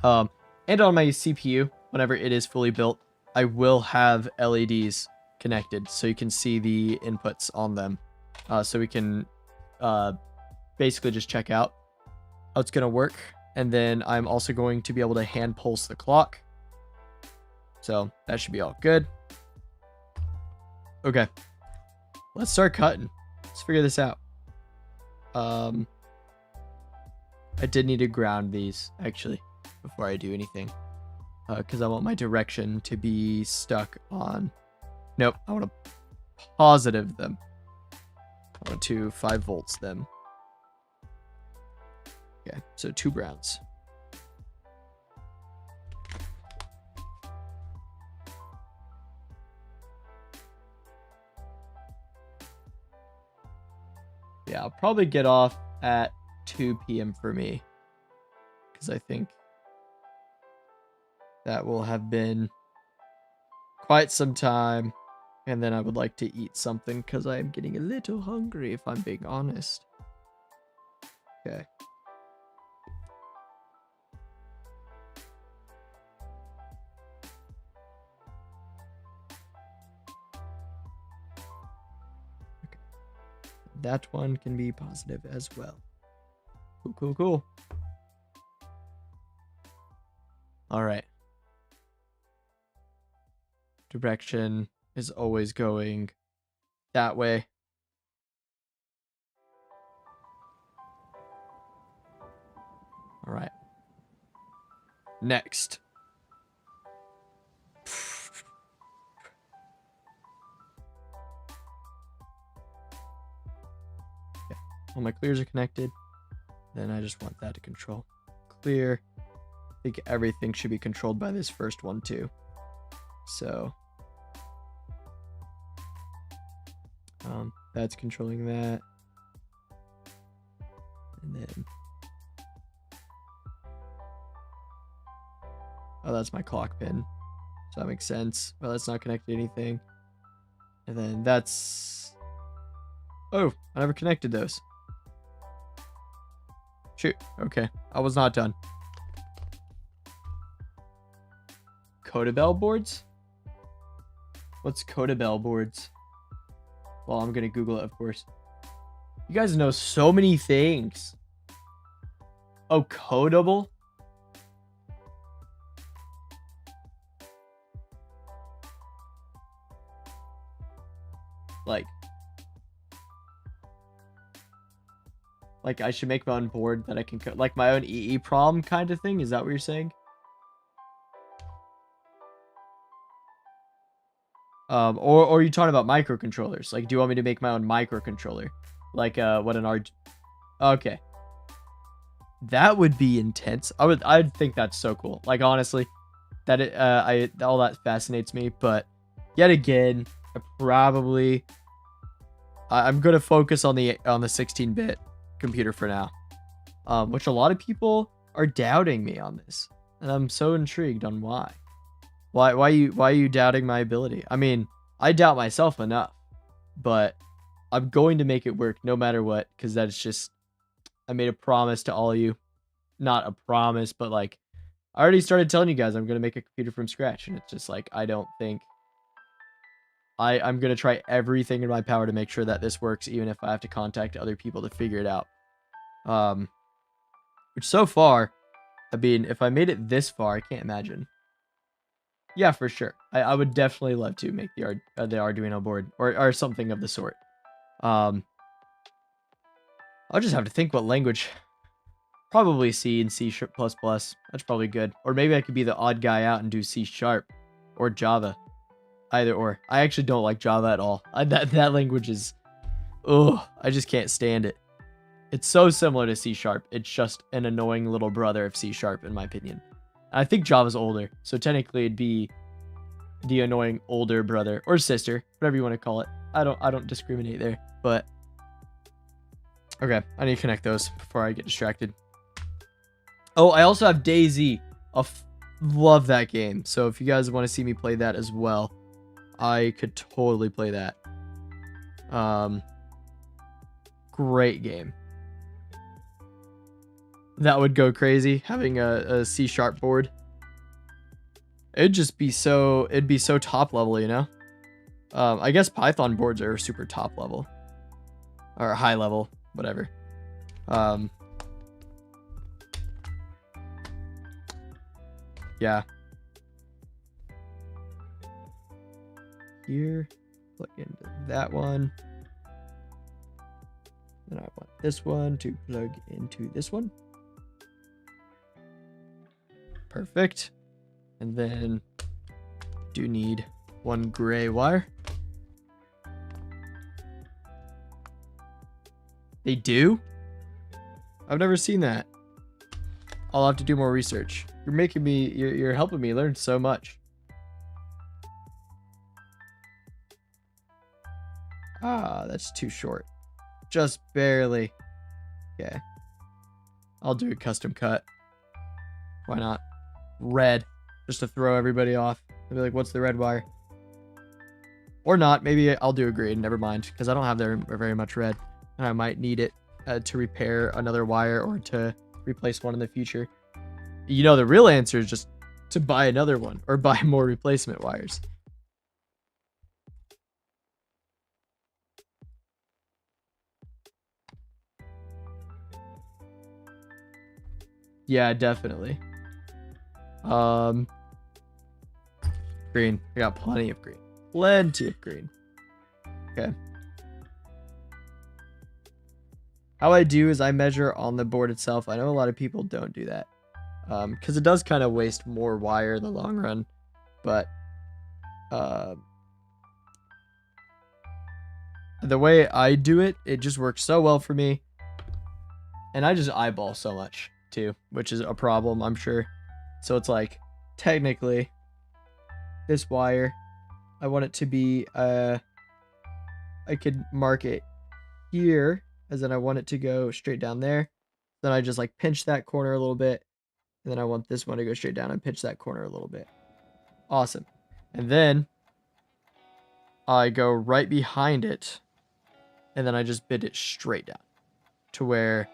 And on my CPU, whenever it is fully built, I will have LEDs connected so you can see the inputs on them. So we can basically just check out how it's going to work. And then I'm also going to be able to hand pulse the clock. So that should be all good. Okay. Let's start cutting. Let's figure this out. I did need to ground these, actually, before I do anything. Because I want my direction to be stuck on... Nope, I want to positive them. I want to 5 volts them. Okay, so 2 browns. Yeah, I'll probably get off at 2 p.m. for me. Because I think that will have been quite some time. And then I would like to eat something because I am getting a little hungry, if I'm being honest. Okay. That one can be positive as well. Cool, cool, cool. All right. Direction is always going that way. All right. Next. Okay. All my clears are connected. Then I just want that to control. Clear. I think everything should be controlled by this first one too. So that's controlling that. And then oh, that's my clock pin. So that makes sense. Well, that's not connected to anything. And then that's... Oh, I never connected those. Shoot. Okay. I was not done. Codabel boards? What's Codabel boards? Well, I'm going to Google it, of course. You guys know so many things. Oh, codable? Like I should make my own board that I can like my own EEPROM kind of thing. Is that what you're saying? Or are you talking about microcontrollers? Like, do you want me to make my own microcontroller? Like, what an R... Okay. That would be intense. I'd think that's so cool. Like, honestly, that all that fascinates me. But yet again, I'm gonna focus on the 16-bit computer for now, which a lot of people are doubting me on this, and I'm so intrigued on why. Why are you doubting my ability? I mean, I doubt myself enough, but I'm going to make it work no matter what, because that's just, I made a promise to all of you. Not a promise, but like, I already started telling you guys I'm going to make a computer from scratch, and it's just like, I don't think... I'm going to try everything in my power to make sure that this works, even if I have to contact other people to figure it out. Which so far, I mean, if I made it this far, I can't imagine. Yeah, for sure. I would definitely love to make the Arduino board or something of the sort. I'll just have to think what language. Probably C and C++. That's probably good. Or maybe I could be the odd guy out and do C# or Java. Either or. I actually don't like Java at all. That language is... Ugh, I just can't stand it. It's so similar to C#. It's just an annoying little brother of C# in my opinion. I think Java's older, so technically it'd be the annoying older brother or sister, whatever you want to call it. I don't discriminate there, but okay, I need to connect those before I get distracted. Oh, I also have DayZ. Love that game. So if you guys want to see me play that as well, I could totally play that. Great game. That would go crazy, having a C# board. It'd be so top level, you know? I guess Python boards are super top level. Or high level, whatever. Yeah. Here, plug into that one. Then I want this one to plug into this one. Perfect. And then do need one gray wire. They do? I've never seen that. I'll have to do more research. You're helping me learn so much. Ah, that's too short. Just barely. Okay. I'll do a custom cut. Why not? Red. Just to throw everybody off. I'll be like, what's the red wire? Or not. Maybe I'll do a green. Never mind. Because I don't have very much red. And I might need it to repair another wire or to replace one in the future. You know, the real answer is just to buy another one or buy more replacement wires. Yeah, definitely. Green. I got plenty of green. Plenty of green. Okay. How I do is I measure on the board itself. I know a lot of people don't do that. Because it does kind of waste more wire in the long run. But the way I do it, it just works so well for me. And I just eyeball so much too, which is a problem, I'm sure. So it's like, technically, this wire, I want it to be, I could mark it here, as in I want it to go straight down there. Then I just like pinch that corner a little bit. And then I want this one to go straight down and pinch that corner a little bit. Awesome. And then I go right behind it. And then I just bid it straight down to where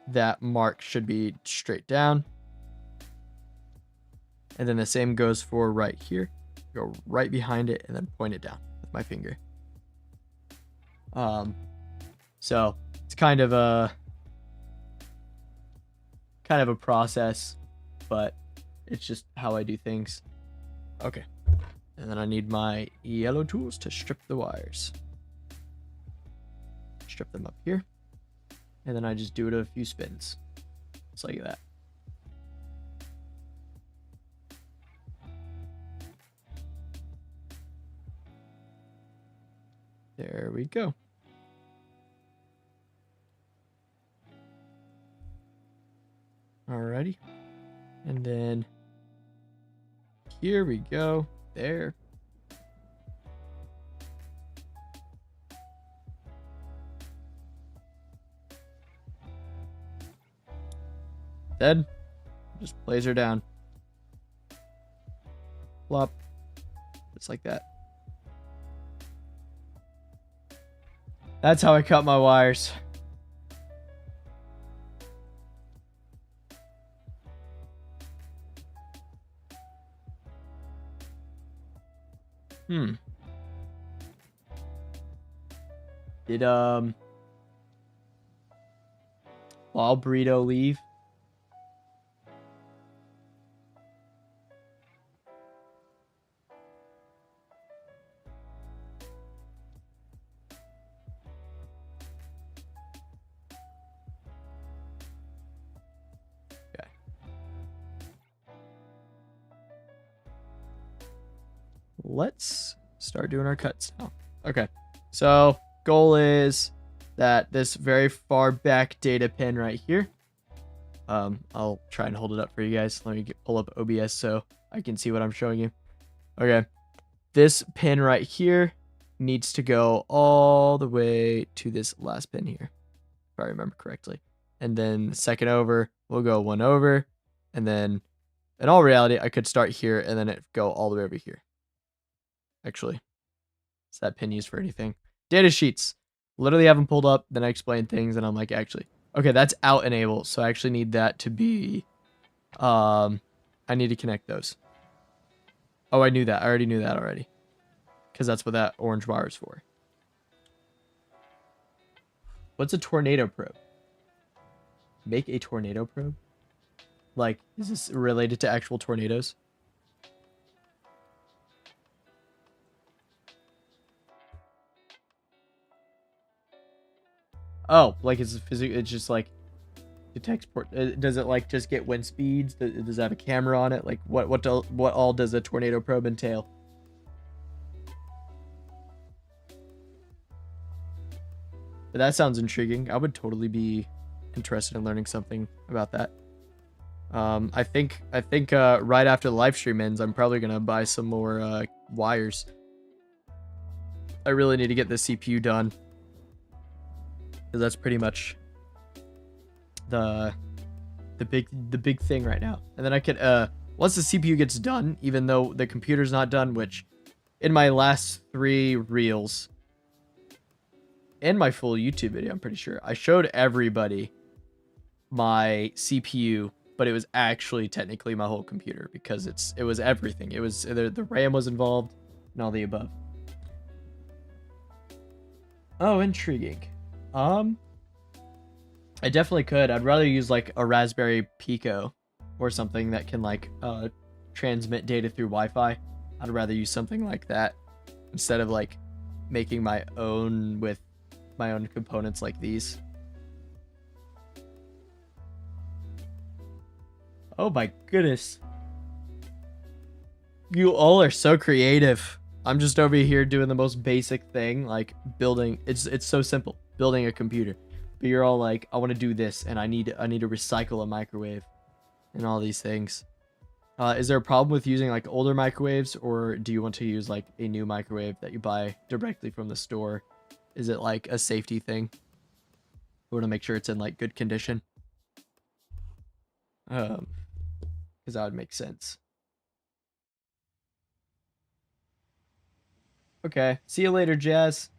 that mark should be straight down. And then the same goes for right here. Go right behind it and then point it down with my finger. So it's kind of a process, but it's just how I do things. Okay. And then I need my yellow tools to strip the wires. Strip them up here. And then I just do it a few spins. Just like that. There we go. Alrighty. And then here we go. There. Then just laser down. Plop. Just like that. That's how I cut my wires. Did Wild Burrito leave? Okay. Let's start doing our cuts now. Okay. So goal is that this very far back data pin right here. I'll try and hold it up for you guys. Let me pull up OBS so I can see what I'm showing you. Okay. This pin right here needs to go all the way to this last pin here, if I remember correctly. And then the second over, we'll go one over. And then in all reality, I could start here and then it go all the way over here. Actually, is that pin used for anything? Data sheets. Literally have them pulled up. Then I explain things and I'm like, actually, okay, that's out enable. So I actually need that to be, I need to connect those. Oh, I knew that. I already knew that already. Because that's what that orange bar is for. What's a tornado probe? Make a tornado probe? Like, is this related to actual tornadoes? Oh, like it's just like detects does it like just get wind speeds? Does it have a camera on it? Like what all does a tornado probe entail? But that sounds intriguing. I would totally be interested in learning something about that. I think right after the live stream ends, I'm probably gonna buy some more wires. I really need to get the CPU done. Because that's pretty much the big thing right now. And then I could once the CPU gets done, even though the computer's not done, which in my last 3 reels and my full YouTube video, I'm pretty sure I showed everybody my CPU, but it was actually technically my whole computer because it was everything. It was the RAM was involved and all the above. Oh, intriguing. I definitely could. I'd rather use like a Raspberry Pico or something that can like transmit data through Wi-Fi. I'd rather use something like that instead of like making my own with my own components like these. Oh my goodness. You all are so creative. I'm just over here doing the most basic thing, like building. It's so simple, building a computer. But you're all like, I want to do this, and I need to recycle a microwave, and all these things. Is there a problem with using like older microwaves, or do you want to use like a new microwave that you buy directly from the store? Is it like a safety thing? You want to make sure it's in like good condition. Because that would make sense. Okay, see you later, Jazz.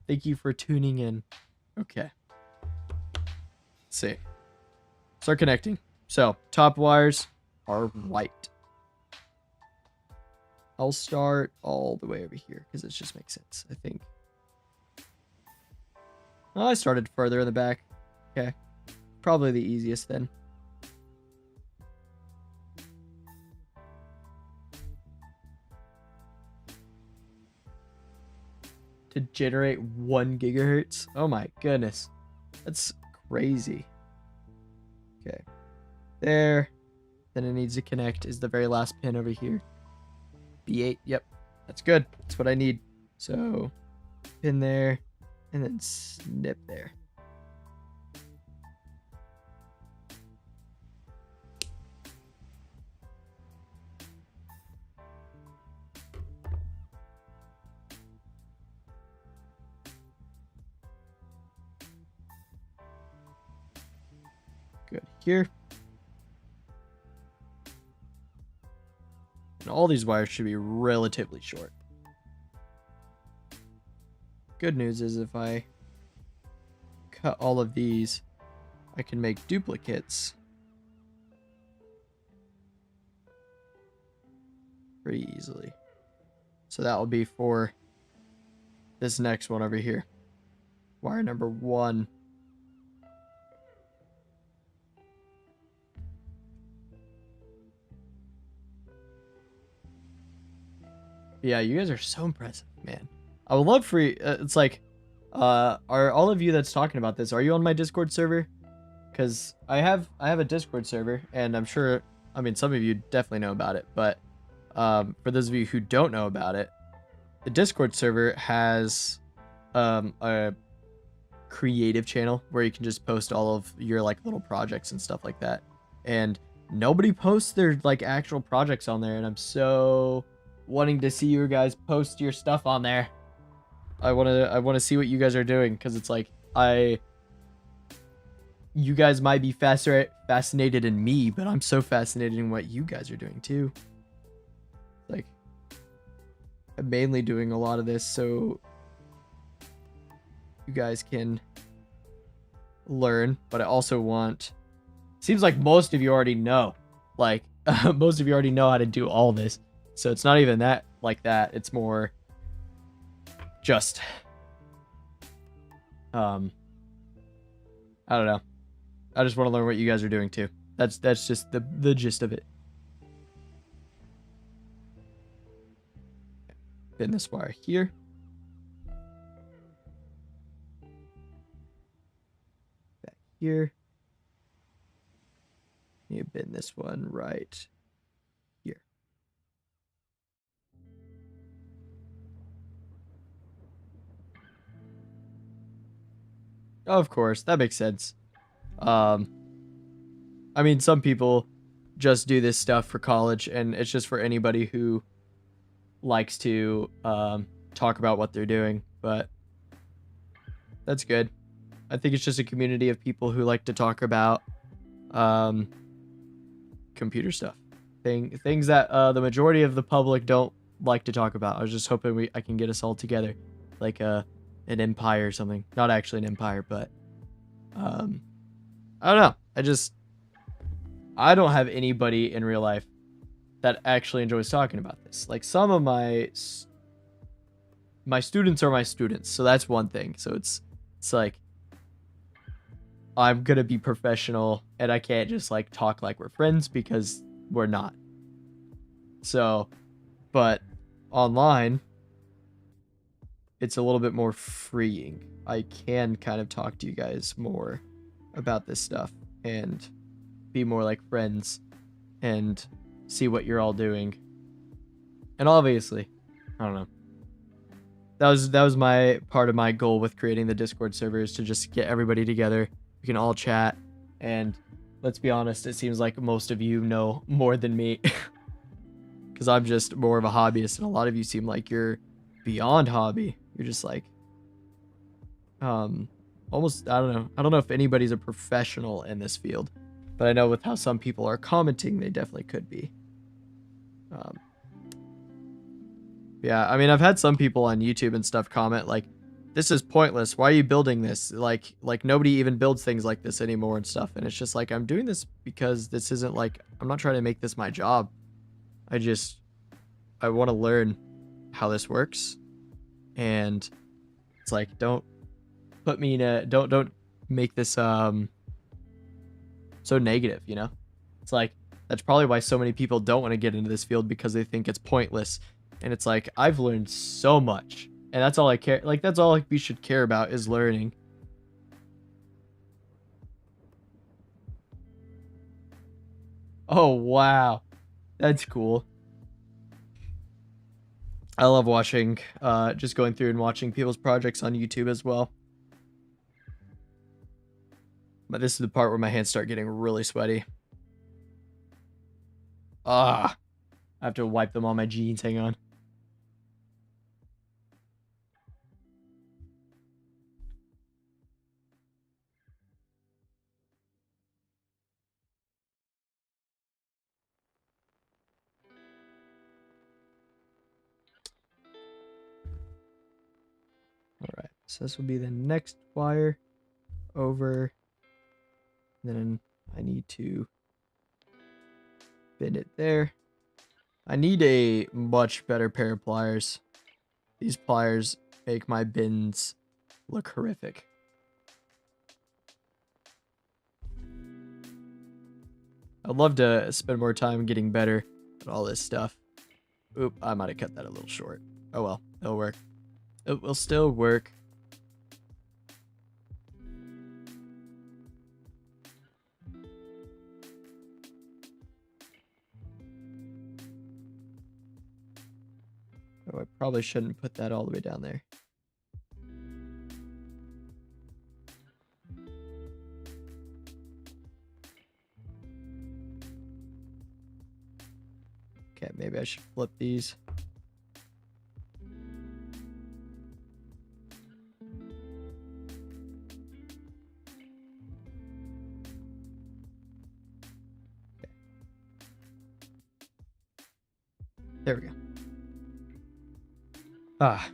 Thank you for tuning in. Okay. Let's see. Start connecting. So, top wires are white. I'll start all the way over here because it just makes sense, I think. Oh, I started further in the back. Okay. Probably the easiest then. To generate 1 gigahertz. Oh my goodness. That's crazy. Okay. There. Then it needs to connect is the very last pin over here. B8. Yep. That's good. That's what I need. So, pin there. And then snip there. Good here. And all these wires should be relatively short. Good news is if I cut all of these, I can make duplicates pretty easily. So that will be for this next one over here. Wire number 1. Yeah, you guys are so impressive, man. I would love for you. It's like, are all of you that's talking about this, are you on my Discord server? Because I have a Discord server, and I'm sure, I mean, some of you definitely know about it, but for those of you who don't know about it, the Discord server has a creative channel where you can just post all of your like little projects and stuff like that. And nobody posts their like actual projects on there, and I'm so wanting to see you guys post your stuff on there. I want to see what you guys are doing, because it's like you guys might be fascinated in me, but I'm so fascinated in what you guys are doing too. Like, I'm mainly doing a lot of this so you guys can learn, but I also want, seems like most of you already know, like most of you already know how to do all this. So it's not even that like that. It's more just, I don't know. I just want to learn what you guys are doing too. That's just the gist of it. Pin this wire here. Back here. You pin this one right here. Of course, that makes sense. I mean, some people just do this stuff for college, and it's just for anybody who likes to talk about what they're doing, but that's good. I think it's just a community of people who like to talk about computer stuff. Things that the majority of the public don't like to talk about. I was just hoping I can get us all together, like an empire or something. Not actually an empire, but I don't know. I don't have anybody in real life that actually enjoys talking about this. Like, some of my students are my students, so that's one thing. So it's like, I'm gonna be professional and I can't just like talk like we're friends because we're not. So, but online, it's a little bit more freeing. I can kind of talk to you guys more about this stuff and be more like friends and see what you're all doing. And obviously, I don't know. That was my part of my goal with creating the Discord server, is to just get everybody together. We can all chat, and let's be honest, it seems like most of you know more than me because I'm just more of a hobbyist, and a lot of you seem like you're beyond hobby. You're just like almost, I don't know if anybody's a professional in this field, but I know with how some people are commenting, they definitely could be. Um, yeah, I mean, I've had some people on YouTube and stuff comment like, "This is pointless. Why are you building this? Like nobody even builds things like this anymore and stuff." And it's just like, I'm doing this because this isn't like, I'm not trying to make this my job. I want to learn how this works, and it's like, don't put me in a, don't make this so negative, you know? It's like, that's probably why so many people don't want to get into this field, because they think it's pointless. And it's like, I've learned so much, and that's all I care. Like, that's all we should care about, is learning. Oh, wow. That's cool. I love watching, just going through and watching people's projects on YouTube as well. But this is the part where my hands start getting really sweaty. Ah, I have to wipe them on my jeans. Hang on. All right, so this will be the next wire over. Then I need to bend it there. I need a much better pair of pliers. These pliers make my bends look horrific. I'd love to spend more time getting better at all this stuff. Oop, I might have cut that a little short. Oh well, it'll work. It will still work. Oh, I probably shouldn't put that all the way down there. Okay, maybe I should flip these. Okay. There we go. Ah.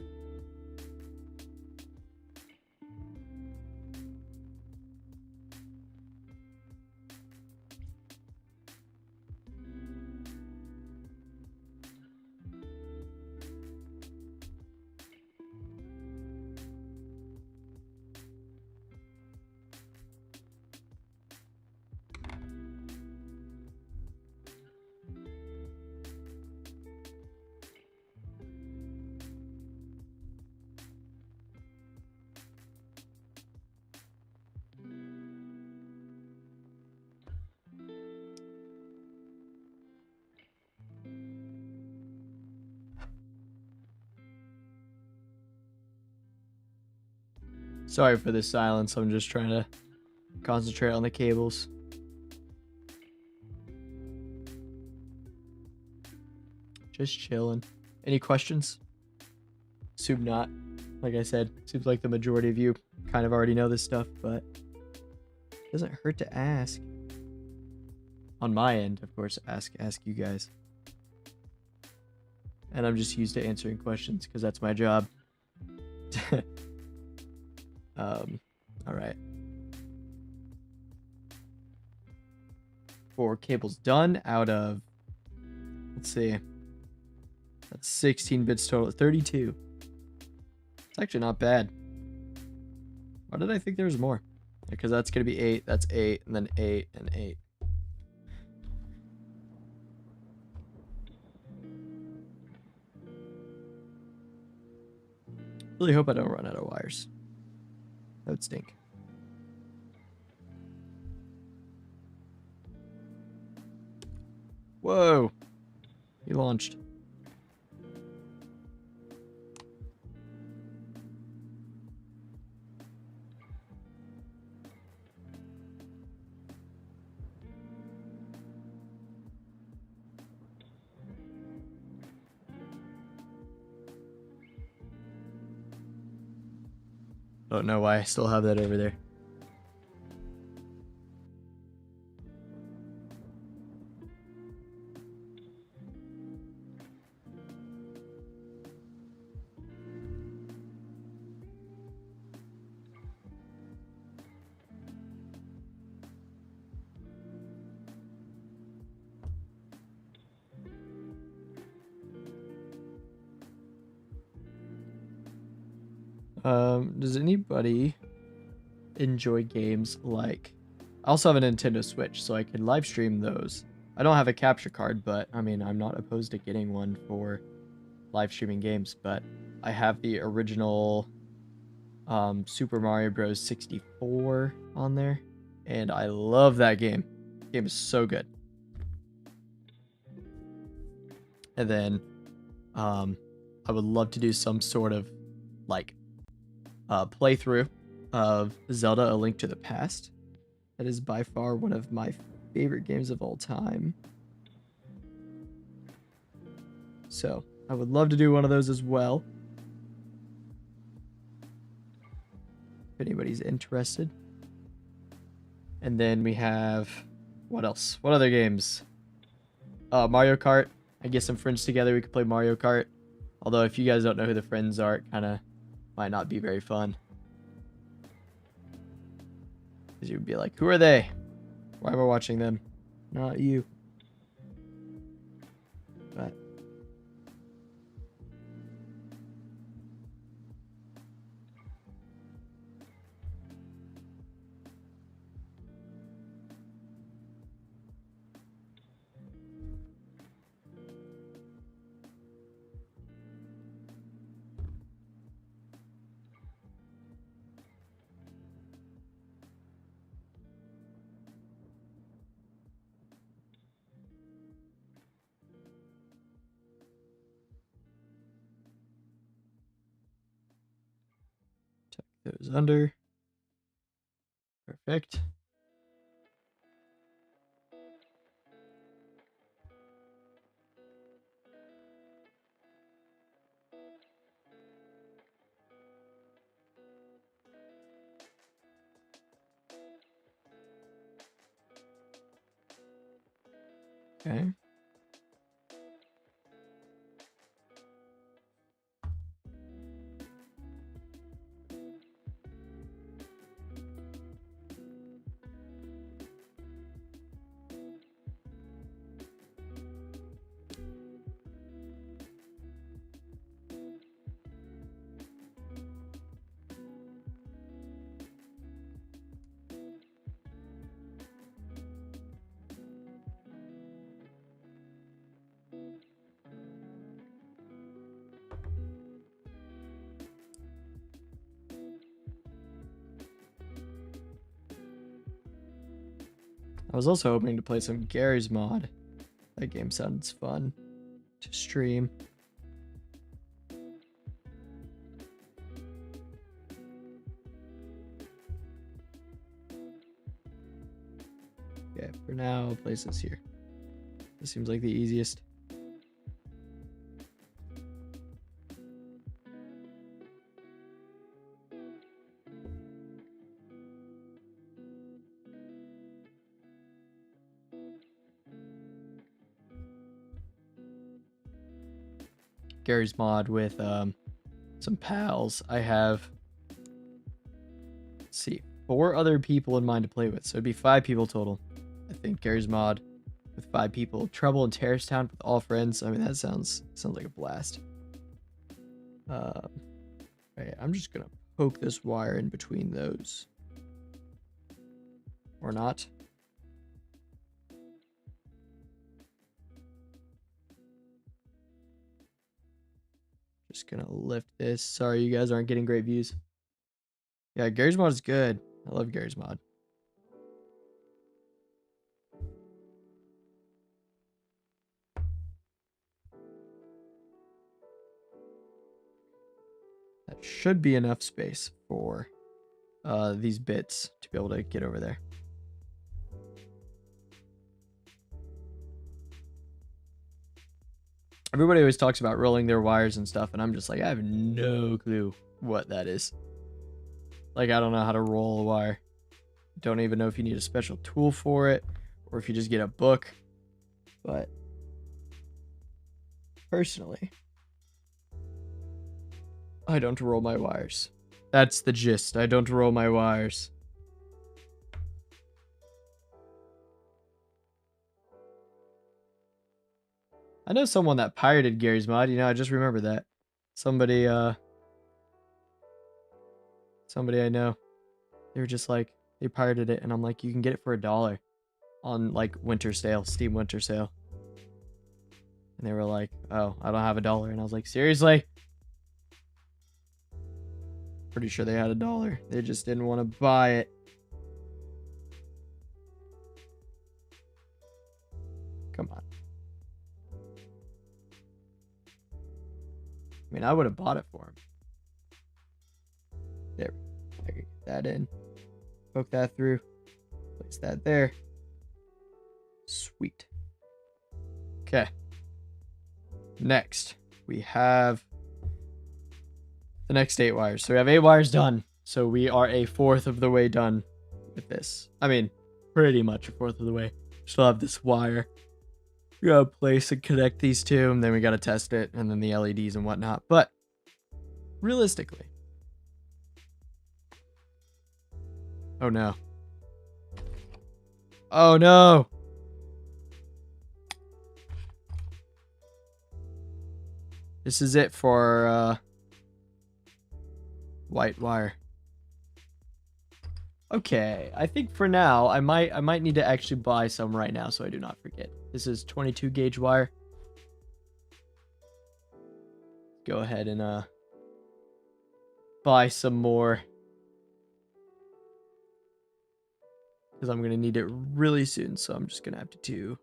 Sorry for the silence. I'm just trying to concentrate on the cables. Just chilling. Any questions? Assume not. Like I said, seems like the majority of you kind of already know this stuff, but it doesn't hurt to ask. On my end, of course, ask you guys. And I'm just used to answering questions because that's my job. All right. 4 cables done out of, let's see, that's 16 bits total, 32. It's actually not bad. Why did I think there was more? Because that's going to be 8. That's 8. And then 8 and 8. Really hope I don't run out of wires. That would stink. Whoa. He launched. Don't know why I still have that over there. Does anybody enjoy games like... I also have a Nintendo Switch, so I can live stream those. I don't have a capture card, but I mean, I'm not opposed to getting one for live streaming games, but I have the original Super Mario Bros. 64 on there, and I love that game. The game is so good. And then I would love to do some sort of like playthrough of Zelda: A Link to the Past. That is by far one of my favorite games of all time. So I would love to do one of those as well. If anybody's interested. And then we have... What else? What other games? Mario Kart. I get some friends together, we could play Mario Kart. Although if you guys don't know who the friends are, it kind of might not be very fun. Because you'd be like, who are they? Why am I watching them? Not you. But... Tuck those under. Perfect. Okay. I was also hoping to play some Garry's Mod. That game sounds fun to stream. Okay, for now, I'll place this here. This seems like the easiest. Garry's Mod with some pals. I have, let's see, 4 other people in mind to play with, so it'd be 5 people total. I think Garry's Mod with 5 people. Trouble in Terrace Town with all friends. I mean, that sounds like a blast. Okay, I'm just gonna poke this wire in between those. Or not. Just gonna lift this. Sorry, you guys aren't getting great views. Yeah, Gary's mod is good. I love Gary's mod. That should be enough space for these bits to be able to get over there. Everybody always talks about rolling their wires and stuff, and I'm just like, I have no clue what that is. Like, I don't know how to roll a wire. Don't even know if you need a special tool for it, or if you just get a book. But personally, I don't roll my wires. That's the gist. I don't roll my wires. I know someone that pirated Gary's mod. You know, I just remember that. Somebody I know. They were just like, they pirated it, and I'm like, you can get it for $1 on like winter sale, Steam winter sale. And they were like, oh, I don't have $1. And I was like, seriously? Pretty sure they had $1. They just didn't want to buy it. Come on. I mean, I would have bought it for him. There. I could get that in. Poke that through. Place that there. Sweet. Okay. Next, we have the next 8 wires. So we have 8 wires done. So we are a fourth of the way done with this. I mean, pretty much a fourth of the way. Still have this wire. We gotta place and connect these two, and then we gotta test it, and then the LEDs and whatnot. But realistically, oh no. Oh no. This is it for white wire. Okay, I think for now I might need to actually buy some right now so I do not forget. This is 22 gauge wire. Go ahead and buy some more, because I'm gonna need it really soon. So I'm just gonna have to do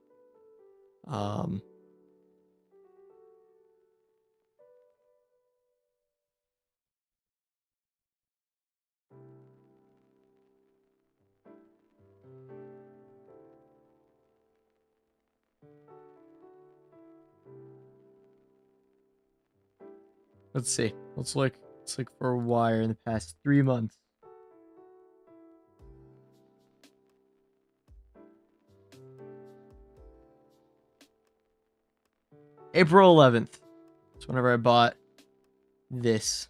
let's see. Let's look for a wire in the past 3 months. April 11th. That's whenever I bought this.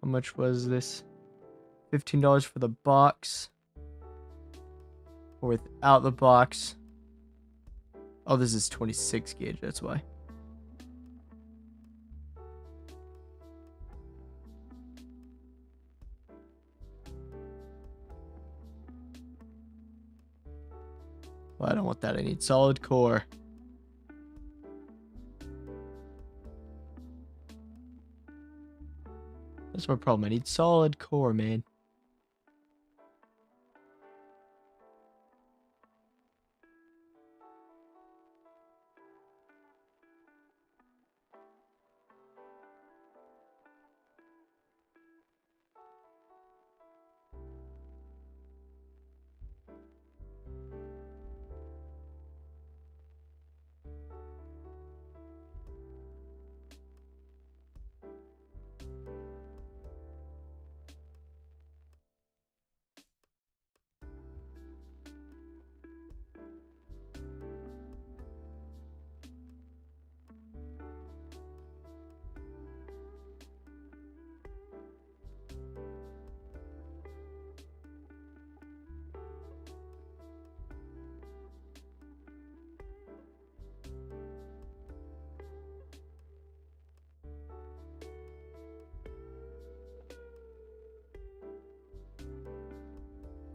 How much was this? $15 for the box. Or without the box. Oh, this is 26 gauge, that's why. Well, I don't want that. I need solid core. That's my problem. I need solid core, man.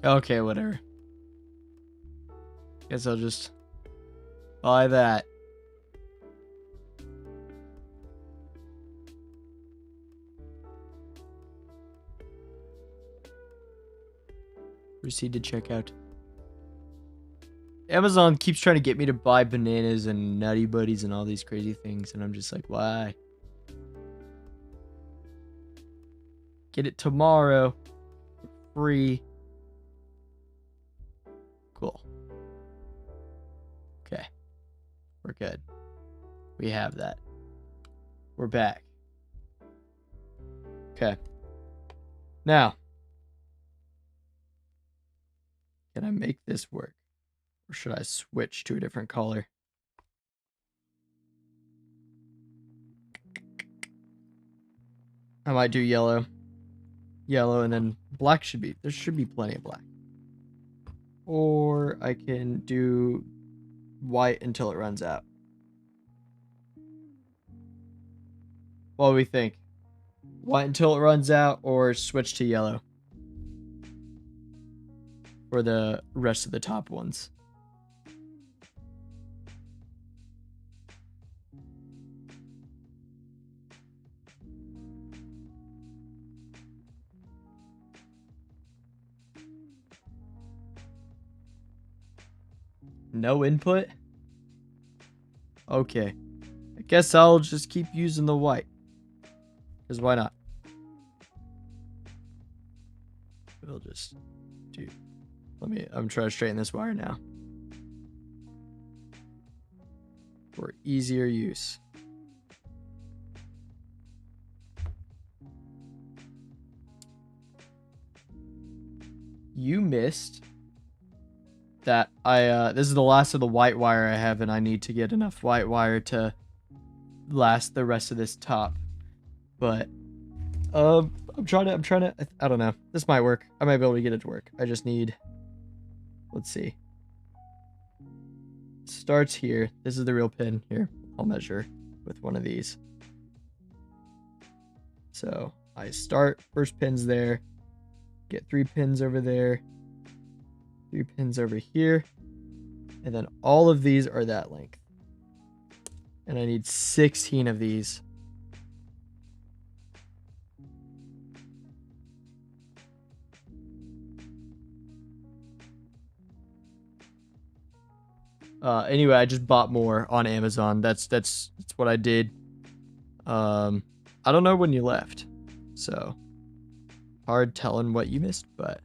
Okay, whatever. Guess I'll just buy that. Proceed to checkout. Amazon keeps trying to get me to buy bananas and Nutty Buddies and all these crazy things, and I'm just like, why? Get it tomorrow. Free. Cool. Okay. We're good. We have that. We're back. Okay. Now, can I make this work? Or should I switch to a different color? I might do yellow. Yellow, and then black should be... There should be plenty of black. Or I can do white until it runs out. What do we think? White until it runs out, or switch to yellow? For the rest of the top ones. No input? Okay. I guess I'll just keep using the white. Because why not? We'll just do... I'm trying to straighten this wire now. For easier use. You missed that this is the last of the white wire I have, and I need to get enough white wire to last the rest of this top. But I'm trying to I don't know. This might work. I might be able to get it to work. I just need, let's see. It starts here. This is the real pin here. I'll measure with one of these. So I start, first pin's there. Get 3 pins over there. 3 pins over here. And then all of these are that length. And I need 16 of these. Anyway, I just bought more on Amazon. That's what I did. I don't know when you left, so hard telling what you missed, but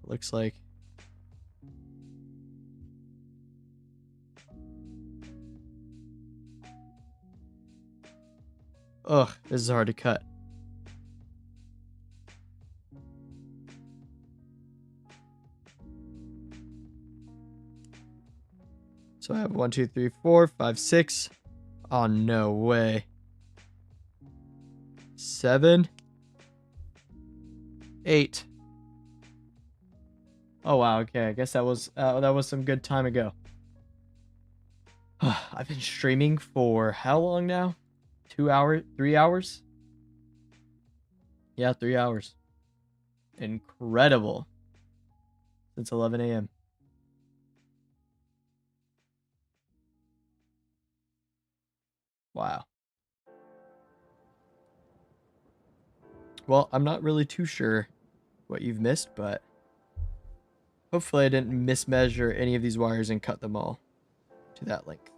looks like ugh, this is hard to cut. So I have 1, 2, 3, 4, 5, 6. Oh, no way. 7, 8. Oh wow, okay. I guess that was some good time ago. I've been streaming for how long now? 2 hours? 3 hours? Yeah, 3 hours. Incredible. Since 11 a.m. Wow. Well, I'm not really too sure what you've missed, but hopefully I didn't mismeasure any of these wires and cut them all to that length.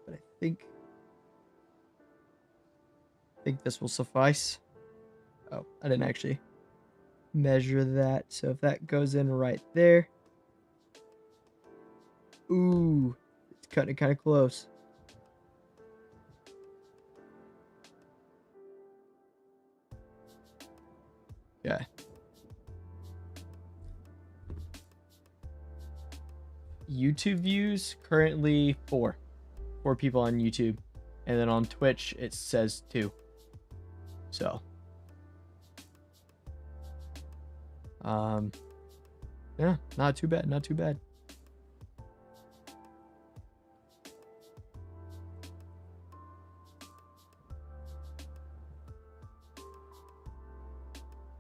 But I think this will suffice. Oh, I didn't actually measure that. So if that goes in right there. Ooh, it's cutting it kind of close. Yeah. YouTube views currently 4 people on YouTube, and then on Twitch it says 2. So yeah, not too bad, not too bad.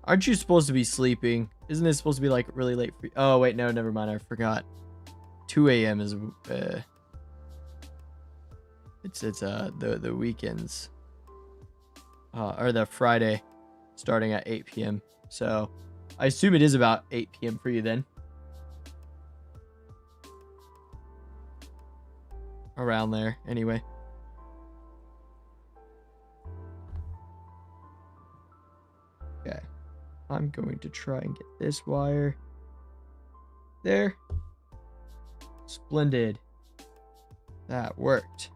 Aren't you supposed to be sleeping? Isn't it supposed to be like really late for you? Oh wait, no, never mind. I forgot. 2 a.m. is it's the weekends. Or the Friday starting at 8 p.m. So I assume it is about 8 p.m. for you then. Around there, anyway. Okay. I'm going to try and get this wire. There. Splendid. That worked.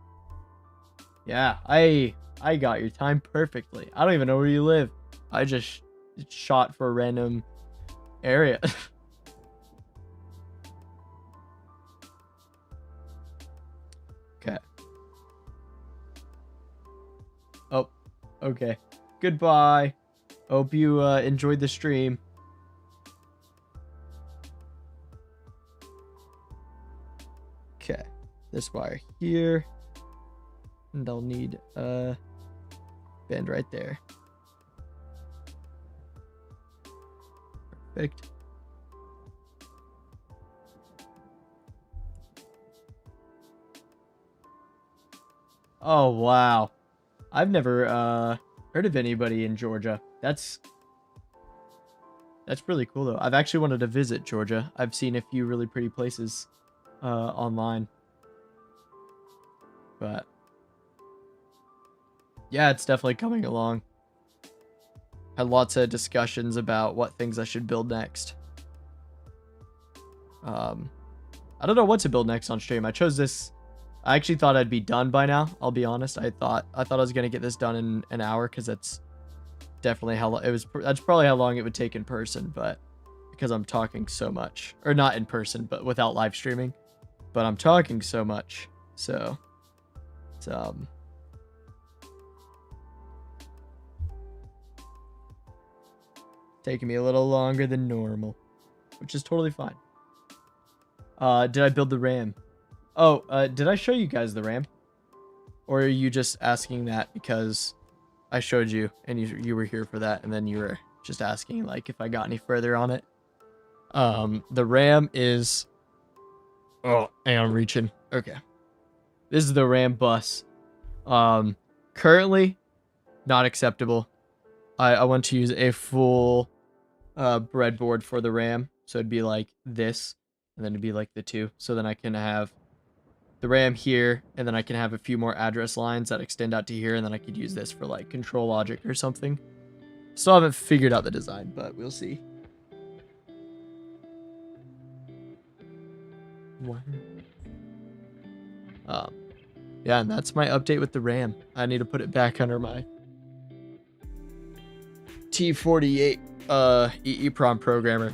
Yeah, I got your time perfectly. I don't even know where you live. I just shot for a random area. Okay. Oh, okay. Goodbye. Hope you enjoyed the stream. Okay. This wire here. And I'll need a bend right there. Perfect. Oh, wow. I've never heard of anybody in Georgia. That's really cool, though. I've actually wanted to visit Georgia. I've seen a few really pretty places online. But yeah, it's definitely coming along. Had lots of discussions about what things I should build next. I don't know what to build next on stream. I chose this. I actually thought I'd be done by now. I'll be honest. I thought I was gonna get this done in an hour because that's definitely how it was. That's probably how long it would take in person, but because I'm talking so much, or not in person, but without live streaming, but I'm talking so much, so it's taking me a little longer than normal, which is totally fine. Did I build the RAM? Oh, did I show you guys the RAM? Or are you just asking that because I showed you and you were here for that, and then you were just asking like if I got any further on it? The RAM is... Oh, hang on, I'm reaching. Okay. This is the RAM bus. Currently, not acceptable. I want to use a full breadboard for the RAM. So it'd be like this, and then it'd be like the two. So then I can have the RAM here, and then I can have a few more address lines that extend out to here, and then I could use this for like control logic or something. Still haven't figured out the design, but we'll see. Yeah, and that's my update with the RAM. I need to put it back under my T48 EEPROM programmer.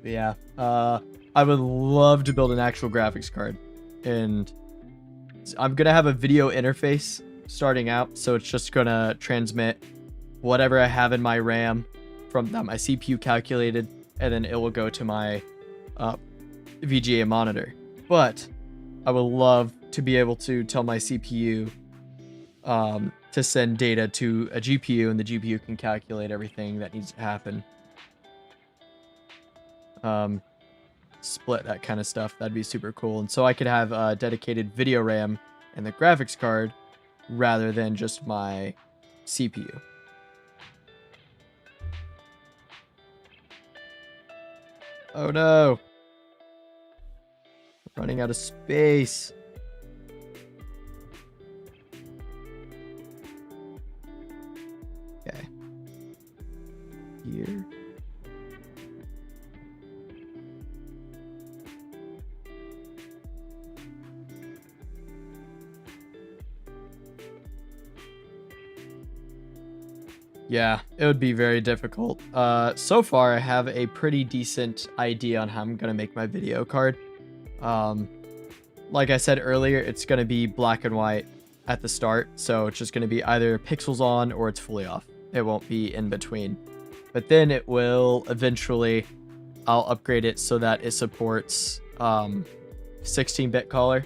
Yeah, I would love to build an actual graphics card, and I'm gonna have a video interface starting out, so it's just gonna transmit whatever I have in my RAM from that my CPU calculated, and then it will go to my VGA monitor. But I would love to be able to tell my CPU to send data to a GPU, and the GPU can calculate everything that needs to happen. Split that kind of stuff. That'd be super cool. And so I could have a dedicated video RAM and the graphics card rather than just my CPU. Oh no. I'm running out of space. Okay. Here. Yeah, it would be very difficult. So far, I have a pretty decent idea on how I'm going to make my video card. Like I said earlier, it's going to be black and white at the start. So it's just going to be either pixels on or it's fully off. It won't be in between. But then it will eventually, I'll upgrade it so that it supports 16-bit color.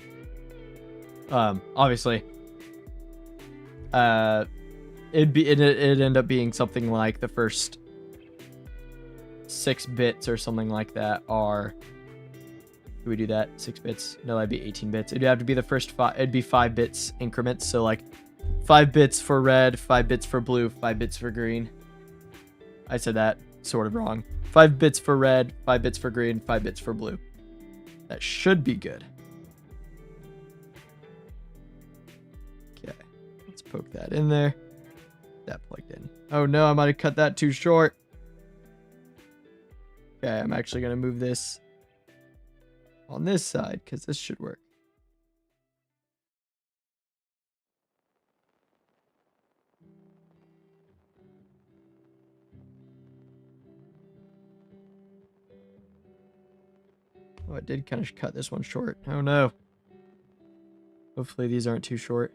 Obviously, it'd end up being something like the first 6 bits or something like that are. Do we do that? 6 bits? No, that'd be 18 bits. It'd have to be the first 5. It'd be 5 bits increments. So like 5 bits for red, 5 bits for blue, 5 bits for green. I said that sort of wrong. 5 bits for red, 5 bits for green, 5 bits for blue. That should be good. Okay, let's poke that in there. That plugged in. Oh no, I might have cut that too short. Okay, I'm actually going to move this on this side because this should work. Oh, I did kind of cut this one short. Oh no. Hopefully these aren't too short.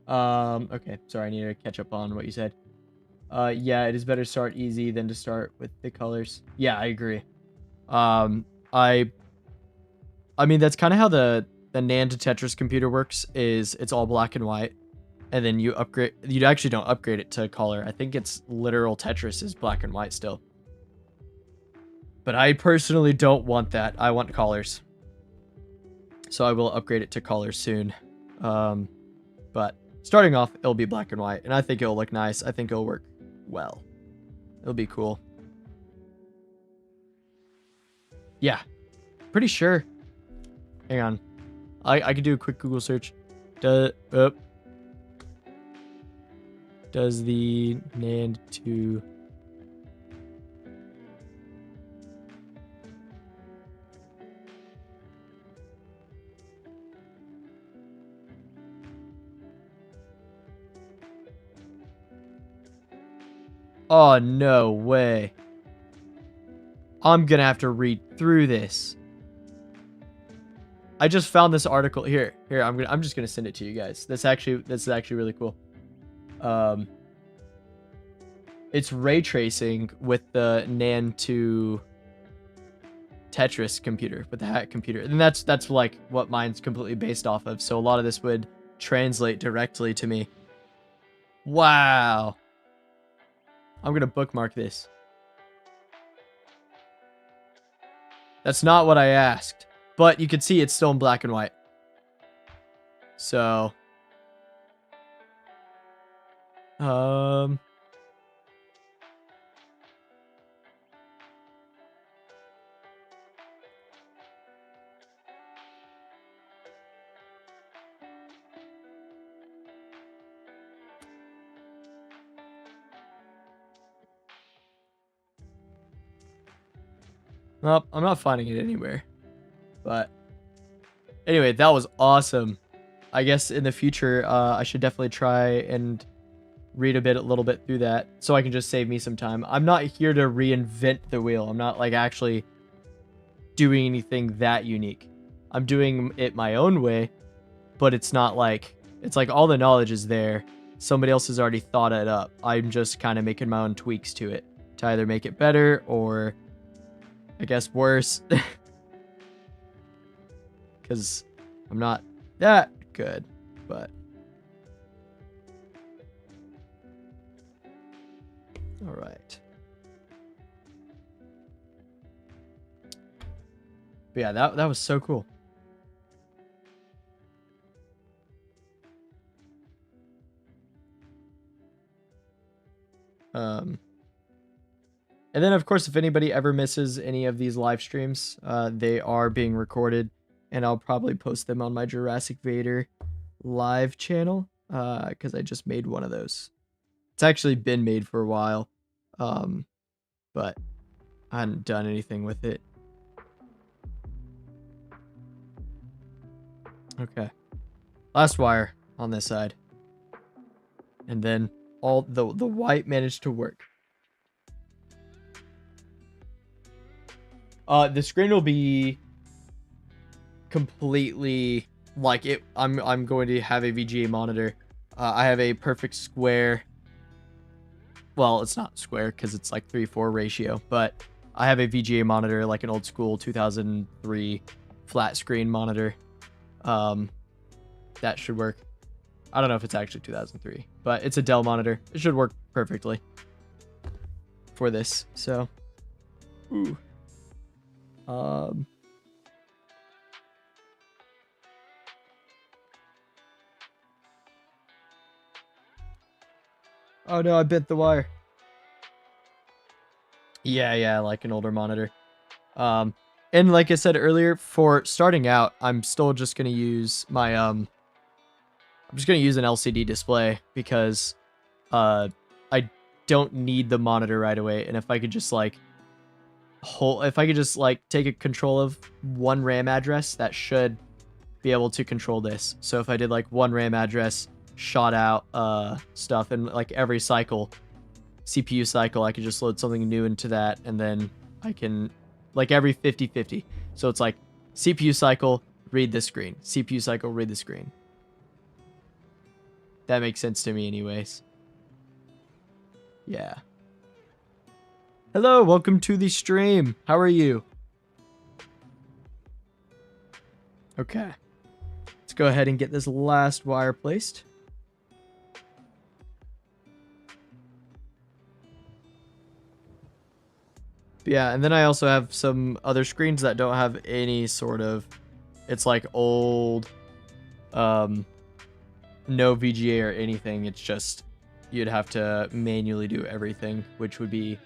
Okay, sorry, I need to catch up on what you said. Yeah, it is better to start easy than to start with the colors. Yeah, I agree. I mean, that's kind of how the NAND to Tetris computer works, is it's all black and white. And then you actually don't upgrade it to color. I think it's literal Tetris is black and white still. But I personally don't want that. I want colors. So I will upgrade it to colors soon. But starting off, it'll be black and white. And I think it'll look nice. I think it'll work well. It'll be cool. Yeah. Pretty sure. Hang on. I could do a quick Google search. Does the NAND to... Oh, no way. I'm gonna have to read through this. I just found this article here. I'm just gonna send it to you guys. This is actually really cool. It's ray tracing with the NAND to Tetris computer, with the hack computer, and that's like what mine's completely based off of. So a lot of this would translate directly to me. Wow. I'm gonna bookmark this. That's not what I asked, but you can see it's still in black and white. So, nope, I'm not finding it anywhere. But anyway, that was awesome. I guess in the future, I should definitely try and read a little bit through that, so I can just save me some time. I'm not here to reinvent the wheel. I'm not like actually doing anything that unique. I'm doing it my own way, but it's not like, it's like all the knowledge is there. Somebody else has already thought it up. I'm just kind of making my own tweaks to it to either make it better or, I guess, worse. Because I'm not that good, but all right. But yeah, that was so cool. And then, of course, if anybody ever misses any of these live streams, they are being recorded, and I'll probably post them on my Jurassic Vader live channel, because I just made one of those. It's actually been made for a while, but I hadn't done anything with it. Okay. Last wire on this side. And then all the white managed to work. The screen will be completely like it. I'm going to have a VGA monitor. I have a perfect square. Well, it's not square because it's like 3:4 ratio, but I have a VGA monitor, like an old school 2003 flat screen monitor. That should work. I don't know if it's actually 2003, but it's a Dell monitor. It should work perfectly for this. So, ooh. Oh no, I bent the wire. Yeah, like an older monitor. And like I said earlier, for starting out, I'm still just gonna use my I'm just gonna use an LCD display because I don't need the monitor right away, and if I could just like take a control of one RAM address, that should be able to control this. So if I did like one RAM address, shot out stuff, and like every cycle, CPU cycle, I could just load something new into that, and then I can, like every 50/50. So it's like CPU cycle, read the screen. CPU cycle, read the screen. That makes sense to me anyways. Yeah. Hello, welcome to the stream. How are you? Okay. Let's go ahead and get this last wire placed. Yeah, and then I also have some other screens that don't have any sort of, it's like old, no VGA or anything. It's just, you'd have to manually do everything, which would be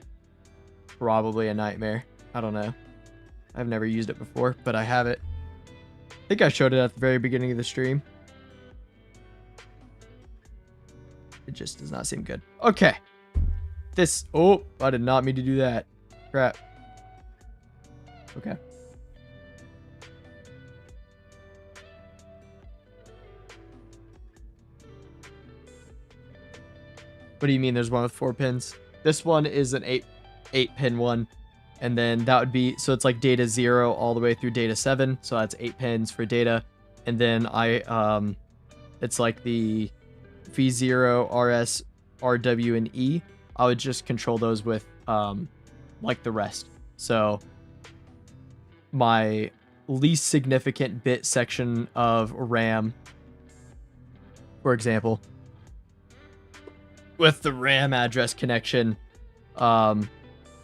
probably a nightmare. I don't know. I've never used it before, but I have it. I think I showed it at the very beginning of the stream. It just does not seem good. Okay. This, oh, I did not mean to do that. Crap. Okay. What do you mean there's one with 4 pins? This one is an 8 pin one. And then that would be, so it's like data 0 all the way through data 7. So that's 8 pins for data. And then it's like the V0, RS, RW, and E. I would just control those with like the rest. So my least significant bit section of RAM, for example, with the RAM address connection, for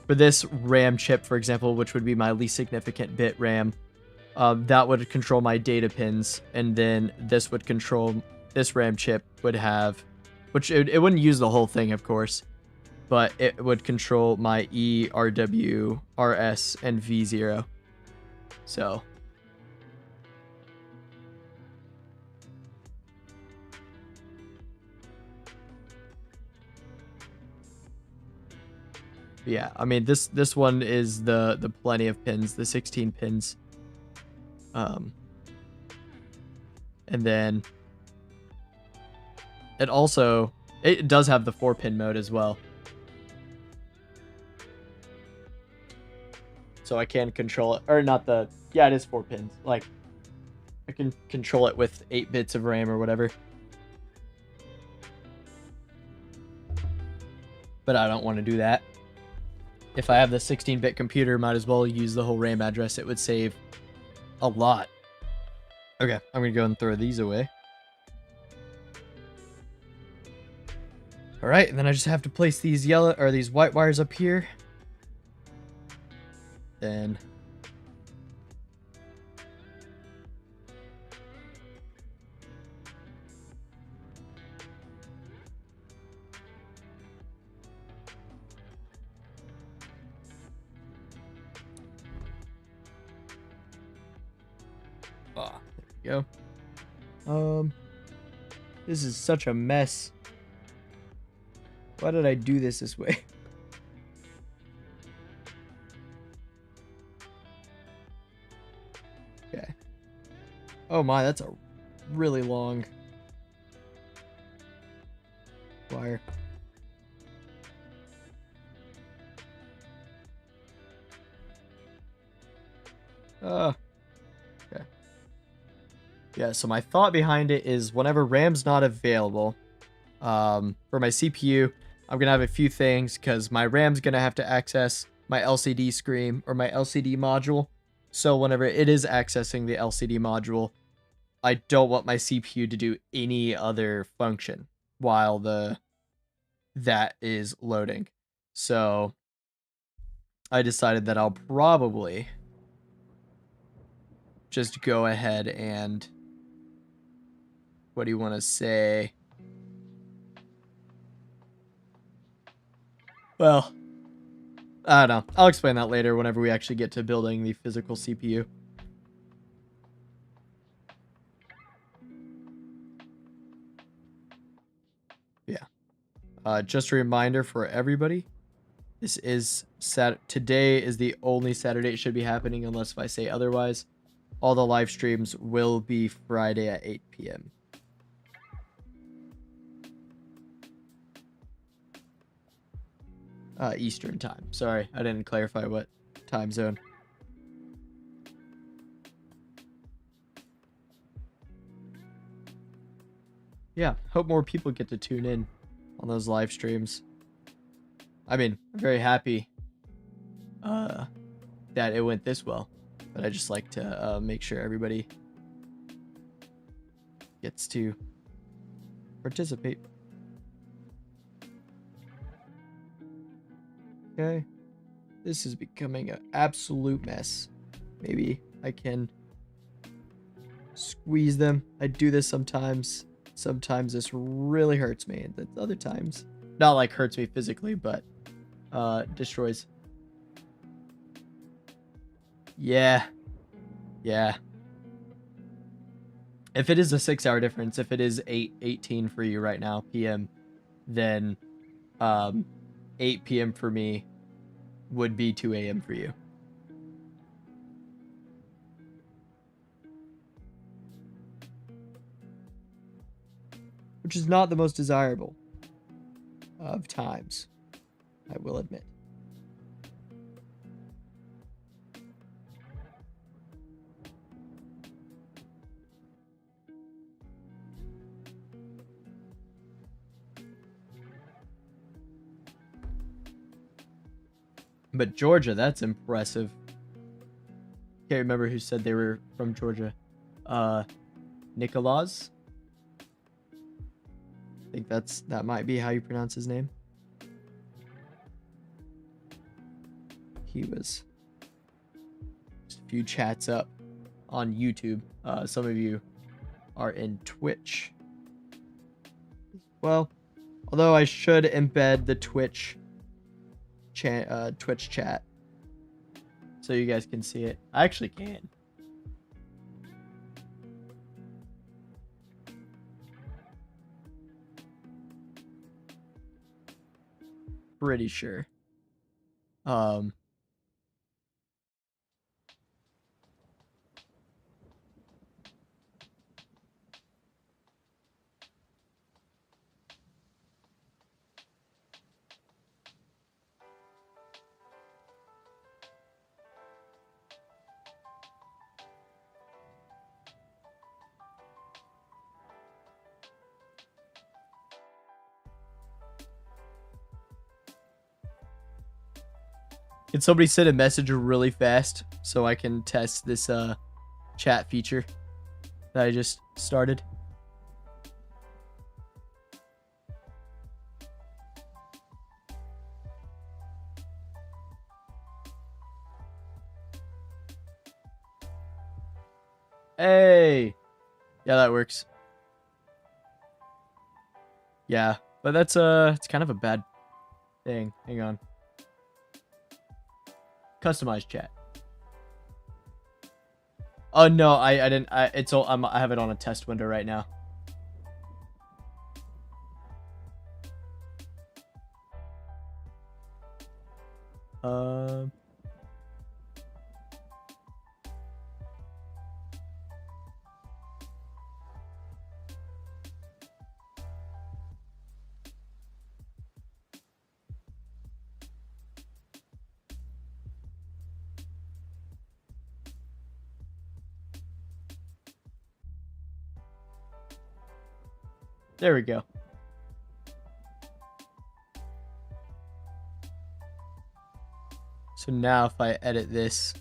this RAM chip, for example, which would be my least significant bit RAM, that would control my data pins, and then this would control, this RAM chip would have, which it wouldn't use the whole thing, of course, but it would control my E, RW, RS, and V0. So yeah, I mean this one is the plenty of pins, the 16 pins. And then it does have the 4-pin mode as well. So I can control it, or not the, yeah, it is 4 pins. Like, I can control it with 8 bits of RAM or whatever. But I don't want to do that. If I have the 16-bit computer, might as well use the whole RAM address. It would save a lot. Okay, I'm going to go and throw these away. All right, and then I just have to place these yellow, or these white wires up here. Then there we go. This is such a mess. Why did I do this way? Okay. Oh my, that's a really long wire. Okay. Yeah, so my thought behind it is whenever RAM's not available, for my CPU, I'm going to have a few things because my RAM's going to have to access my LCD screen or my LCD module. So whenever it is accessing the LCD module, I don't want my CPU to do any other function while that is loading. So I decided that I'll probably just go ahead and, what do you want to say? Well, I don't know. I'll explain that later whenever we actually get to building the physical CPU. Yeah. Just a reminder for everybody. This is today is the only Saturday it should be happening, unless if I say otherwise. All the live streams will be Friday at 8 p.m. Eastern time. Sorry, I didn't clarify what time zone. Yeah, hope more people get to tune in on those live streams. I mean, I'm very happy that it went this well, but I just like to make sure everybody gets to participate. Okay, this is becoming an absolute mess. Maybe I can squeeze them. I do this sometimes. Sometimes this really hurts me, and other times, not like hurts me physically, but destroys. Yeah. If it is a 6-hour difference, if it is 8:18 for you right now, PM, then 8 PM for me would be 2 AM for you. Which is not the most desirable of times, I will admit. But Georgia, that's impressive. Can't remember who said they were from Georgia. Nicholas? I think that might be how you pronounce his name. He was just a few chats up on YouTube. Some of you are in Twitch. Well, although I should embed the Twitch chat so you guys can see it. I actually can. Pretty sure. Can somebody send a message really fast so I can test this chat feature that I just started? Hey. Yeah, that works. Yeah, but that's it's kind of a bad thing. Hang on. Customize chat. Oh no, I didn't. I have it on a test window right now. There we go. So now if I edit this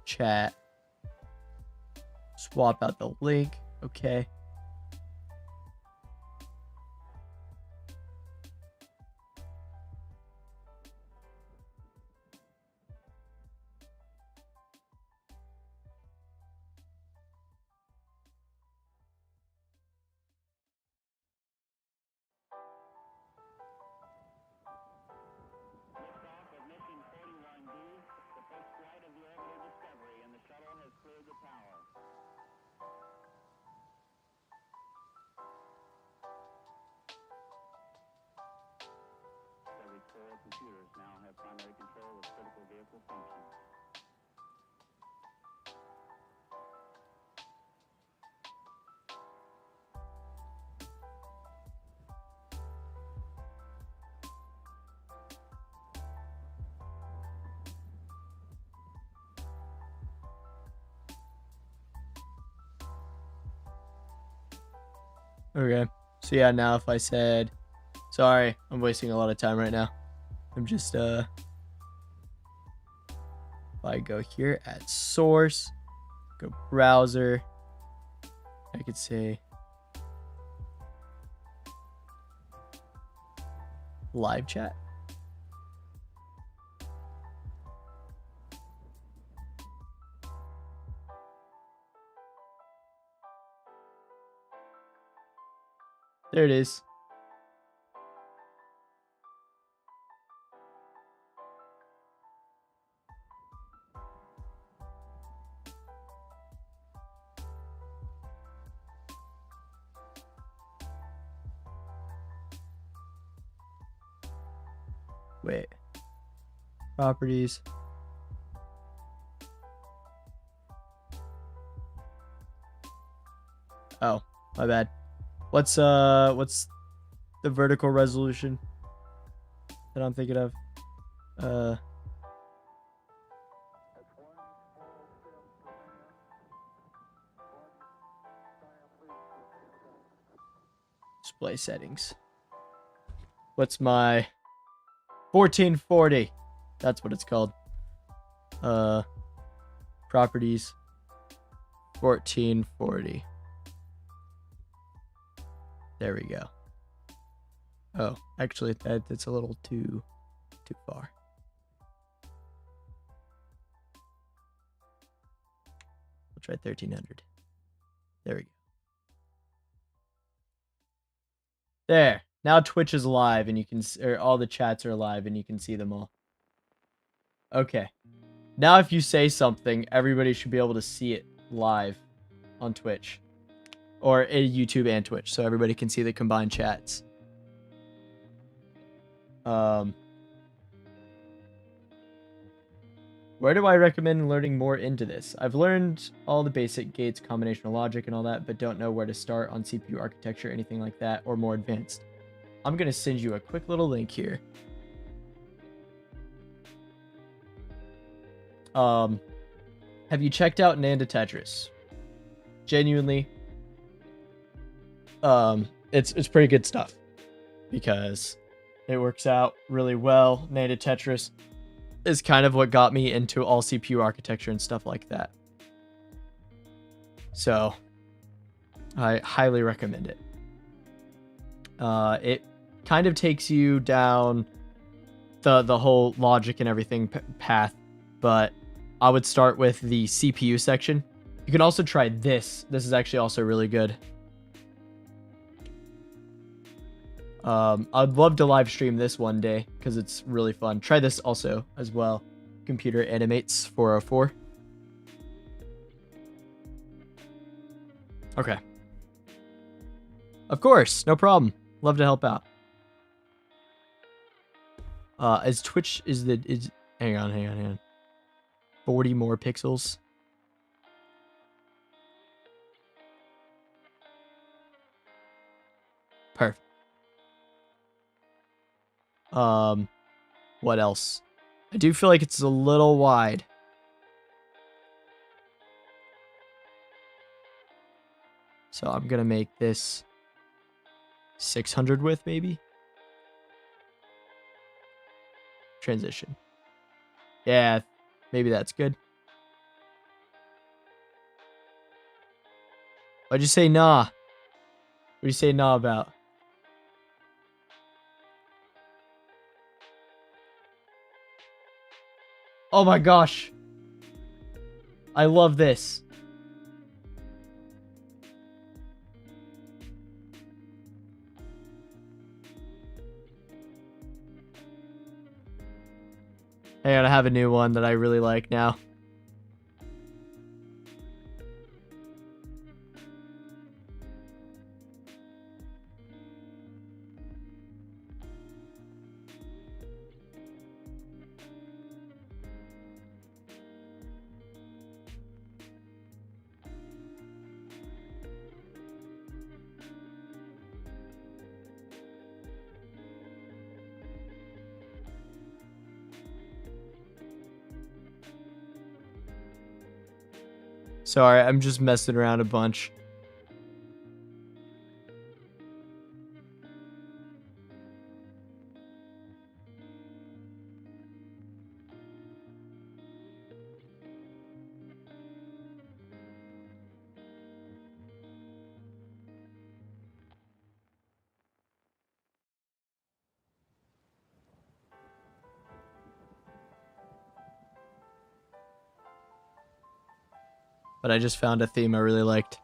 chat, Swap out the link. Okay. Computers now have primary control of critical vehicle functions. Okay. So yeah, now if I said, sorry, I'm wasting a lot of time right now. I'm just, if I go here at source, go browser, I could say live chat. There it is. Wait. Properties. Oh, my bad. What's the vertical resolution that I'm thinking of? Display settings. What's my 1440? That's what it's called. Properties 1440. There we go. Oh, actually that's a little too far. We'll try 1300. There we go. There. Now Twitch is live and you can, or all the chats are live and you can see them all. Okay. Now if you say something, everybody should be able to see it live on Twitch. Or YouTube and Twitch, so everybody can see the combined chats. Where do I recommend learning more into this? I've learned all the basic gates, combinational logic, and all that, but don't know where to start on CPU architecture, anything like that, or more advanced. I'm going to send you a quick little link here. Have you checked out Nanda Tetris? Genuinely, it's pretty good stuff because it works out really well. Nanda Tetris is kind of what got me into all CPU architecture and stuff like that. So I highly recommend it. It kind of takes you down the whole logic and everything path, but I would start with the CPU section. You can also try this. This is actually also really good. I'd love to live stream this one day because it's really fun. Try this also as well. Computer Animates 404. Okay. Of course, no problem. Love to help out. As Twitch is hang on. 40 more pixels. Perfect. What else? I do feel like it's a little wide. So I'm gonna make this 600 width, maybe. Transition. Yeah, maybe that's good. Why'd you say nah? What do you say nah about? Oh my gosh. I love this. Hang on, I have a new one that I really like now. Sorry, I'm just messing around a bunch. But I just found a theme I really liked.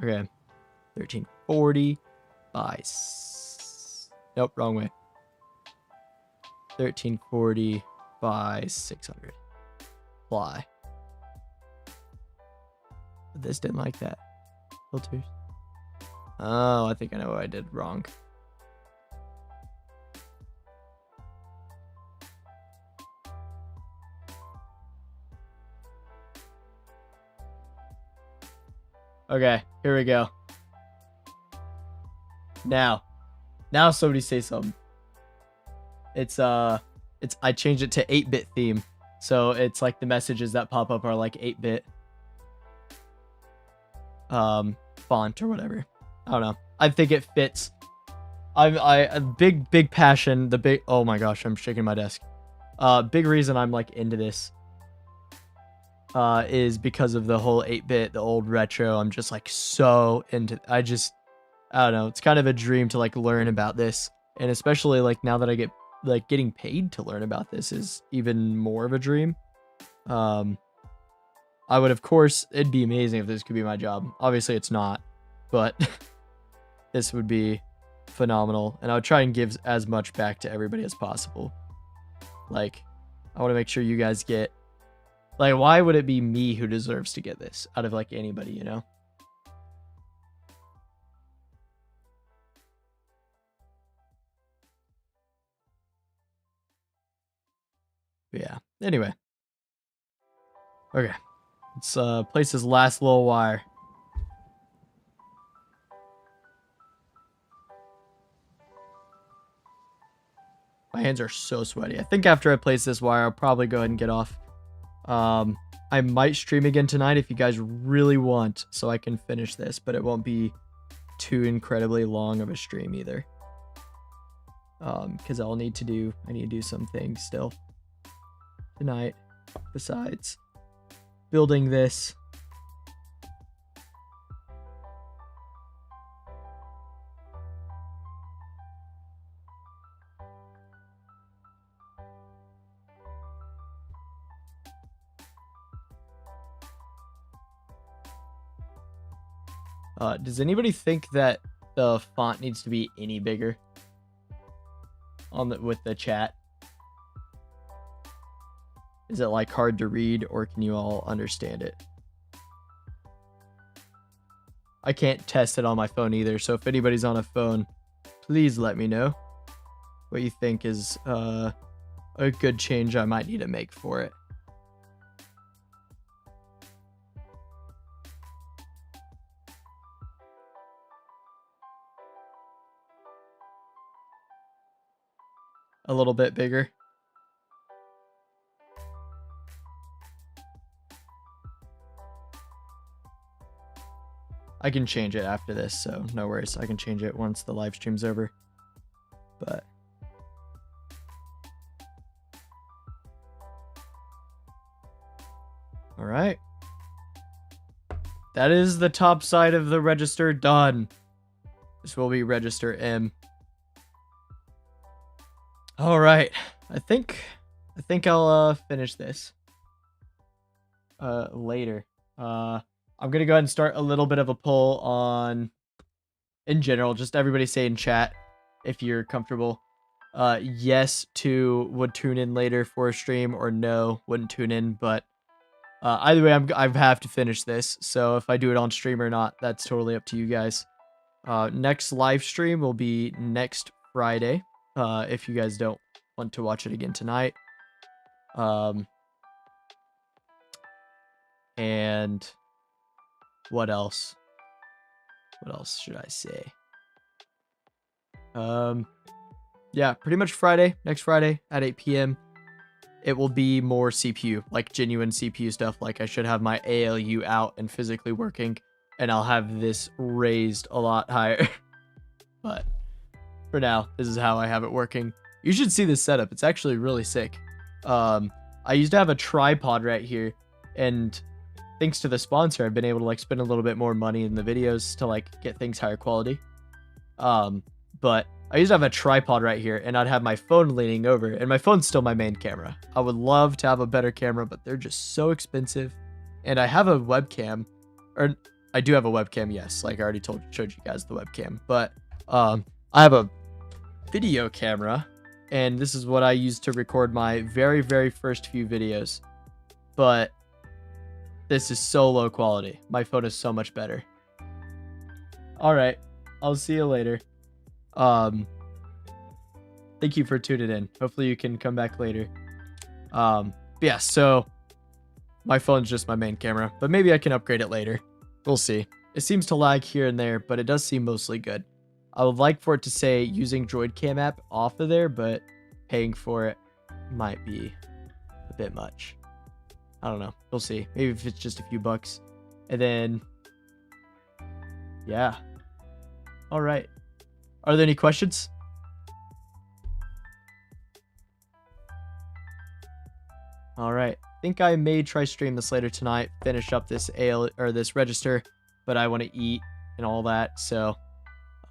Okay. 1340 by... Nope, wrong way. 1340 by 600. Fly. But this didn't like that. Filters. Oh, I think I know what I did wrong. Okay, here we go. Now somebody say something. I changed it to 8-bit theme. So it's like the messages that pop up are like 8-bit font or whatever. I don't know. I think it fits. A big passion, oh my gosh, I'm shaking my desk. Big reason I'm like into this is because of the whole 8-bit, the old retro. I'm just like so into, I don't know. It's kind of a dream to like learn about this. And especially like now that I get like getting paid to learn about this is even more of a dream. I would, of course, it'd be amazing if this could be my job. Obviously it's not, but this would be phenomenal. And I would try and give as much back to everybody as possible. Like, I want to make sure you guys get, like, why would it be me who deserves to get this out of like anybody, you know? But yeah. Anyway. Okay. Let's place this last little wire. My hands are so sweaty. I think after I place this wire, I'll probably go ahead and get off. I might stream again tonight if you guys really want, so I can finish this, but it won't be too incredibly long of a stream either. Because I need to do some things still tonight besides building this. Does anybody think that the font needs to be any bigger with the chat? Is it like hard to read, or can you all understand it? I can't test it on my phone either, so if anybody's on a phone, please let me know what you think is a good change I might need to make for it. A little bit bigger. I can change it after this, so no worries. I can change it once the live stream's over. But All right. That is the top side of the register done. This will be register M. All right. I think I'll finish this later. I'm going to go ahead and start a little bit of a poll on in general, just everybody say in chat if you're comfortable. Yes to would tune in later for a stream, or no, wouldn't tune in, but either way, I have to finish this. So if I do it on stream or not, that's totally up to you guys. Next live stream will be next Friday. If you guys don't want to watch it again tonight. And what else? What else should I say? Yeah, pretty much Friday, next Friday at 8 p.m. It will be more CPU, like genuine CPU stuff. Like I should have my ALU out and physically working, and I'll have this raised a lot higher. But for now, this is how I have it working. You should see this setup. It's actually really sick. I used to have a tripod right here, and thanks to the sponsor, I've been able to like spend a little bit more money in the videos to like get things higher quality. But I used to have a tripod right here, and I'd have my phone leaning over, and my phone's still my main camera. I would love to have a better camera, but they're just so expensive. And I have a webcam, or I do have a webcam, yes, like I already showed you guys the webcam, but I have a video camera, and this is what I used to record my very, very first few videos. But this is so low quality. My phone is so much better. All right, I'll see you later. Thank you for tuning in. Hopefully you can come back later. Yeah, so my phone's just my main camera, but maybe I can upgrade it later. We'll see. It seems to lag here and there, but it does seem mostly good. I would like for it to say using DroidCam app off of there, but paying for it might be a bit much. I don't know. We'll see. Maybe if it's just a few bucks. And then, yeah. All right. Are there any questions? All right. I think I may try stream this later tonight. Finish up this this register, but I want to eat and all that. So,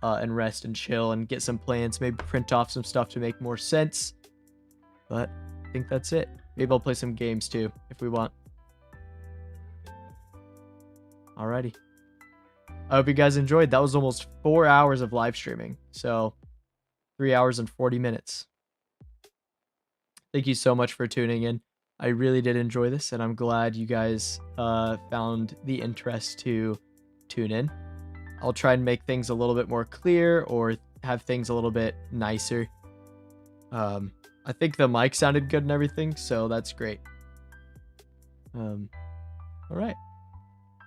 and rest and chill and get some plans. Maybe print off some stuff to make more sense. But I think that's it. Maybe I'll play some games too if we want. Alrighty. I hope you guys enjoyed. That was almost 4 hours of live streaming. So 3 hours and 40 minutes. Thank you so much for tuning in. I really did enjoy this, and I'm glad you guys found the interest to tune in. I'll try and make things a little bit more clear or have things a little bit nicer. I think the mic sounded good and everything, so that's great. All right.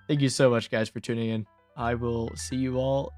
Thank you so much, guys, for tuning in. I will see you all